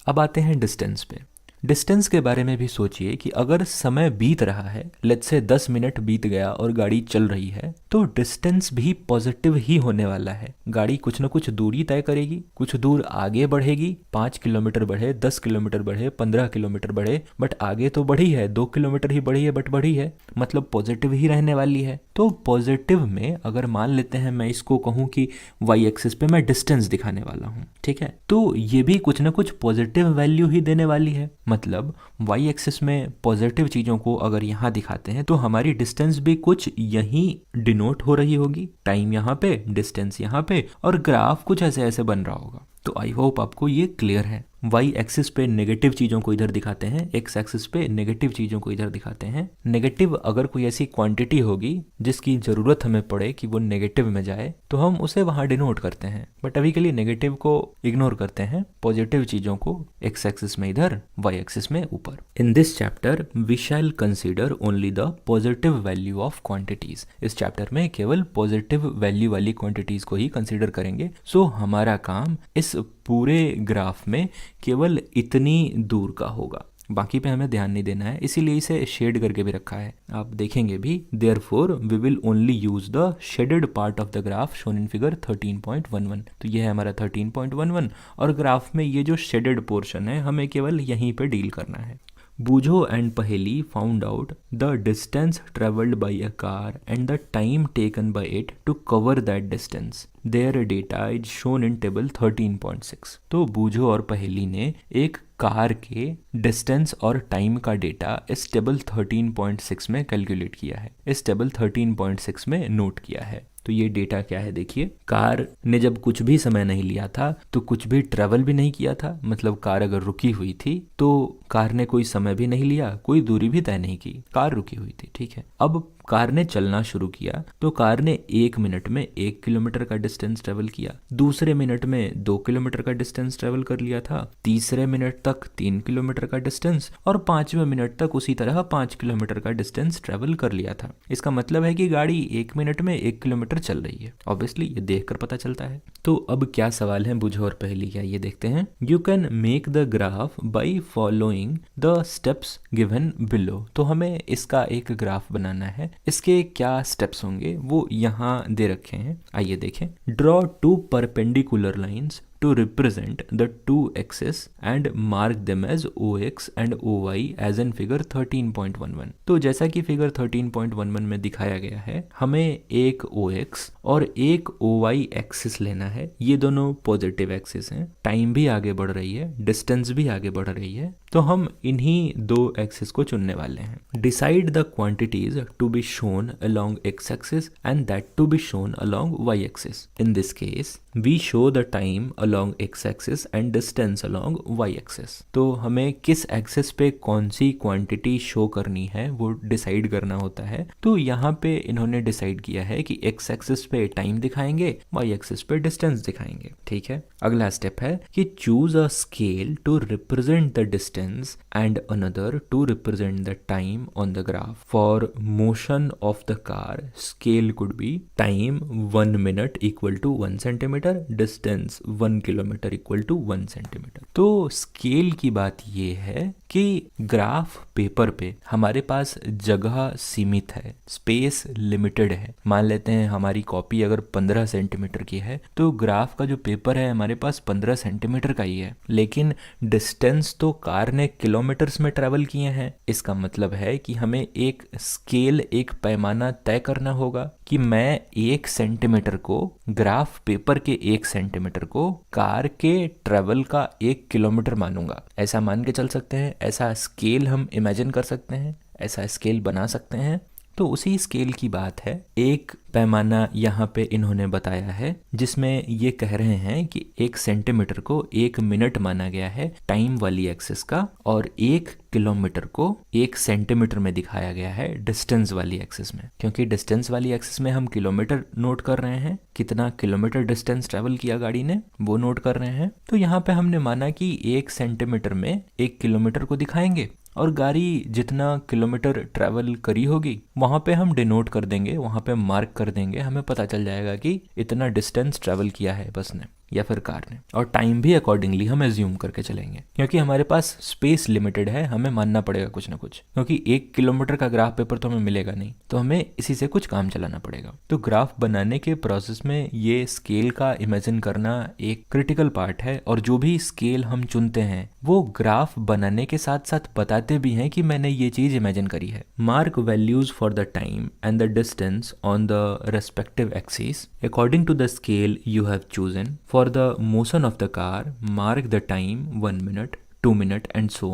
Speaker 1: अब आते हैं डिस्टेंस पे। डिस्टेंस के बारे में भी सोचिए कि अगर समय बीत रहा है, लेट्स से 10 मिनट बीत गया और गाड़ी चल रही है, तो डिस्टेंस भी पॉजिटिव ही होने वाला है। गाड़ी कुछ न कुछ दूरी तय करेगी, कुछ दूर आगे बढ़ेगी, 5 किलोमीटर बढ़े, 10 किलोमीटर बढ़े, 15 किलोमीटर बढ़े, बट आगे तो बढ़ी है, 2 किलोमीटर ही बढ़ी है बट बढ़ी है, मतलब पॉजिटिव ही रहने वाली है। तो पॉजिटिव में अगर मान लेते हैं मैं इसको कहूँ कि वाई एक्सिस पे मैं डिस्टेंस दिखाने वाला हूँ, ठीक है, तो ये भी कुछ ना कुछ पॉजिटिव वैल्यू ही देने वाली है। मतलब वाई एक्सिस में पॉजिटिव चीज़ों को अगर यहाँ दिखाते हैं तो हमारी डिस्टेंस भी कुछ यहीं डिनोट हो रही होगी, टाइम यहाँ पे, डिस्टेंस यहाँ पे, और ग्राफ कुछ ऐसे ऐसे बन रहा होगा। तो आई होप आपको ये क्लियर है। वाई एक्सिस पे नेगेटिव चीज़ों को इधर दिखाते हैं, एक्स एक्सिस पे नेगेटिव चीज़ों को इधर दिखाते हैं। नेगेटिव अगर कोई ऐसी क्वांटिटी होगी जिसकी ज़रूरत हमें पड़े कि वो नेगेटिव में जाए तो हम उसे वहाँ डिनोट करते हैं, बट अभी के लिए नेगेटिव को इग्नोर करते हैं, पॉजिटिव चीज़ों को एक्स एक्सिस में इधर, वाई एक्सिस में ऊपर। In this chapter we shall consider only the positive value of quantities. इस चैप्टर में केवल पॉजिटिव वैल्यू वाली क्वांटिटीज को ही कंसिडर करेंगे। सो हमारा काम इस पूरे ग्राफ में केवल इतनी दूर का होगा, बाकी पे हमें ध्यान नहीं देना है, इसीलिए इसे शेड करके भी रखा है, आप देखेंगे भी। Therefore we will only use the shaded part of the graph shown in figure 13.11। तो ये है हमारा 13.11 और ग्राफ में ये जो शेडेड पोर्शन है हमें केवल यहीं पे डील करना है। Bujo and Paheli found out the distance traveled by a car and the time taken by it to cover that distance. Their data is shown in table 13.6. तो बूझो और पहेली ने एक कार के डिस्टेंस और टाइम का डेटा इस टेबल 13.6 में कैलकुलेट किया है, इस टेबल 13.6 में नोट किया है। तो ये डेटा क्या है देखिए, कार ने जब कुछ भी समय नहीं लिया था तो कुछ भी ट्रेवल भी नहीं किया था, मतलब कार अगर रुकी हुई थी तो कार ने कोई समय भी नहीं लिया, कोई दूरी भी तय नहीं की, कार रुकी हुई थी। ठीक है, अब कार ने चलना शुरू किया तो कार ने 1 मिनट में 1 किलोमीटर का डिस्टेंस ट्रेवल किया, दूसरे मिनट में 2 किलोमीटर का डिस्टेंस ट्रेवल कर लिया था, तीसरे मिनट तक 3 किलोमीटर का डिस्टेंस, और 5वें मिनट तक उसी तरह 5 किलोमीटर का डिस्टेंस ट्रेवल कर लिया था। इसका मतलब है कि गाड़ी 1 मिनट में 1 किलोमीटर चल रही है। ऑब्वियसली ये देखकर पता चलता है। तो अब क्या सवाल है बूझो और पहेली क्या, ये देखते हैं। You can make the graph by following the steps given below. तो हमें इसका एक ग्राफ बनाना है, इसके क्या स्टेप्स होंगे वो यहाँ दे रखे हैं, आइए देखें। Draw 2 perpendicular lines to represent the two axes and mark them as OX and OY as in figure 13.11। तो जैसा कि फिगर 13.11 में दिखाया गया है, हमें एक OX और एक OY एक्सिस लेना है। ये दोनों पॉजिटिव एक्सिस हैं, टाइम भी आगे बढ़ रही है, डिस्टेंस भी आगे बढ़ रही है, तो हम इन्हीं दो एक्सिस को चुनने वाले हैं। Decide the quantities to be shown along x axis and that to be shown along y axis. In this case we show the time along x axis and distance along y axis. तो हमें किस axis पे कौन सी quantity show करनी है वो decide करना होता है। तो यहाँ पे इन्होंने डिसाइड किया है कि एक्स एक्सिस पे टाइम दिखाएंगे, वाई एक्सिस पे डिस्टेंस दिखाएंगे। ठीक है, अगला स्टेप है कि choose a scale to represent the distance and another to represent the time on the graph. For motion of the car scale could be time 1 minute equal to 1 centimetre, distance 1 kilometre equal to 1 centimetre. तो scale की बात ये है कि graph paper पे हमारे पास जगह सीमित है, स्पेस लिमिटेड है। मान लेते हैं हमारी कॉपी अगर 15 सेंटीमीटर की है तो ग्राफ का जो पेपर है हमारे पास 15 सेंटीमीटर का ही है, लेकिन डिस्टेंस तो कार ने किलोमीटर्स में ट्रेवल किए हैं। इसका मतलब है कि हमें एक स्केल, एक पैमाना तय करना होगा कि मैं 1 सेंटीमीटर को, ग्राफ पेपर के 1 सेंटीमीटर को कार के ट्रेवल का 1 किलोमीटर मानूंगा। ऐसा मान के चल सकते हैं, ऐसा स्केल हम इमेजिन कर सकते हैं, ऐसा स्केल बना सकते हैं। तो उसी स्केल की बात है। एक पैमाना यहाँ पे इन्होंने बताया है जिसमें ये कह रहे हैं कि 1 सेंटीमीटर को 1 मिनट माना गया है टाइम वाली एक्सिस का, और 1 किलोमीटर को 1 सेंटीमीटर में दिखाया गया है डिस्टेंस वाली एक्सिस में। क्योंकि डिस्टेंस वाली एक्सिस में हम किलोमीटर नोट कर रहे हैं, कितना किलोमीटर डिस्टेंस ट्रेवल किया गाड़ी ने वो नोट कर रहे हैं। तो यहाँ पे हमने माना कि 1 सेंटीमीटर में 1 किलोमीटर को दिखाएंगे, और गाड़ी जितना किलोमीटर ट्रैवल करी होगी वहाँ पे हम डिनोट कर देंगे, वहाँ पे मार्क कर देंगे। हमें पता चल जाएगा कि इतना डिस्टेंस ट्रैवल किया है बस ने या फिर कार ने, और टाइम भी अकॉर्डिंगली हम एज्यूम करके चलेंगे। क्योंकि हमारे पास स्पेस लिमिटेड है, हमें मानना पड़ेगा कुछ ना कुछ, क्योंकि 1 किलोमीटर का ग्राफ पेपर तो हमें मिलेगा नहीं, तो हमें इसी से कुछ काम चलाना पड़ेगा। तो ग्राफ बनाने के प्रोसेस में ये स्केल का इमेजिन करना एक क्रिटिकल पार्ट है, और जो भी स्केल हम चुनते हैं वो ग्राफ बनाने के साथ साथ बताते भी हैं कि मैंने ये चीज इमेजिन करी है। Mark values for the time and the distance on the respective axis according to the scale you have chosen. For the motion of the car, mark the time 1 minute, 2 minute and so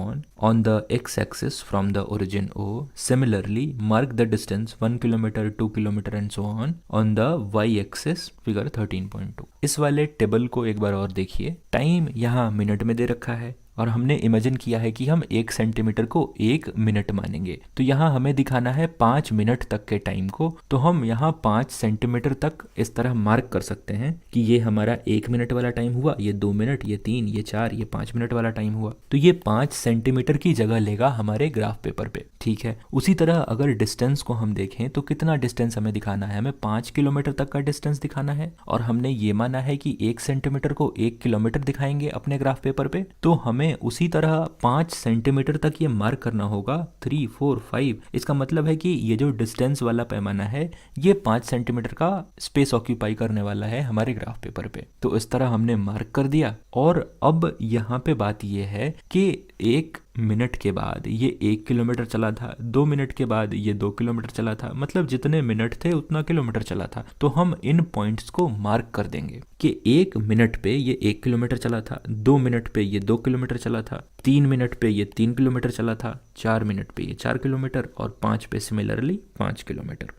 Speaker 1: on the x-axis from the origin O. Similarly, mark the distance 1 kilometer, 2 kilometer and so on the y-axis figure 13.2. इस वाले table को एक बार और देखिए। Time यहाँ minute में दे रखा है, और हमने इमेजिन किया है कि हम 1 सेंटीमीटर को 1 मिनट मानेंगे। तो यहाँ हमें दिखाना है 5 मिनट तक के टाइम को, तो हम यहाँ 5 सेंटीमीटर तक इस तरह मार्क कर सकते हैं कि ये हमारा 1 मिनट वाला टाइम हुआ, ये 2 मिनट, ये 3, ये 4, ये 5 मिनट वाला टाइम हुआ। तो ये 5 सेंटीमीटर की जगह लेगा हमारे ग्राफ पेपर पे। ठीक है, उसी तरह अगर डिस्टेंस को हम देखें तो कितना डिस्टेंस हमें दिखाना है, हमें 5 किलोमीटर तक का डिस्टेंस दिखाना है, और हमने ये माना है कि 1 सेंटीमीटर को 1 किलोमीटर दिखाएंगे अपने ग्राफ पेपर पे। तो हमें उसी तरह 5 सेंटीमीटर तक ये मार्क करना होगा, 3, 4, 5। इसका मतलब है कि ये जो डिस्टेंस वाला पैमाना है ये 5 सेंटीमीटर का स्पेस ऑक्यूपाई करने वाला है हमारे ग्राफ पेपर पे। तो इस तरह हमने मार्क कर दिया, और अब यहाँ पे बात ये है कि 1 मिनट के बाद ये 1 किलोमीटर चला था, 2 मिनट के बाद ये 2 किलोमीटर चला था, मतलब जितने मिनट थे उतना किलोमीटर चला था। तो हम इन पॉइंट्स को मार्क कर देंगे कि 1 मिनट पे ये 1 किलोमीटर चला था, 2 मिनट पे ये 2 किलोमीटर चला था, 3 मिनट पे ये 3 किलोमीटर चला था, 4 मिनट पे ये 4 किलोमीटर, और 5 पे सिमिलरली 5 किलोमीटर।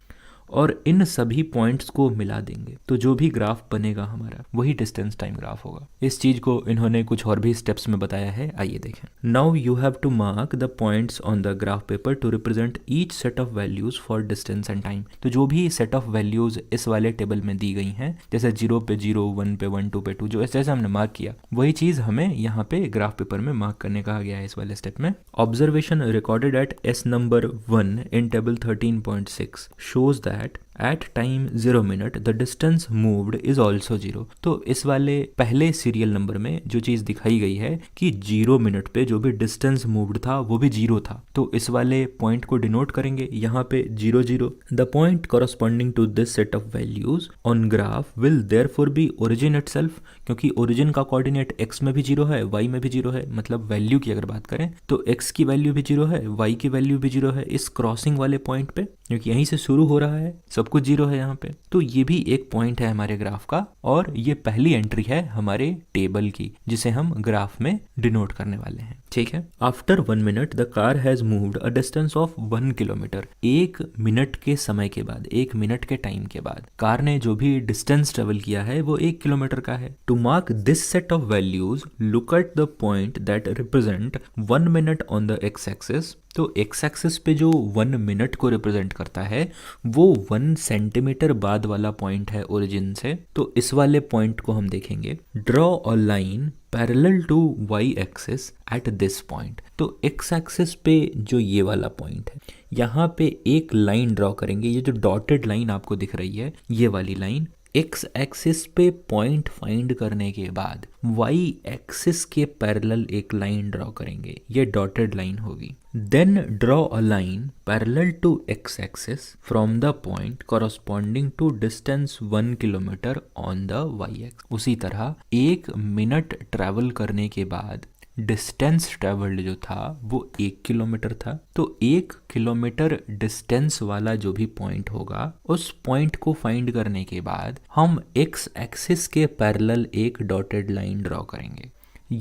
Speaker 1: और इन सभी पॉइंट्स को मिला देंगे तो जो भी ग्राफ बनेगा हमारा वही डिस्टेंस टाइम ग्राफ होगा। इस चीज को इन्होंने कुछ और भी स्टेप्स में बताया है, आइए देखें। Now you have to mark the points on the graph paper to represent each set of values for distance and time. तो जो भी सेट ऑफ वैल्यूज इस वाले टेबल में दी गई हैं, जैसे 0 पे 0, 1 पे 1, 2 पे 2, जो जैसे हमने मार्क किया वही चीज हमें यहाँ पे ग्राफ पेपर में मार्क करने कहा गया है इस वाले स्टेप में। Observation recorded at S number 1 in table 13.6 shows that at time 0 minute the distance moved is also 0। तो इस वाले पहले सीरियल नंबर में जो चीज दिखाई गई है कि 0 मिनट पे जो भी डिस्टेंस मूव्ड था वो भी 0 था, तो इस वाले पॉइंट को डिनोट करेंगे यहाँ पे 0 0। The point corresponding to this set of values on graph will therefore be origin itself, क्योंकि ओरिजिन का कोऑर्डिनेट x में भी 0 है, y में भी 0 है, मतलब वैल्यू की अगर बात करें तो x की वैल्यू भी 0 है, y की वैल्यू भी 0 है इस क्रॉसिंग वाले पॉइंट पे, क्योंकि यहीं से शुरू हो रहा है, सब कुछ 0 है यहाँ पे। तो ये भी एक पॉइंट है हमारे ग्राफ का, और ये पहली एंट्री है हमारे टेबल की जिसे हम ग्राफ में डिनोट करने वाले हैं। ठीक है। After 1 minute the car has moved a distance of 1 kilometre. 1 minute के समय के बाद, 1 मिनट के टाइम के बाद कार ने जो भी डिस्टेंस ट्रेवल किया है वो 1 किलोमीटर का है। To mark this set of values look at the point that represent 1 minute on the x axis. तो एक्स एक्सिस पे जो 1 मिनट को रिप्रेजेंट करता है वो 1 सेंटीमीटर बाद वाला पॉइंट है ओरिजिन से। तो इस वाले पॉइंट को हम देखेंगे। Draw a line parallel to y axis at this point. तो एक्स एक्सिस पे जो ये वाला पॉइंट है यहाँ पे एक लाइन ड्रॉ करेंगे। ये जो डॉटेड लाइन आपको दिख रही है ये वाली लाइन, एक्स एक्सिस पे पॉइंट फाइंड करने के बाद वाई एक्सिस के पैरेलल एक लाइन ड्रॉ करेंगे, ये डॉटेड लाइन होगी। Then draw a line parallel to x axis from the point corresponding to distance 1 kilometre on the y axis. उसी तरह 1 मिनट ट्रैवल करने के बाद डिस्टेंस ट्रेवल्ड जो था वो 1 किलोमीटर था। तो 1 किलोमीटर डिस्टेंस वाला जो भी पॉइंट होगा उस पॉइंट को फाइंड करने के बाद हम एक्स एक्सिस के पैरेलल एक डॉटेड लाइन ड्रॉ करेंगे।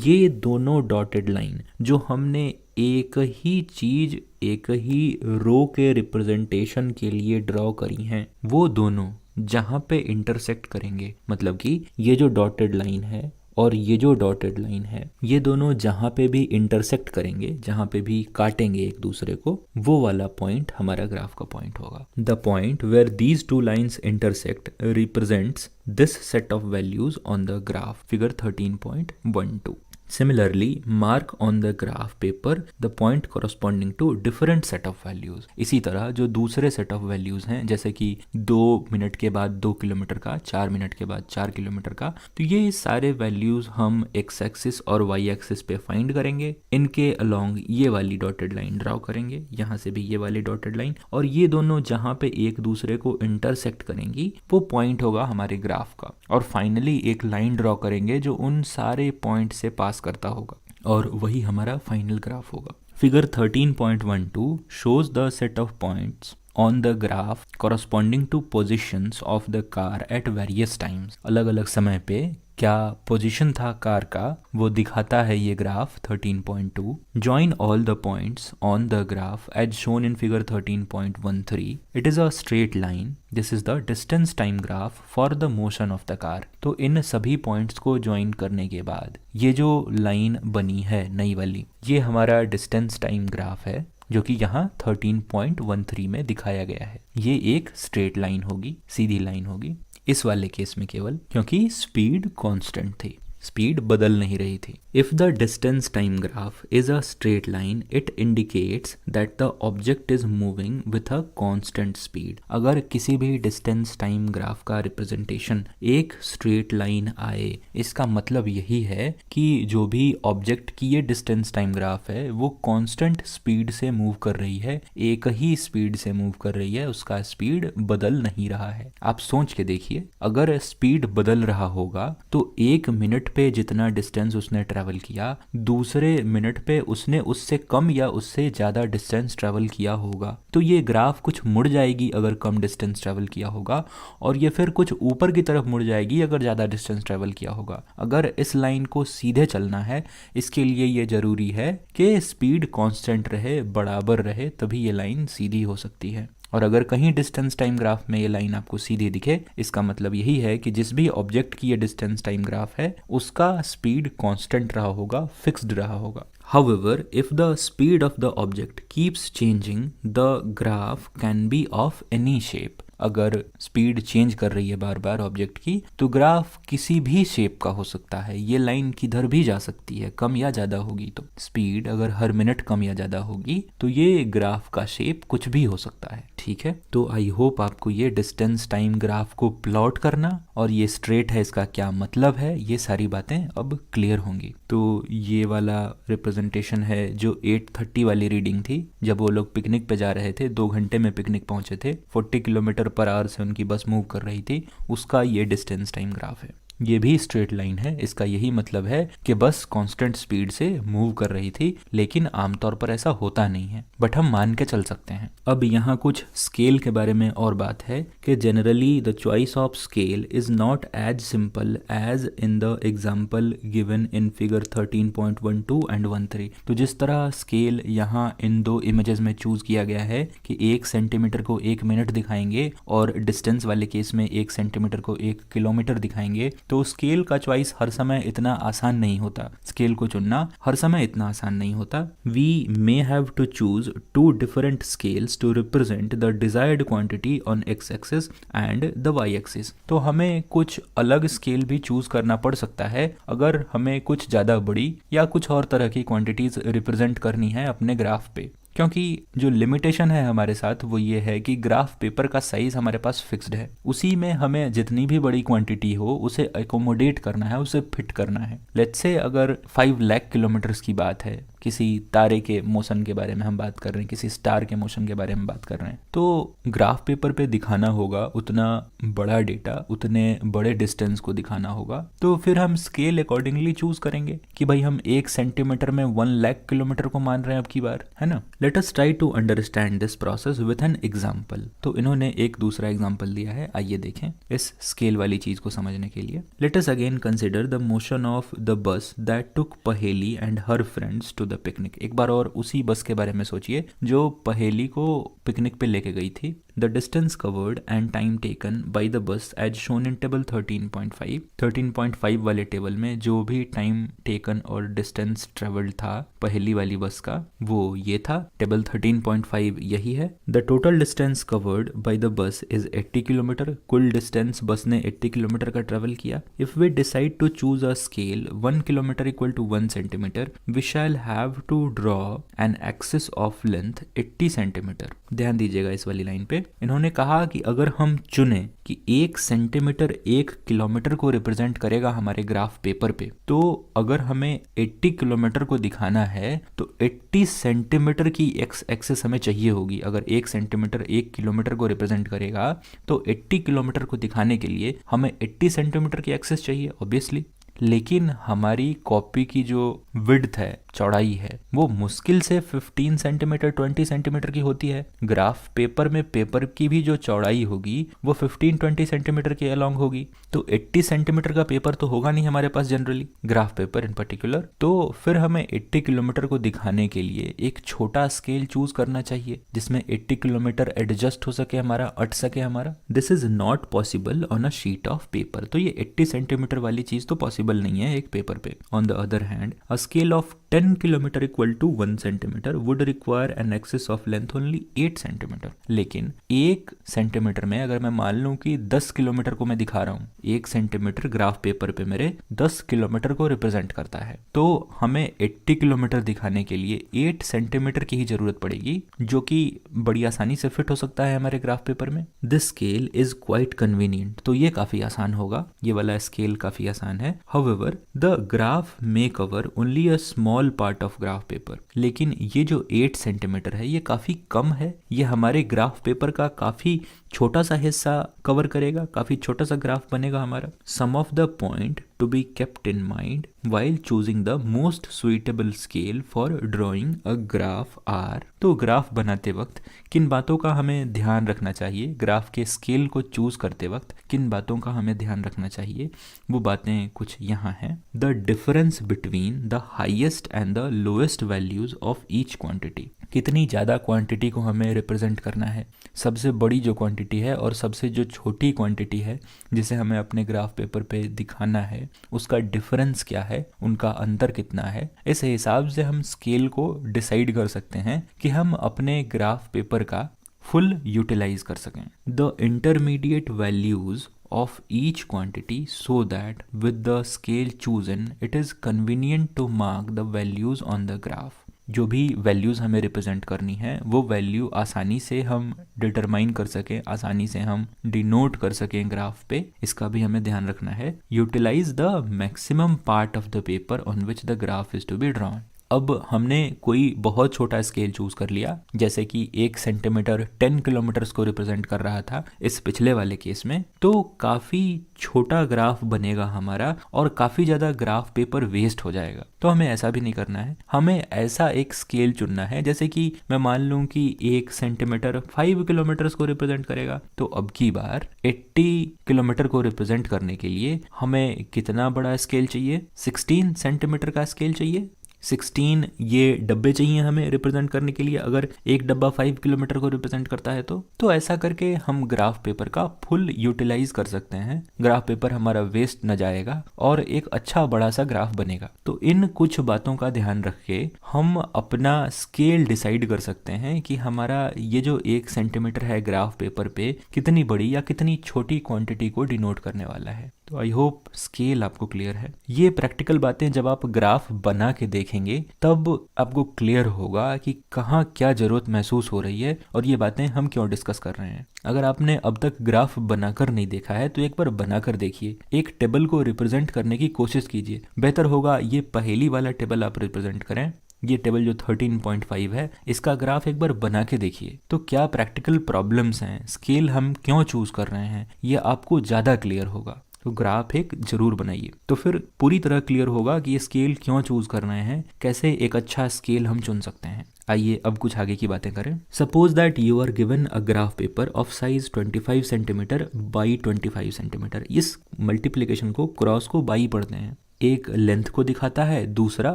Speaker 1: ये दोनों डॉटेड लाइन जो हमने एक ही चीज एक ही रो के रिप्रेजेंटेशन के लिए ड्रॉ करी हैं वो दोनों जहाँ पे इंटरसेक्ट करेंगे, मतलब कि ये जो डॉटेड लाइन है और ये जो डॉटेड लाइन है ये दोनों जहाँ पे भी इंटरसेक्ट करेंगे, जहाँ पे भी काटेंगे एक दूसरे को, वो वाला पॉइंट हमारा ग्राफ का पॉइंट होगा। The point where these two lines intersect represents this set of values on the graph, figure 13.12। Similarly, mark on the graph paper the point corresponding to different set of values। इसी तरह जो दूसरे set of values हैं जैसे कि 2 minute के बाद 2 kilometre का, 4 मिनट के बाद 4 किलोमीटर का, तो ये सारे values हम x एक्सिस और y एक्सिस पे फाइंड करेंगे। इनके along ये वाली डॉटेड लाइन ड्रॉ करेंगे, यहाँ से भी ये वाली डॉटेड लाइन, और ये दोनों जहाँ पे एक दूसरे को इंटरसेक्ट करेंगी वो पॉइंट होगा हमारे ग्राफ का। और फाइनली एक लाइन ड्रॉ करेंगे जो उन सारे पॉइंट से पास करता होगा और वही हमारा फाइनल ग्राफ होगा। Figure 13.12 shows the set of points on the graph corresponding to positions of the car at various times। अलग अलग समय पे क्या पोजीशन था कार का वो दिखाता है ये graph 13.2। Join all the points on the graph as shown in figure 13.13। It is a straight line। This is the distance time graph for the motion of the car। तो इन सभी points को join करने के बाद ये जो line बनी है नई वाली, ये हमारा डिस्टेंस टाइम ग्राफ है जो कि यहाँ 13.13 में दिखाया गया है। ये एक स्ट्रेट लाइन होगी, सीधी लाइन होगी इस वाले केस में, केवल क्योंकि स्पीड कांस्टेंट थी, स्पीड बदल नहीं रही थी। If the distance time graph is a straight line it indicates that the object is moving with a constant speed. अगर किसी भी डिस्टेंस टाइम ग्राफ का रिप्रेजेंटेशन एक स्ट्रेट लाइन आए, इसका मतलब यही है कि जो भी ऑब्जेक्ट की ये डिस्टेंस टाइम ग्राफ है वो कांस्टेंट स्पीड से मूव कर रही है, एक ही स्पीड से मूव कर रही है, उसका स्पीड बदल नहीं रहा है। आप सोच के देखिए, अगर स्पीड बदल रहा होगा तो 1 मिनट पे जितना डिस्टेंस उसने ट्रैवल किया, दूसरे मिनट पे उसने उससे कम या उससे ज़्यादा डिस्टेंस ट्रैवल किया होगा। तो ये ग्राफ कुछ मुड़ जाएगी अगर कम डिस्टेंस ट्रैवल किया होगा, और ये फिर कुछ ऊपर की तरफ मुड़ जाएगी अगर ज़्यादा डिस्टेंस ट्रैवल किया होगा। अगर इस लाइन को सीधे चलना है, इसके लिए ये ज़रूरी है कि स्पीड कांस्टेंट रहे, बराबर रहे, तभी ये लाइन सीधी हो सकती है। और अगर कहीं डिस्टेंस टाइम ग्राफ में ये लाइन आपको सीधी दिखे, इसका मतलब यही है कि जिस भी ऑब्जेक्ट की ये डिस्टेंस टाइम ग्राफ है उसका स्पीड कांस्टेंट रहा होगा, फिक्स्ड रहा होगा। However, if the speed of the object keeps changing, the graph can be of any shape। अगर स्पीड चेंज कर रही है बार बार ऑब्जेक्ट की, तो ग्राफ किसी भी शेप का हो सकता है। ये लाइन किधर भी जा सकती है, कम या ज़्यादा होगी। तो स्पीड अगर हर मिनट कम या ज़्यादा होगी तो ये ग्राफ का शेप कुछ भी हो सकता है। ठीक है, तो आई होप आपको ये डिस्टेंस टाइम ग्राफ को प्लॉट करना और ये स्ट्रेट है इसका क्या मतलब है, ये सारी बातें अब क्लियर होंगी। तो ये वाला रिप्रेजेंटेशन है जो 8:30 वाली रीडिंग थी, जब वो लोग पिकनिक पे जा रहे थे, 2 घंटे में पिकनिक पहुंचे थे, 40 किलोमीटर पर आवर से उनकी बस मूव कर रही थी, उसका ये डिस्टेंस टाइम ग्राफ है। ये भी स्ट्रेट लाइन है, इसका यही मतलब है कि बस कांस्टेंट स्पीड से मूव कर रही थी, लेकिन आमतौर पर ऐसा होता नहीं है, बट हम मान के चल सकते हैं। अब यहाँ कुछ स्केल के बारे में और बात है कि generally the choice of scale is not as simple as in the example given in figure 13.12 and 13। तो जिस तरह स्केल यहाँ इन 2 इमेजेस में चूज किया गया है कि 1 सेंटीमीटर को 1 मिनट दिखाएंगे और डिस्टेंस वाले केस में 1 सेंटीमीटर को 1 किलोमीटर दिखाएंगे, तो स्केल का चॉइस हर समय इतना आसान नहीं होता, स्केल को चुनना हर समय इतना आसान नहीं होता। We may have to choose 2 different scales to represent the desired quantity on x axis and the y axis. तो हमें कुछ अलग स्केल भी चूज करना पड़ सकता है अगर हमें कुछ ज़्यादा बड़ी या कुछ और तरह की क्वांटिटीज रिप्रेजेंट करनी है अपने ग्राफ पे, क्योंकि जो लिमिटेशन है हमारे साथ वो ये है कि ग्राफ पेपर का साइज हमारे पास फिक्स्ड है, उसी में हमें जितनी भी बड़ी क्वांटिटी हो उसे एकोमोडेट करना है, उसे फिट करना है। लेट्स से अगर 5 लाख किलोमीटर्स की बात है, किसी तारे के मोशन के बारे में हम बात कर रहे हैं, किसी स्टार के मोशन के बारे में बात कर रहे हैं, तो ग्राफ पेपर पे दिखाना होगा उतना बड़ा डेटा, उतने बड़े डिस्टेंस को दिखाना होगा। तो फिर हम स्केल अकॉर्डिंगली चूज करेंगे कि भाई हम 1 सेंटीमीटर में 1 लाख किलोमीटर को मान रहे हैं अब की बार, है ना। Let us try to understand this process with an example. तो इन्होंने एक दूसरा एग्जाम्पल दिया है, आइए देखें इस स्केल वाली चीज को समझने के लिए। Let us again consider the motion of the bus that took Paheli and her friends to the picnic. एक बार और उसी बस के बारे में सोचिए जो पहेली को पिकनिक पे लेके गई थी। The distance covered and time taken by the bus as shown in table 13.5। 13.5 वाले टेबल में जो भी टाइम टेकन और डिस्टेंस ट्रेवल्ड था पहली वाली बस का, वो ये था। टेबल 13.5 यही है। The total distance covered by the bus is 80 kilometre. कुल डिस्टेंस बस ने 80 किलोमीटर का ट्रेवल किया। If we decide to choose a scale 1 kilometre equal to 1 centimetre, we shall have to draw an axis of length 80 centimetre. ध्यान दीजिएगा इस वाली line पे, इन्होंने कहा कि अगर हम चुने कि 1 सेंटीमीटर 1 किलोमीटर को रिप्रेजेंट करेगा हमारे ग्राफ पेपर पे, तो अगर हमें 80 किलोमीटर को दिखाना है तो 80 सेंटीमीटर की एक्स एक्सिस हमें चाहिए होगी। अगर 1 सेंटीमीटर 1 किलोमीटर को रिप्रेजेंट करेगा तो 80 किलोमीटर को दिखाने के लिए हमें 80 सेंटीमीटर की एक्सिस चाहिए ऑब्वियसली। लेकिन हमारी कॉपी की जो विड्थ है, चौड़ाई है, वो मुश्किल से 15 सेंटीमीटर 20 सेंटीमीटर की होती है। ग्राफ पेपर में पेपर की भी जो चौड़ाई होगी वो 15-20 सेंटीमीटर के अलोंग होगी। तो 80 सेंटीमीटर का पेपर तो होगा नहीं हमारे पास generally, graph paper in particular. तो फिर हमें 80 किलोमीटर को दिखाने के लिए एक छोटा स्केल चूज करना चाहिए जिसमें 80 किलोमीटर एडजस्ट हो सके, हमारा अट सके हमारा। This is not possible on a sheet of paper. तो ये 80 सेंटीमीटर वाली चीज तो पॉसिबल नहीं है एक पेपर पे। On the other hand, a scale of 10 kilometre equal to 1 centimetre would require an axis of length only 8 centimetre. लेकिन 1 सेंटीमीटर में अगर मैं मान लूं कि 10 किलोमीटर को मैं दिखा रहा हूं, 1 सेंटीमीटर ग्राफ पेपर पे मेरे 10 किलोमीटर को रिप्रेजेंट करता है, तो हमें 80 किलोमीटर दिखाने के लिए 8 सेंटीमीटर की ही जरूरत पड़ेगी, जो कि बड़ी आसानी से फिट हो सकता है हमारे ग्राफ पेपर में। This scale is quite convenient. तो ये काफी आसान होगा, ये वाला स्केल काफी आसान है। However, the graph may cover only a small part of graph paper। लेकिन ये जो 8 सेंटीमीटर है ये काफी कम है, ये हमारे ग्राफ पेपर का काफी छोटा सा हिस्सा कवर करेगा, काफी छोटा सा ग्राफ बनेगा हमारा। Some of the point to be kept in mind while choosing the most suitable scale for drawing a graph are। तो ग्राफ बनाते वक्त किन बातों का हमें ध्यान रखना चाहिए, ग्राफ के स्केल को चूज करते वक्त किन बातों का हमें ध्यान रखना चाहिए, वो बातें कुछ यहाँ हैं। The difference between the highest and the lowest values of each quantity. कितनी ज़्यादा क्वांटिटी को हमें रिप्रेजेंट करना है, सबसे बड़ी जो क्वांटिटी है और सबसे जो छोटी क्वांटिटी है जिसे हमें अपने ग्राफ पेपर पे दिखाना है, उसका डिफरेंस क्या है, उनका अंतर कितना है। इस हिसाब से हम स्केल को डिसाइड कर सकते हैं कि हम अपने ग्राफ पेपर का फुल यूटिलाइज कर सकें। The intermediate values of each quantity so that with the scale chosen it is convenient to mark the values on the graph। जो भी वैल्यूज़ हमें रिप्रेजेंट करनी है वो वैल्यू आसानी से हम डिटरमाइन कर सकें, आसानी से हम डिनोट कर सकें ग्राफ पे, इसका भी हमें ध्यान रखना है। Utilise the maximum part of the paper on which the graph is to be drawn. अब हमने कोई बहुत छोटा स्केल चूज कर लिया, जैसे कि 1 सेंटीमीटर 10 किलोमीटर्स को रिप्रेजेंट कर रहा था इस पिछले वाले केस में, तो काफ़ी छोटा ग्राफ बनेगा हमारा और काफ़ी ज़्यादा ग्राफ पेपर वेस्ट हो जाएगा। तो हमें ऐसा भी नहीं करना है, हमें ऐसा एक स्केल चुनना है जैसे कि मैं मान लूँ कि 1 सेंटीमीटर 5 किलोमीटर्स को रिप्रेजेंट करेगा, तो अब की बार 80 किलोमीटर को रिप्रेजेंट करने के लिए हमें कितना बड़ा स्केल चाहिए? 16 सेंटीमीटर का स्केल चाहिए। 16 ये डब्बे चाहिए हमें रिप्रेजेंट करने के लिए, अगर एक डब्बा 5 किलोमीटर को रिप्रेजेंट करता है तो ऐसा करके हम ग्राफ पेपर का फुल यूटिलाइज कर सकते हैं। ग्राफ पेपर हमारा वेस्ट न जाएगा और एक अच्छा बड़ा सा ग्राफ बनेगा। तो इन कुछ बातों का ध्यान रख के हम अपना स्केल डिसाइड कर सकते हैं कि हमारा ये जो 1 सेंटीमीटर है ग्राफ पेपर पे कितनी बड़ी या कितनी छोटी क्वांटिटी को डिनोट करने वाला है। तो आई होप स्केल आपको क्लियर है। ये प्रैक्टिकल बातें जब आप ग्राफ बना के देखेंगे तब आपको क्लियर होगा कि कहाँ क्या जरूरत महसूस हो रही है और ये बातें हम क्यों डिस्कस कर रहे हैं। अगर आपने अब तक ग्राफ बनाकर नहीं देखा है तो एक बार बनाकर देखिए, एक टेबल को रिप्रेजेंट करने की कोशिश कीजिए। बेहतर होगा ये पहेली वाला टेबल आप रिप्रेजेंट करें। ये टेबल जो 13.5 है इसका ग्राफ एक बार बना के देखिए, तो क्या प्रैक्टिकल प्रॉब्लम्स हैं, स्केल हम क्यों चूज कर रहे हैं, ये आपको ज़्यादा क्लियर होगा। तो ग्राफ एक जरूर बनाइए, तो फिर पूरी तरह क्लियर होगा कि ये स्केल क्यों चूज कर रहे हैं, कैसे एक अच्छा स्केल हम चुन सकते हैं। आइए अब कुछ आगे की बातें करें। Suppose that you are given a graph paper of size 25 centimetre by 25 centimetre. इस मल्टीप्लिकेशन को क्रॉस को बाई पढ़ते हैं। एक लेंथ को दिखाता है, दूसरा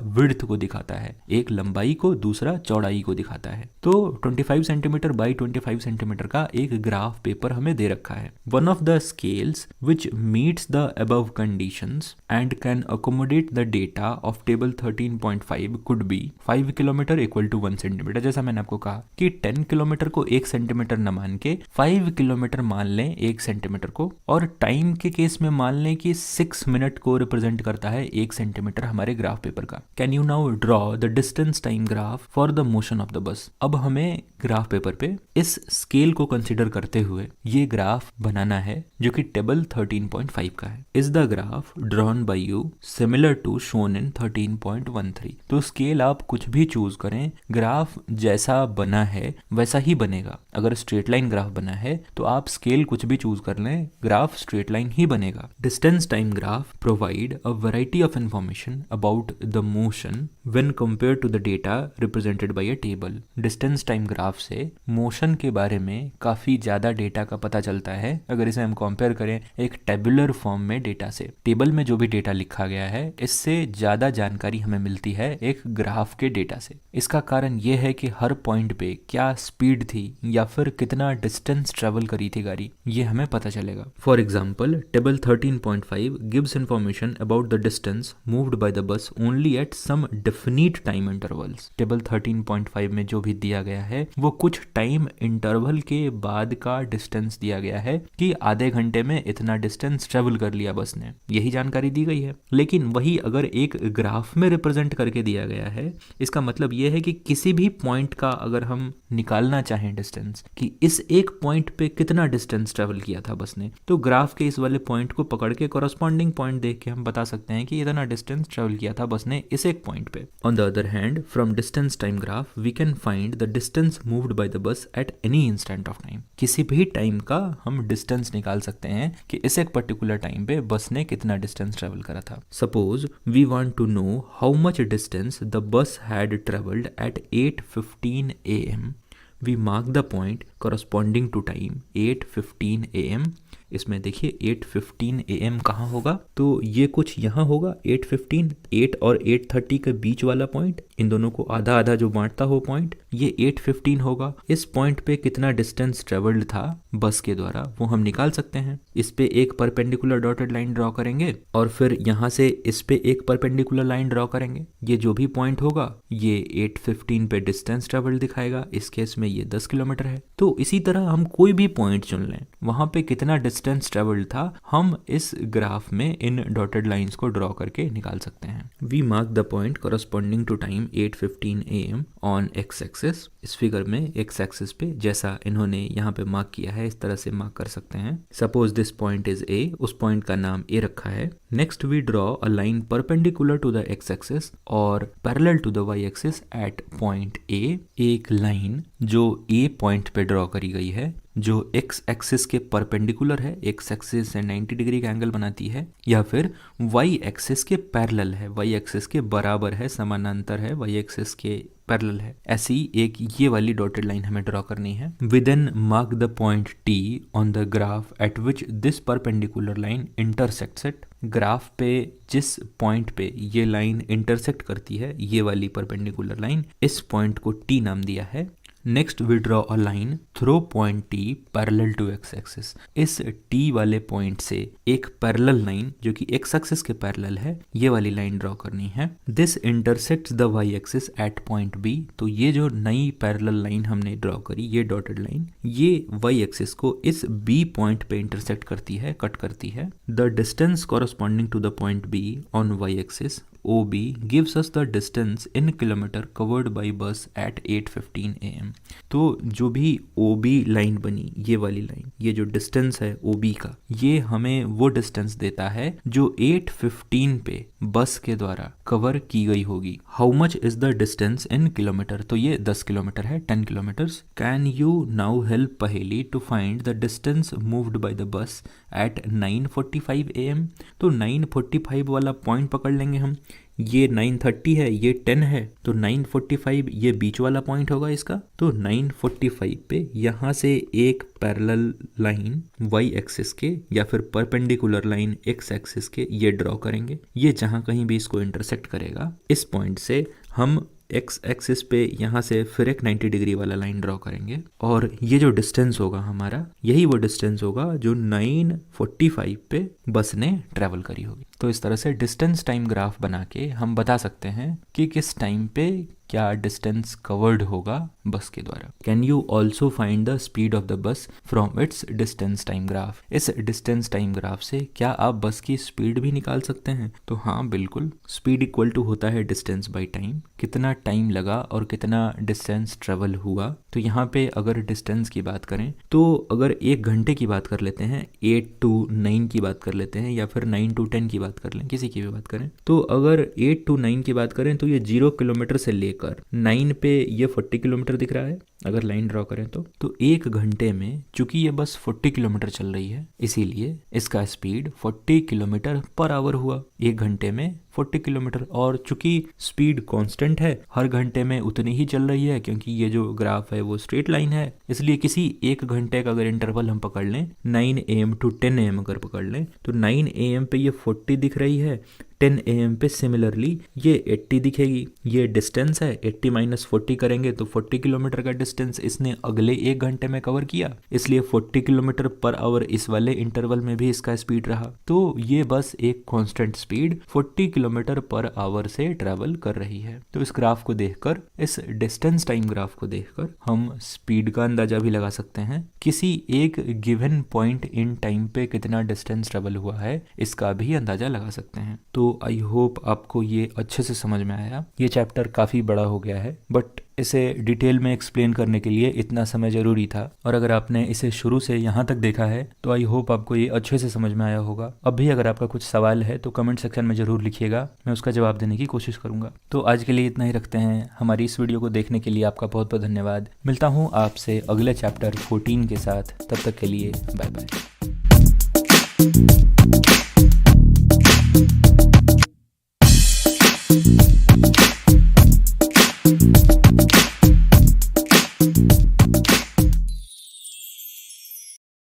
Speaker 1: विड्थ को दिखाता है, एक लंबाई को, दूसरा चौड़ाई को दिखाता है। तो 25 सेंटीमीटर बाई 25 सेंटीमीटर का एक ग्राफ पेपर हमें दे रखा है। One of the scales which meets the above conditions and can accommodate the data of table 13.5 could be 5 kilometre equal to 1 centimetre. जैसा मैंने आपको कहा कि 10 किलोमीटर को 1 सेंटीमीटर न मान के 5 किलोमीटर मान लें 1 सेंटीमीटर को, और टाइम के केस में मान लें कि 6 मिनट को रिप्रेजेंट करता है 1 सेंटीमीटर हमारे ग्राफ पेपर का। Can you now draw the distance time graph for the motion of the बस। अब हमें ग्राफ पेपर पे इस स्केल को कंसीडर करते हुए ये ग्राफ बनाना है जो कि टेबल 13.5 का है। Is the graph drawn by you similar to shown in 13.13। तो स्केल आप कुछ भी चूज करें, ग्राफ जैसा बना है वैसा ही बनेगा। अगर स्ट्रेट लाइन ग्राफ बना है तो आप स्केल कुछ भी चूज कर लें, ग्राफ स्ट्रेट लाइन ही बनेगा। Distance time graph provide a variety of information about the motion when compared to the data represented by a table। Distance time graph से मोशन के बारे में काफ़ी ज़्यादा डेटा का पता चलता है अगर इसे हम कंपेयर करें एक टेबुलर फॉर्म में डेटा से। टेबल में जो भी डेटा लिखा गया है इससे ज़्यादा जानकारी हमें मिलती है एक ग्राफ के डेटा से। इसका कारण यह है कि हर पॉइंट पे क्या स्पीड थी या फिर कितना डिस्टेंस ट्रेवल करी थी गाड़ी, ये हमें पता चलेगा। For example table 13.5 gives information about the distance moved by the bus only at some definite time intervals। Table 13.5 में जो भी दिया गया है वो कुछ टाइम इंटरवल के बाद का डिस्टेंस दिया गया है कि आधे घंटे में इतना डिस्टेंस ट्रेवल कर लिया बस ने, यही जानकारी दी गई है। लेकिन वही अगर एक ग्राफ में रिप्रेजेंट करके दिया गया है, इसका मतलब यह है कि किसी भी पॉइंट का अगर हम निकालना चाहें डिस्टेंस कि इस एक पॉइंट पे कितना डिस्टेंस ट्रेवल किया था बस ने, तो ग्राफ के इस वाले पॉइंट को पकड़ के कॉरस्पॉन्डिंग पॉइंट देख के हम बता सकते हैं कि इतना डिस्टेंस ट्रेवल किया था बस ने इस एक पॉइंट पे। On the other hand from distance time graph we can find the distance moved by the bus at any instant of time. किसी भी टाइम का हम डिस्टेंस निकाल सकते हैं कि इस एक पर्टिकुलर टाइम पे बस ने कितना डिस्टेंस ट्रेवल करा था। Suppose we want to know how much distance the bus had travelled at 8:15 AM। We mark the point corresponding to time 8:15 AM। इसमें देखिए 8:15 AM कहाँ होगा, तो ये कुछ यहाँ होगा 8:15, 8 और 8:30 के बीच वाला पॉइंट इन दोनों को आधा आधा जो बांटता हो पॉइंट, ये 815 होगा। इस पॉइंट पे कितना डिस्टेंस ट्रेवल्ड था बस के द्वारा वो हम निकाल सकते हैं। इस पे एक परपेंडिकुलर डॉटेड लाइन ड्रॉ करेंगे और फिर यहाँ से इस पे एक परपेंडिकुलर लाइन ड्रॉ करेंगे। ये जो भी पॉइंट होगा ये 815 पे डिस्टेंस ट्रेवल्ड दिखाएगा। इस केस में ये 10 किलोमीटर है। तो इसी तरह हम कोई भी पॉइंट चुन लें, वहां पे कितना डिस्टेंस ट्रेवल्ड था हम इस ग्राफ में इन डॉटेड लाइंस को ड्रॉ करके निकाल सकते हैं। We mark the point corresponding to time 8:15 AM on x axis। इस फिगर में x axis पे जैसा इन्होंने यहाँ पे मार्क किया है इस तरह से मार्क कर सकते हैं। Suppose this point is a, उस पॉइंट का नाम a रखा है। Next we draw a line perpendicular to the x axis और parallel to the y axis at point a। एक लाइन जो a पॉइंट पे ड्रॉ करी गई है जो x एक्सिस के परपेंडिकुलर है, x एक्सिस से 90 डिग्री का एंगल बनाती है, या फिर y एक्सिस के पैरेलल है, y एक्सिस के बराबर है, समानांतर है, y एक्सिस के पैरेलल है। ऐसी एक ये वाली डॉटेड लाइन हमें ड्रॉ करनी है। We then mark the point T on the graph at which this perpendicular line intersects it. Graph पे जिस पॉइंट पे ये लाइन इंटरसेक्ट करती है, ये वाली परपेंडिकुलर लाइन, इस पॉइंट को T नाम दिया है। Next we draw a line through point T parallel to x axis. इस T वाले पॉइंट से एक पैरेलल लाइन जो कि x एक्सिस के पैरेलल है, ये वाली लाइन ड्रॉ करनी है। This intersects the y axis at point B। तो ये जो नई पैरेलल लाइन हमने ड्रॉ करी, ये डॉटेड लाइन, ये y एक्सिस को इस B पॉइंट पे इंटरसेक्ट करती है, कट करती है। The distance corresponding to the point B on y axis OB gives us the distance in kilometer covered by bus at 8:15 AM। तो जो भी OB लाइन बनी, ये वाली लाइन, ये जो डिस्टेंस है OB का, ये हमें वो डिस्टेंस देता है जो 8:15 पे बस के द्वारा कवर की गई होगी। How much is the distance in kilometre? तो ये 10 किलोमीटर है, 10 kilometres. Can you now help Paheli to find the distance moved by the bus at 9:45 AM। तो 9:45 वाला पॉइंट पकड़ लेंगे हम। ये 9:30 है, ये 10 है, तो 9:45 ये बीच वाला पॉइंट होगा इसका। तो 9:45 पे यहाँ से एक पैरेलल लाइन y एक्सिस के या फिर परपेंडिकुलर लाइन x एक्सिस के ये ड्रॉ करेंगे। ये जहाँ कहीं भी इसको इंटरसेक्ट करेगा, इस पॉइंट से हम x एक्सिस पे यहाँ से फिर एक 90 डिग्री वाला लाइन ड्रॉ करेंगे और ये जो डिस्टेंस होगा हमारा, यही वो डिस्टेंस होगा जो 9:45 पे बस ने ट्रेवल करी होगी। तो इस तरह से डिस्टेंस टाइम ग्राफ बना के हम बता सकते हैं कि किस टाइम पे क्या डिस्टेंस कवर्ड होगा बस के द्वारा। Can you also find the speed of the बस from its distance time graph. इस डिस्टेंस टाइम ग्राफ से क्या आप बस की स्पीड भी निकाल सकते हैं? तो हाँ, बिल्कुल। स्पीड इक्वल टू होता है डिस्टेंस बाई टाइम। कितना टाइम लगा और कितना डिस्टेंस ट्रेवल हुआ। तो यहाँ पे अगर डिस्टेंस की बात करें तो अगर 1 घंटे की बात कर लेते हैं, 8 to 9 की बात कर लेते हैं, या फिर 9 to 10 की बात कर लें, किसी की भी बात करें, तो अगर 8 to 9 की बात करें तो ये 0 किलोमीटर से लेकर 9 पे ये 40 किलोमीटर दिख रहा है अगर लाइन ड्रॉ करें तो 1 घंटे में चूंकि ये बस 40 किलोमीटर चल रही है, इसीलिए इसका स्पीड 40 किलोमीटर पर आवर हुआ। 1 घंटे में 40 किलोमीटर, और चूंकि स्पीड कांस्टेंट है, हर घंटे में उतनी ही चल रही है, क्योंकि ये जो ग्राफ है वो स्ट्रेट लाइन है, इसलिए किसी 1 घंटे का अगर इंटरवल हम पकड़ लें, 9 AM to 10 AM अगर पकड़ लें, तो 9 AM पे ये 40 दिख रही है, 10 AM पे सिमिलरली ये 80 दिखेगी। ये डिस्टेंस है, 80 माइनस 40 करेंगे तो 40 किलोमीटर का डिस्टेंस इसने अगले 1 घंटे में कवर किया, इसलिए 40 किलोमीटर पर आवर इस वाले इंटरवल में भी इसका स्पीड रहा। तो ये बस एक constant speed 40 kilometre per our से ट्रैवल कर रही है। तो इस ग्राफ को देखकर, इस डिस्टेंस टाइम ग्राफ को देखकर हम स्पीड का अंदाजा भी लगा सकते हैं। किसी एक गिवन पॉइंट इन टाइम पे कितना डिस्टेंस ट्रेवल हुआ है, इसका भी अंदाजा लगा सकते हैं। तो आई होप आपको ये अच्छे से समझ में आया। ये चैप्टर काफ़ी बड़ा हो गया है, बट इसे डिटेल में एक्सप्लेन करने के लिए इतना समय ज़रूरी था, और अगर आपने इसे शुरू से यहाँ तक देखा है तो आई होप आपको ये अच्छे से समझ में आया होगा। अब भी अगर आपका कुछ सवाल है तो कमेंट सेक्शन में ज़रूर लिखिएगा, मैं उसका जवाब देने की कोशिश करूँगा। तो आज के लिए इतना ही रखते हैं। हमारी इस वीडियो को देखने के लिए आपका बहुत बहुत धन्यवाद। मिलता हूँ आपसे अगले चैप्टर 14 के साथ। तब तक के लिए बाय बाय।